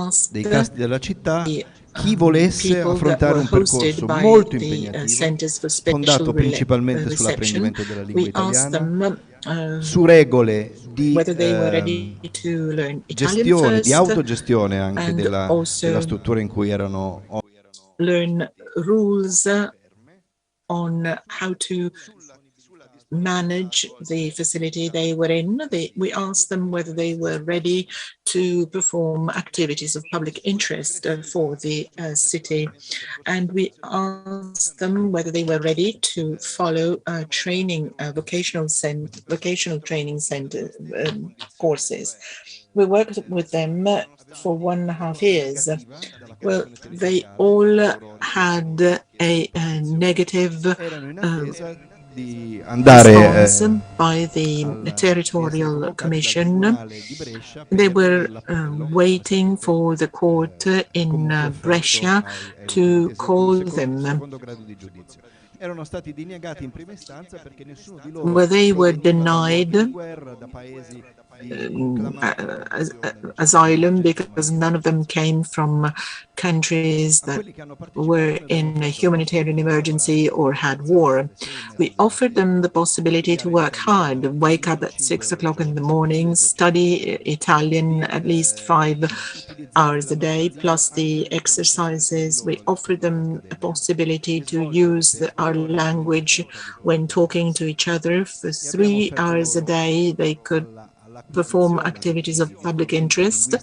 casti della città chi volesse affrontare un percorso molto impegnativo, fondato principalmente sull'apprendimento della lingua italiana, su regole di gestione, di autogestione anche della struttura in cui erano manage the facility they were in. We asked them whether they were ready to perform activities of public interest for the city. And we asked them whether they were ready to follow training, vocational training center courses. We worked with them for 1.5 years. Well, they all had a negative response by the Territorial Commission. They were waiting for the court in Brescia to call them. Where they were denied asylum because none of them came from countries that were in a humanitarian emergency or had war. We offered them the possibility to work hard, wake up at 6 o'clock in the morning, study Italian at least 5 hours a day, plus the exercises. We offered them a possibility to use our language when talking to each other. For 3 hours a day, they could perform activities of public interest,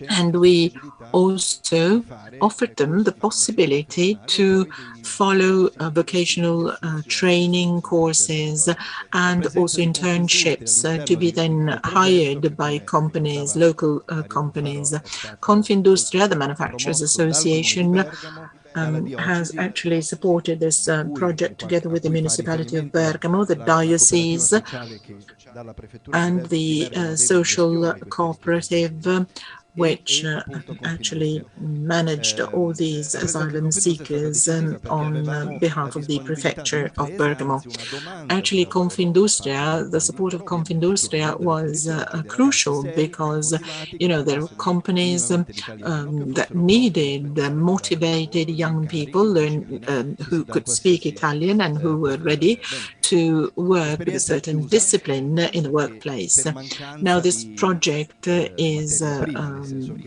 and we also offered them the possibility to follow vocational training courses and also internships to be then hired by companies, local companies. Confindustria, the Manufacturers Association, has actually supported this project together with the municipality of Bergamo, the diocese, and the social cooperative, which actually managed all these asylum seekers on behalf of the prefecture of Bergamo. Actually, Confindustria, the support of Confindustria was crucial because, you know, there were companies that needed motivated young people who could speak Italian and who were ready to work with a certain discipline in the workplace. Now, this project is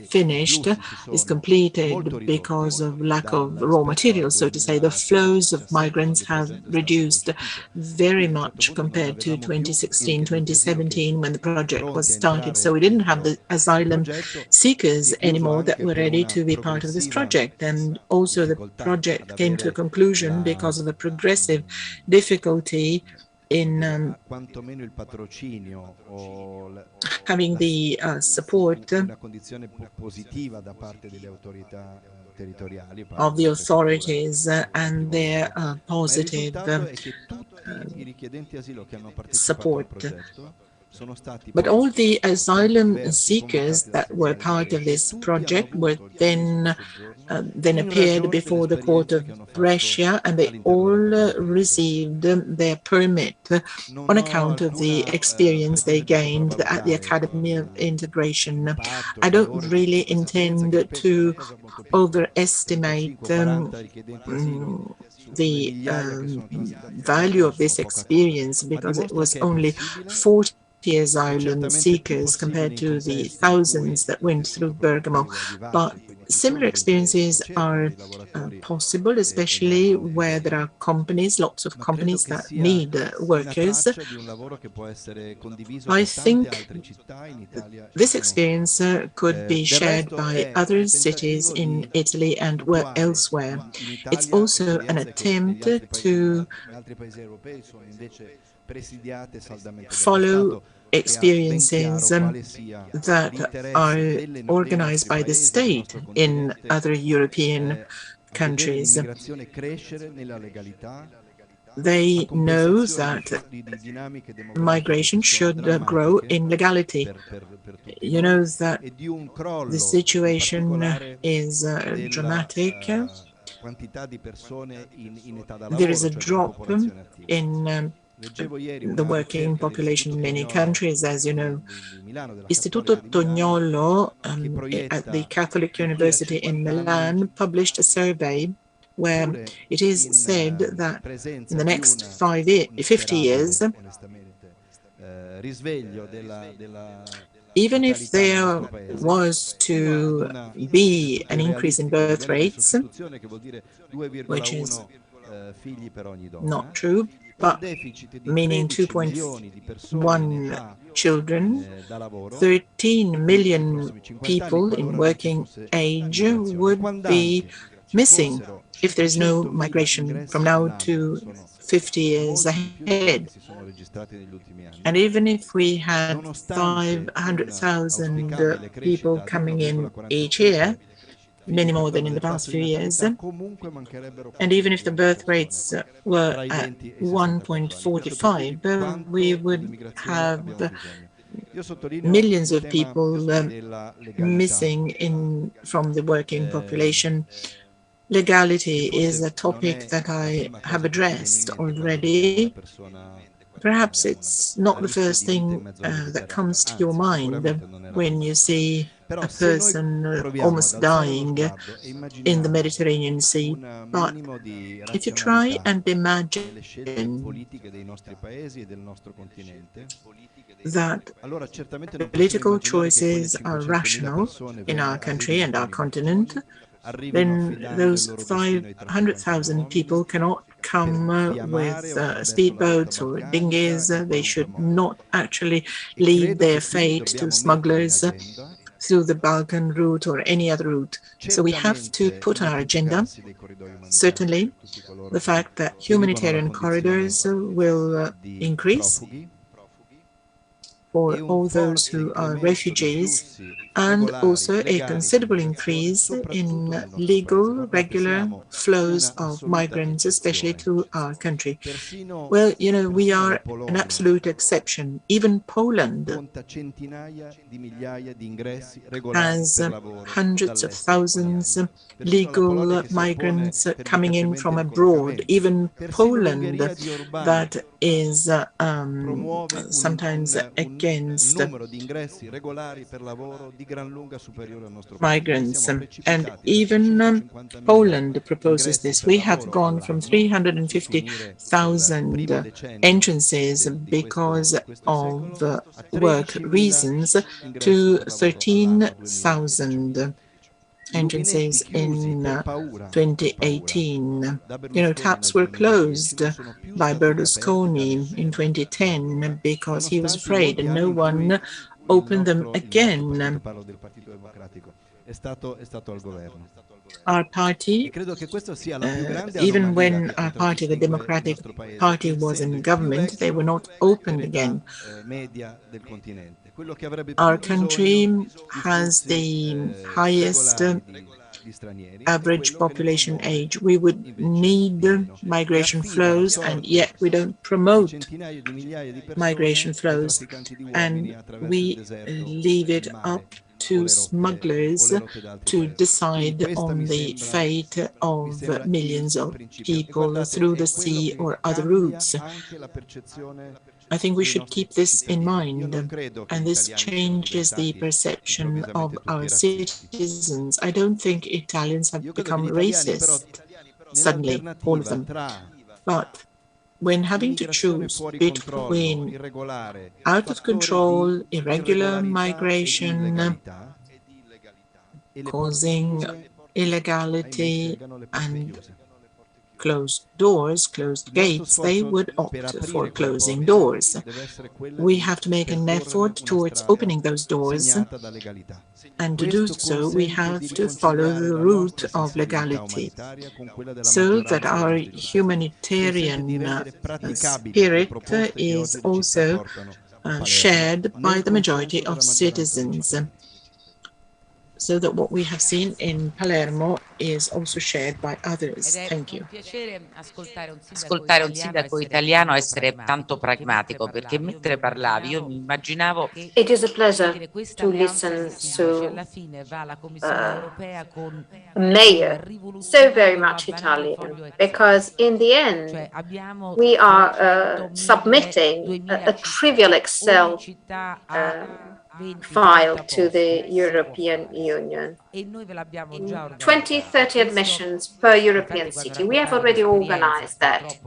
finished, is completed because of lack of raw materials, so to say. The flows of migrants have reduced very much compared to 2016, 2017 when the project was started. So we didn't have the asylum seekers anymore that were ready to be part of this project. And also the project came to a conclusion because of a progressive difficulty in having the support of the authorities and their positive support. But all the asylum seekers that were part of this project were then appeared before the court of Brescia, and they all received their permit on account of the experience they gained at the Academy of Integration. I don't really intend to overestimate the value of this experience because it was only 40 asylum seekers compared to the thousands that went through Bergamo. But Similar experiences are possible, especially where there are companies, lots of companies that need workers. I think this experience could be shared by other cities in Italy and elsewhere. It's also an attempt to follow experiences that are organized by the state in other European countries. They know that migration should grow in legality. You know that the situation is dramatic. There is a drop in the working population in many countries, as you know. Istituto Tognolo at the Catholic University in Milan published a survey where it is said that in the next 50 years, even if there was to be an increase in birth rates, which is not true, but meaning 2.1 children, 13 million people in working age would be missing if there's no migration from now to 50 years ahead. And even if we had 500,000 people coming in each year, many more than in the past few years, and even if the birth rates were at 1.45, we would have millions of people missing from the working population. Legality is a topic that I have addressed already. Perhaps it's not the first thing that comes to your mind when you see a person almost dying in the Mediterranean Sea. But if you try and imagine that political choices are rational in our country and our continent, then those 500,000 people cannot come with speedboats or dinghies. They should not actually leave their fate to smugglers through the Balkan route or any other route. So we have to put on our agenda, certainly, the fact that humanitarian corridors will increase for all those who are refugees, and also a considerable increase in legal, regular flows of migrants, especially to our country. Well, you know, we are an absolute exception. Even Poland has hundreds of thousands of legal migrants coming in from abroad. Even Poland, that is sometimes against migrants. And even Poland proposes this. We have gone from 350,000 entrances because of work reasons to 13,000 entrances in 2018. You know, taps were closed by Berlusconi in 2010 because he was afraid and no one opened them again. Our party, even when our party, the Democratic Party, was in government, they were not opened again. Our country has the highest average population age. We would need migration flows, and yet we don't promote migration flows, and we leave it up to smugglers to decide on the fate of millions of people through the sea or other routes. I think we should keep this in mind, and this changes the perception of our citizens. I don't think Italians have become racist suddenly, all of them. But when having to choose between out of control, irregular migration, causing illegality and closed doors, closed gates, they would opt for closing doors. We have to make an effort towards opening those doors, and to do so, we have to follow the route of legality, so that our humanitarian spirit is also shared by the majority of citizens, so that what we have seen in Palermo is also shared by others. Thank you. Ascoltare un sindaco italiano essere tanto pragmatico, perché mentre parlavi io mi immaginavo It is a pleasure to listen to a mayor so very much Italian, because in the end we are submitting a trivial Excel file to the European Union. 20-30 admissions per European city. We have already organized that.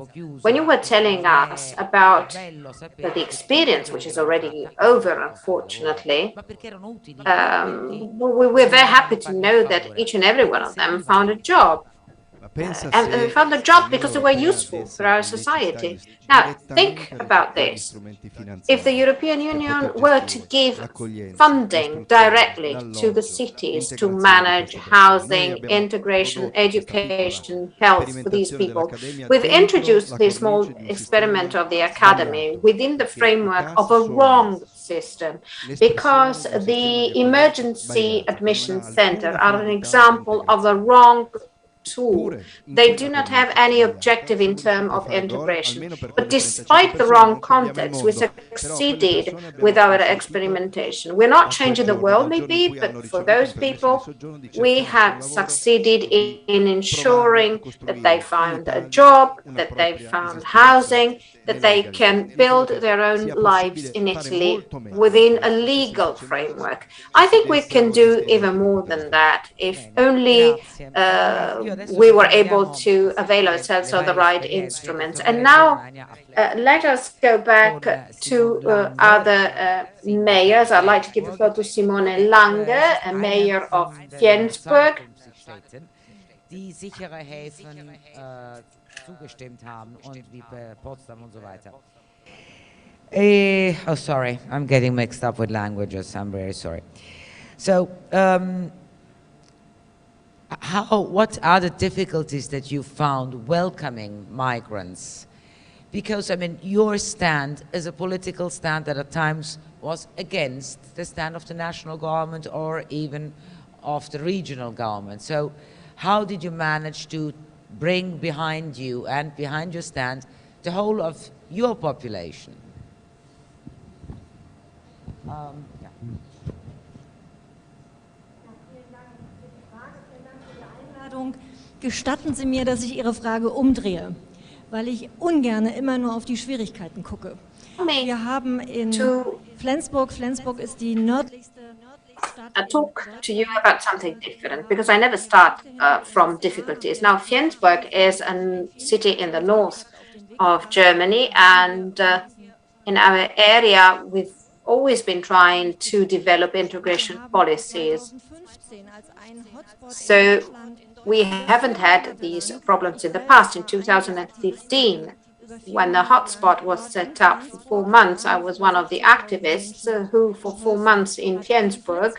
When you were telling us about the experience, which is already over, unfortunately, we were very happy to know that each and every one of them found a job. And they found a job because they were useful for our society. Now, think about this. If the European Union were to give funding directly to the cities to manage housing, integration, education, health for these people, we've introduced this small experiment of the academy within the framework of a wrong system, because the emergency admission center are an example of a wrong tool. They do not have any objective in terms of integration. But despite the wrong context, we succeeded with our experimentation. We're not changing the world, maybe, but for those people, we have succeeded in ensuring that they found a job, that they found housing, that they can build their own lives in Italy within a legal framework. I think we can do even more than that if only we were able to avail ourselves of the right instruments. And now let us go back to other mayors. I'd like to give the floor to Simone Lange, a mayor of Flensburg. Die sichere Häfen zugestimmt haben und wie Potsdam und so weiter. Oh, sorry, I'm getting mixed up with languages. I'm very sorry. So, what are the difficulties that you found welcoming migrants? Because, I mean, your stand is a political stand that at times was against the stand of the national government or even of the regional government. So, how did you manage to bring behind you and behind your stand the whole of your population? Gestatten Sie mir, dass ich Ihre Frage umdrehe, weil ich ungern immer nur auf die Schwierigkeiten gucke. Wir haben in Flensburg ist die nördlichste I talk to you about something different, because I never start from difficulties. Now, Flensburg is a city in the north of Germany, and in our area, we've always been trying to develop integration policies. So we haven't had these problems in the past. In 2015, when the hotspot was set up for 4 months, I was one of the activists who, for 4 months in Flensburg,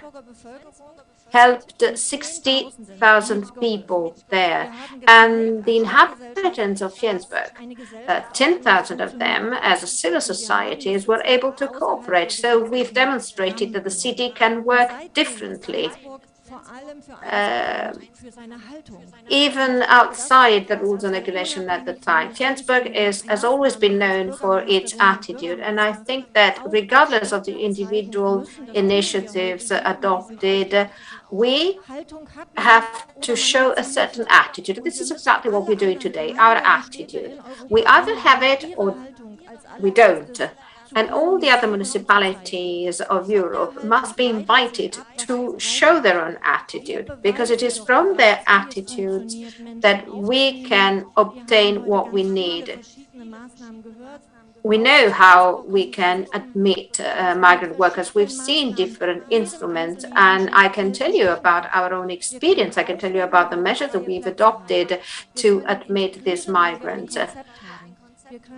helped 60,000 people there. And the inhabitants of Flensburg, 10,000 of them, as a civil societies, were able to cooperate. So we've demonstrated that the city can work differently. Even outside the rules and regulation at the time. Flensburg has always been known for its attitude, and I think that regardless of the individual initiatives adopted, we have to show a certain attitude. This is exactly what we're doing today, our attitude. We either have it or we don't. And all the other municipalities of Europe must be invited to show their own attitude, because it is from their attitudes that we can obtain what we need. we know how we can admit migrant workers. We've seen different instruments, and I can tell you about our own experience. I can tell you about the measures that we've adopted to admit these migrants.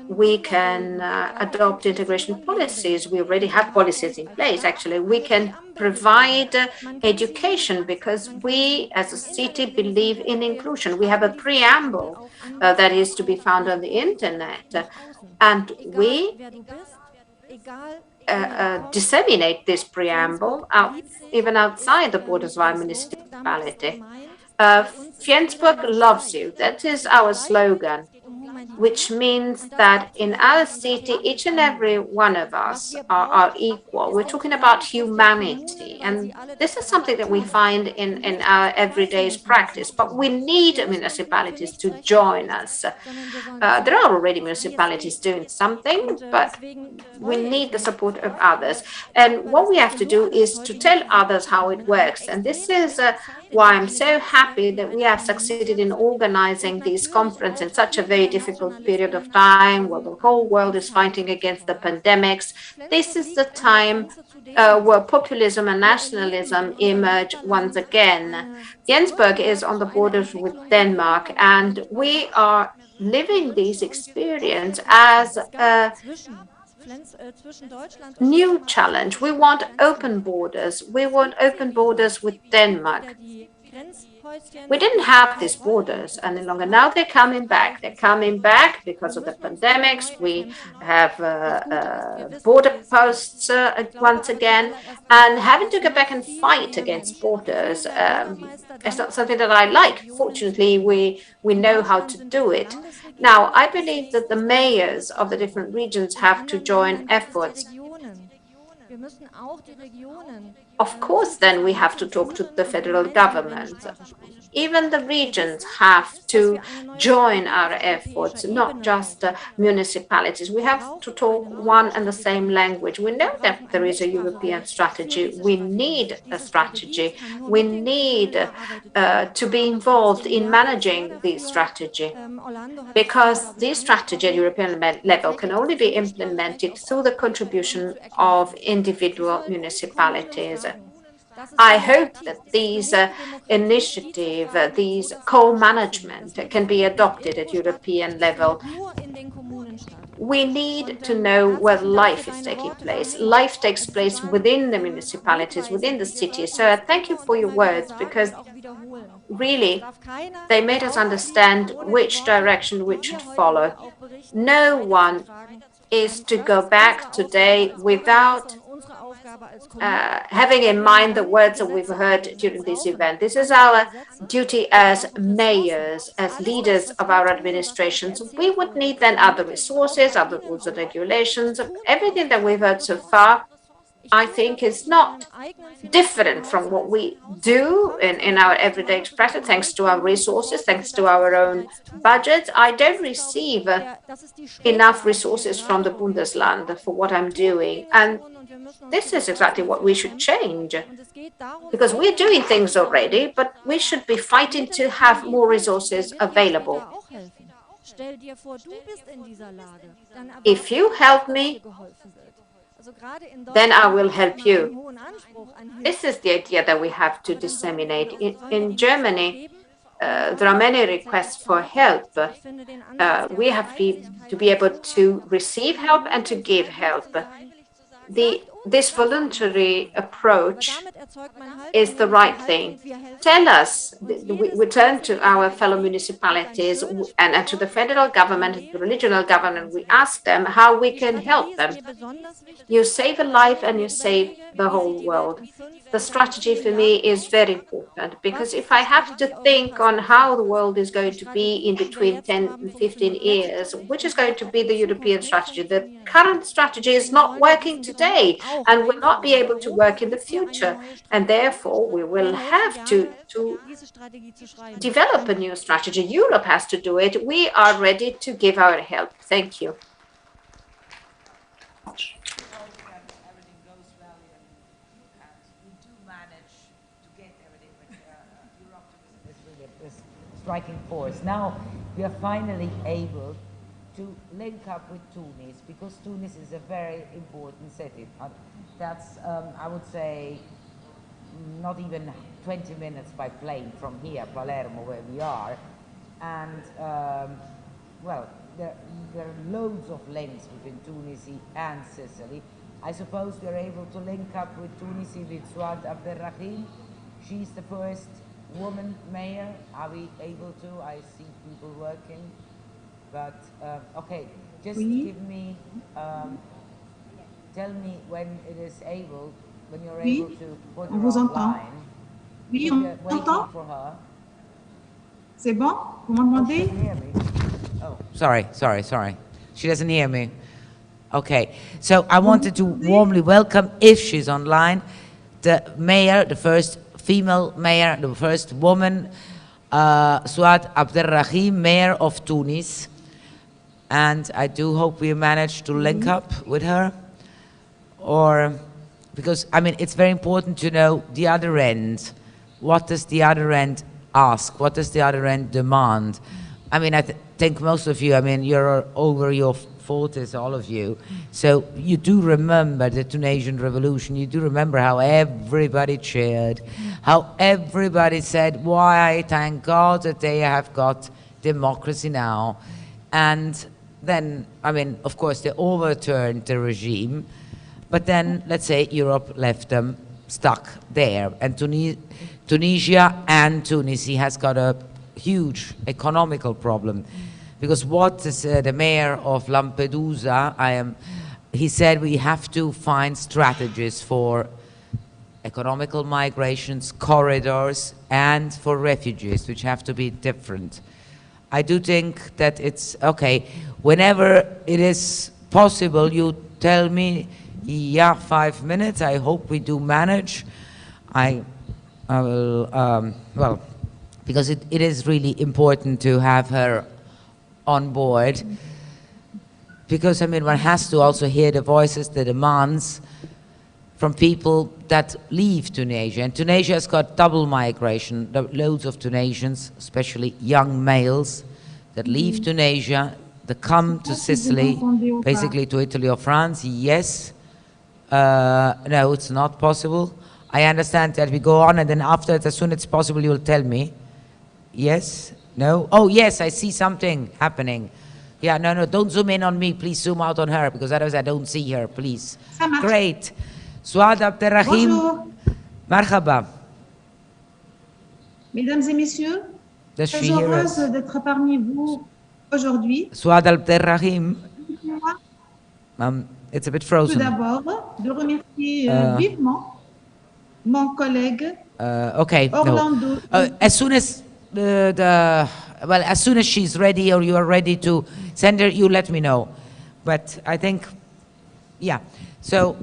We can adopt integration policies. We already have policies in place, actually. We can provide education because we, as a city, believe in inclusion. We have a preamble that is to be found on the internet, and we disseminate this preamble even outside the borders of our municipality. Flensburg loves you. That is our slogan, which means that in our city, each and every one of us are equal. We're talking about humanity. And this is something that we find in our everyday practice. But we need municipalities to join us. There are already municipalities doing something, but we need the support of others. And what we have to do is to tell others how it works. And this is why I'm so happy that we have succeeded in organizing these conferences in such a very difficult period of time where the whole world is fighting against the pandemics. This is the time where populism and nationalism emerge once again. Flensburg is on the borders with Denmark, and we are living this experience as a new challenge. We want open borders. We want open borders with Denmark. We didn't have these borders any longer. Now they're coming back. They're coming back because of the pandemics. We have border posts once again. And having to go back and fight against borders is not something that I like. Fortunately, we know how to do it. Now, I believe that the mayors of the different regions have to join efforts. Of course, then we have to talk to the federal government. Even the regions have to join our efforts, not just municipalities. We have to talk one and the same language. We know that there is a European strategy. We need a strategy. We need to be involved in managing the strategy, because this strategy at European level can only be implemented through the contribution of individual municipalities. I hope that these initiatives, these co-management can be adopted at European level. We need to know where life is taking place. Life takes place within the municipalities, within the cities. So thank you for your words, because really they made us understand which direction we should follow. No one is to go back today without having in mind the words that we've heard during this event. This is our duty as mayors, as leaders of our administrations. We would need then other resources, other rules and regulations. Everything that we've heard so far, I think, is not different from what we do in our everyday expression, thanks to our resources, thanks to our own budgets. I don't receive enough resources from the Bundesland for what I'm doing. And this is exactly what we should change, because we're doing things already, but we should be fighting to have more resources available. If you help me, then I will help you. This is the idea that we have to disseminate. In Germany, there are many requests for help. We have to be able to receive help and to give help. This voluntary approach is the right thing. Tell us, we turn to our fellow municipalities and to the federal government, the regional government, we ask them how we can help them. You save a life and you save the whole world. The strategy for me is very important, because if I have to think on how the world is going to be in between 10 and 15 years, which is going to be the European strategy, the current strategy is not working today and will not be able to work in the future. And therefore, we will have to develop a new strategy. Europe has to do it. We are ready to give our help. Thank you. Striking force. Now we are finally able to link up with Tunis, because Tunis is a very important city. That's, I would say, not even 20 minutes by plane from here, Palermo, where we are. And, well, there are loads of links between Tunisia and Sicily. I suppose we are able to link up with Tunisia with Suad Abderrahim. She's the first woman mayor. Are we able to? I see people working. But, okay, just give me, tell me when it is able, when you're able to put her online. Oui, on t'entend? C'est bon? Vous m'entendez? Oh, sorry. She doesn't hear me. Okay, so I wanted to warmly welcome, if she's online, the mayor, the first female mayor, the first woman, Suad Abderrahim, mayor of Tunis. And I do hope we manage to link up with her. Or, because, I mean, it's very important to know the other end. What does the other end ask? What does the other end demand? I mean, I think most of you, I mean, you're over your 40s, all of you. So you do remember the Tunisian revolution. You do remember how everybody cheered, how everybody said, why, thank God that they have got democracy now. And then, I mean, of course, they overturned the regime. But then, let's say, Europe left them stuck there. And Tunisia and Tunisia has got a huge economical problem. Because what is the mayor of Lampedusa, he said we have to find strategies for economical migrations, corridors, and for refugees, which have to be different. I do think that it's, okay, whenever it is possible, you tell me, yeah, 5 minutes, I hope we do manage. I will, well, because it is really important to have her on board, because, I mean, one has to also hear the voices, the demands from people that leave Tunisia. And Tunisia has got double migration, loads of Tunisians, especially young males, that leave Tunisia, that come to Sicily, basically to Italy or France. Yes. No, it's not possible. I understand that we go on, and then after, as soon as it's possible, you'll tell me. Yes? No? Oh, yes, I see something happening. Yeah, no, don't zoom in on me. Please zoom out on her, because otherwise I don't see her, please. Great. Suad Abderrahim. Bonjour. Marhaba. Mesdames et messieurs, Does très she hear heureuse us? d'être parmi vous aujourd'hui. Suad Abderrahim. It's a bit Tout frozen. d'abord, de remercier vivement mon collègue Okay, Orlando. no. As soon as as soon as she's ready, or you are ready to send her, you let me know. But I think, yeah. So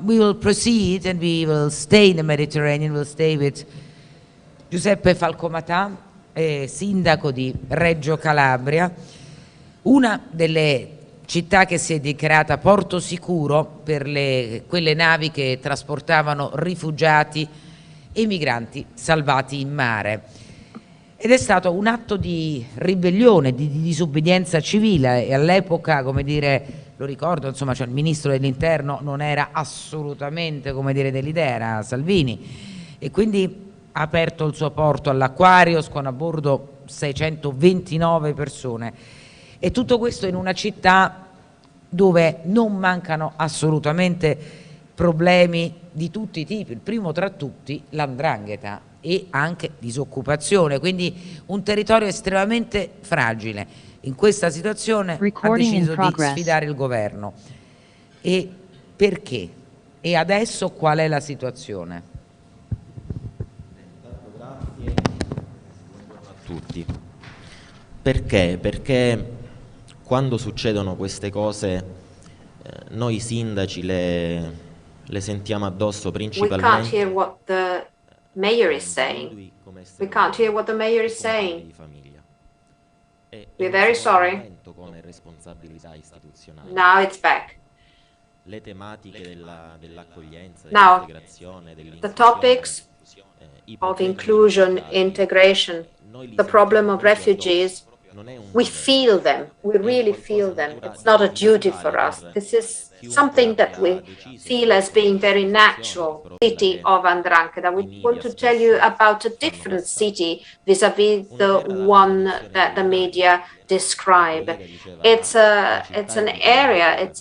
we will proceed, and we will stay in the Mediterranean. We'll stay with Giuseppe Falcomatà, sindaco di Reggio Calabria, una delle città che si è dichiarata porto sicuro per quelle navi che trasportavano rifugiati e migranti salvati in mare. Ed è stato un atto di ribellione, di disobbedienza civile, e all'epoca, come dire, lo ricordo, insomma, cioè il ministro dell'interno non era assolutamente, come dire, dell'idea, era Salvini, e quindi ha aperto il suo porto all'Aquarius con a bordo 629 persone. E tutto questo in una città dove non mancano assolutamente problemi di tutti i tipi, il primo tra tutti l''ndrangheta e anche disoccupazione, quindi un territorio estremamente fragile. In questa situazione ha deciso di sfidare il governo. E perché? E adesso qual è la situazione? Grazie a tutti. Perché? Perché quando succedono queste cose noi sindaci le sentiamo addosso principalmente. We can't hear what the mayor is saying. We can't hear what the mayor is saying. We're very sorry. Now it's back. Le tematiche dell'accoglienza, Now, dell'integrazione, the topics of inclusion, integration, the problem of refugees we feel them, we really feel them. It's not a duty for us. This is something that we feel as being very natural. City of 'Ndrangheta. We want to tell you about a different city vis-a-vis the one that the media describe. It's an area, it's a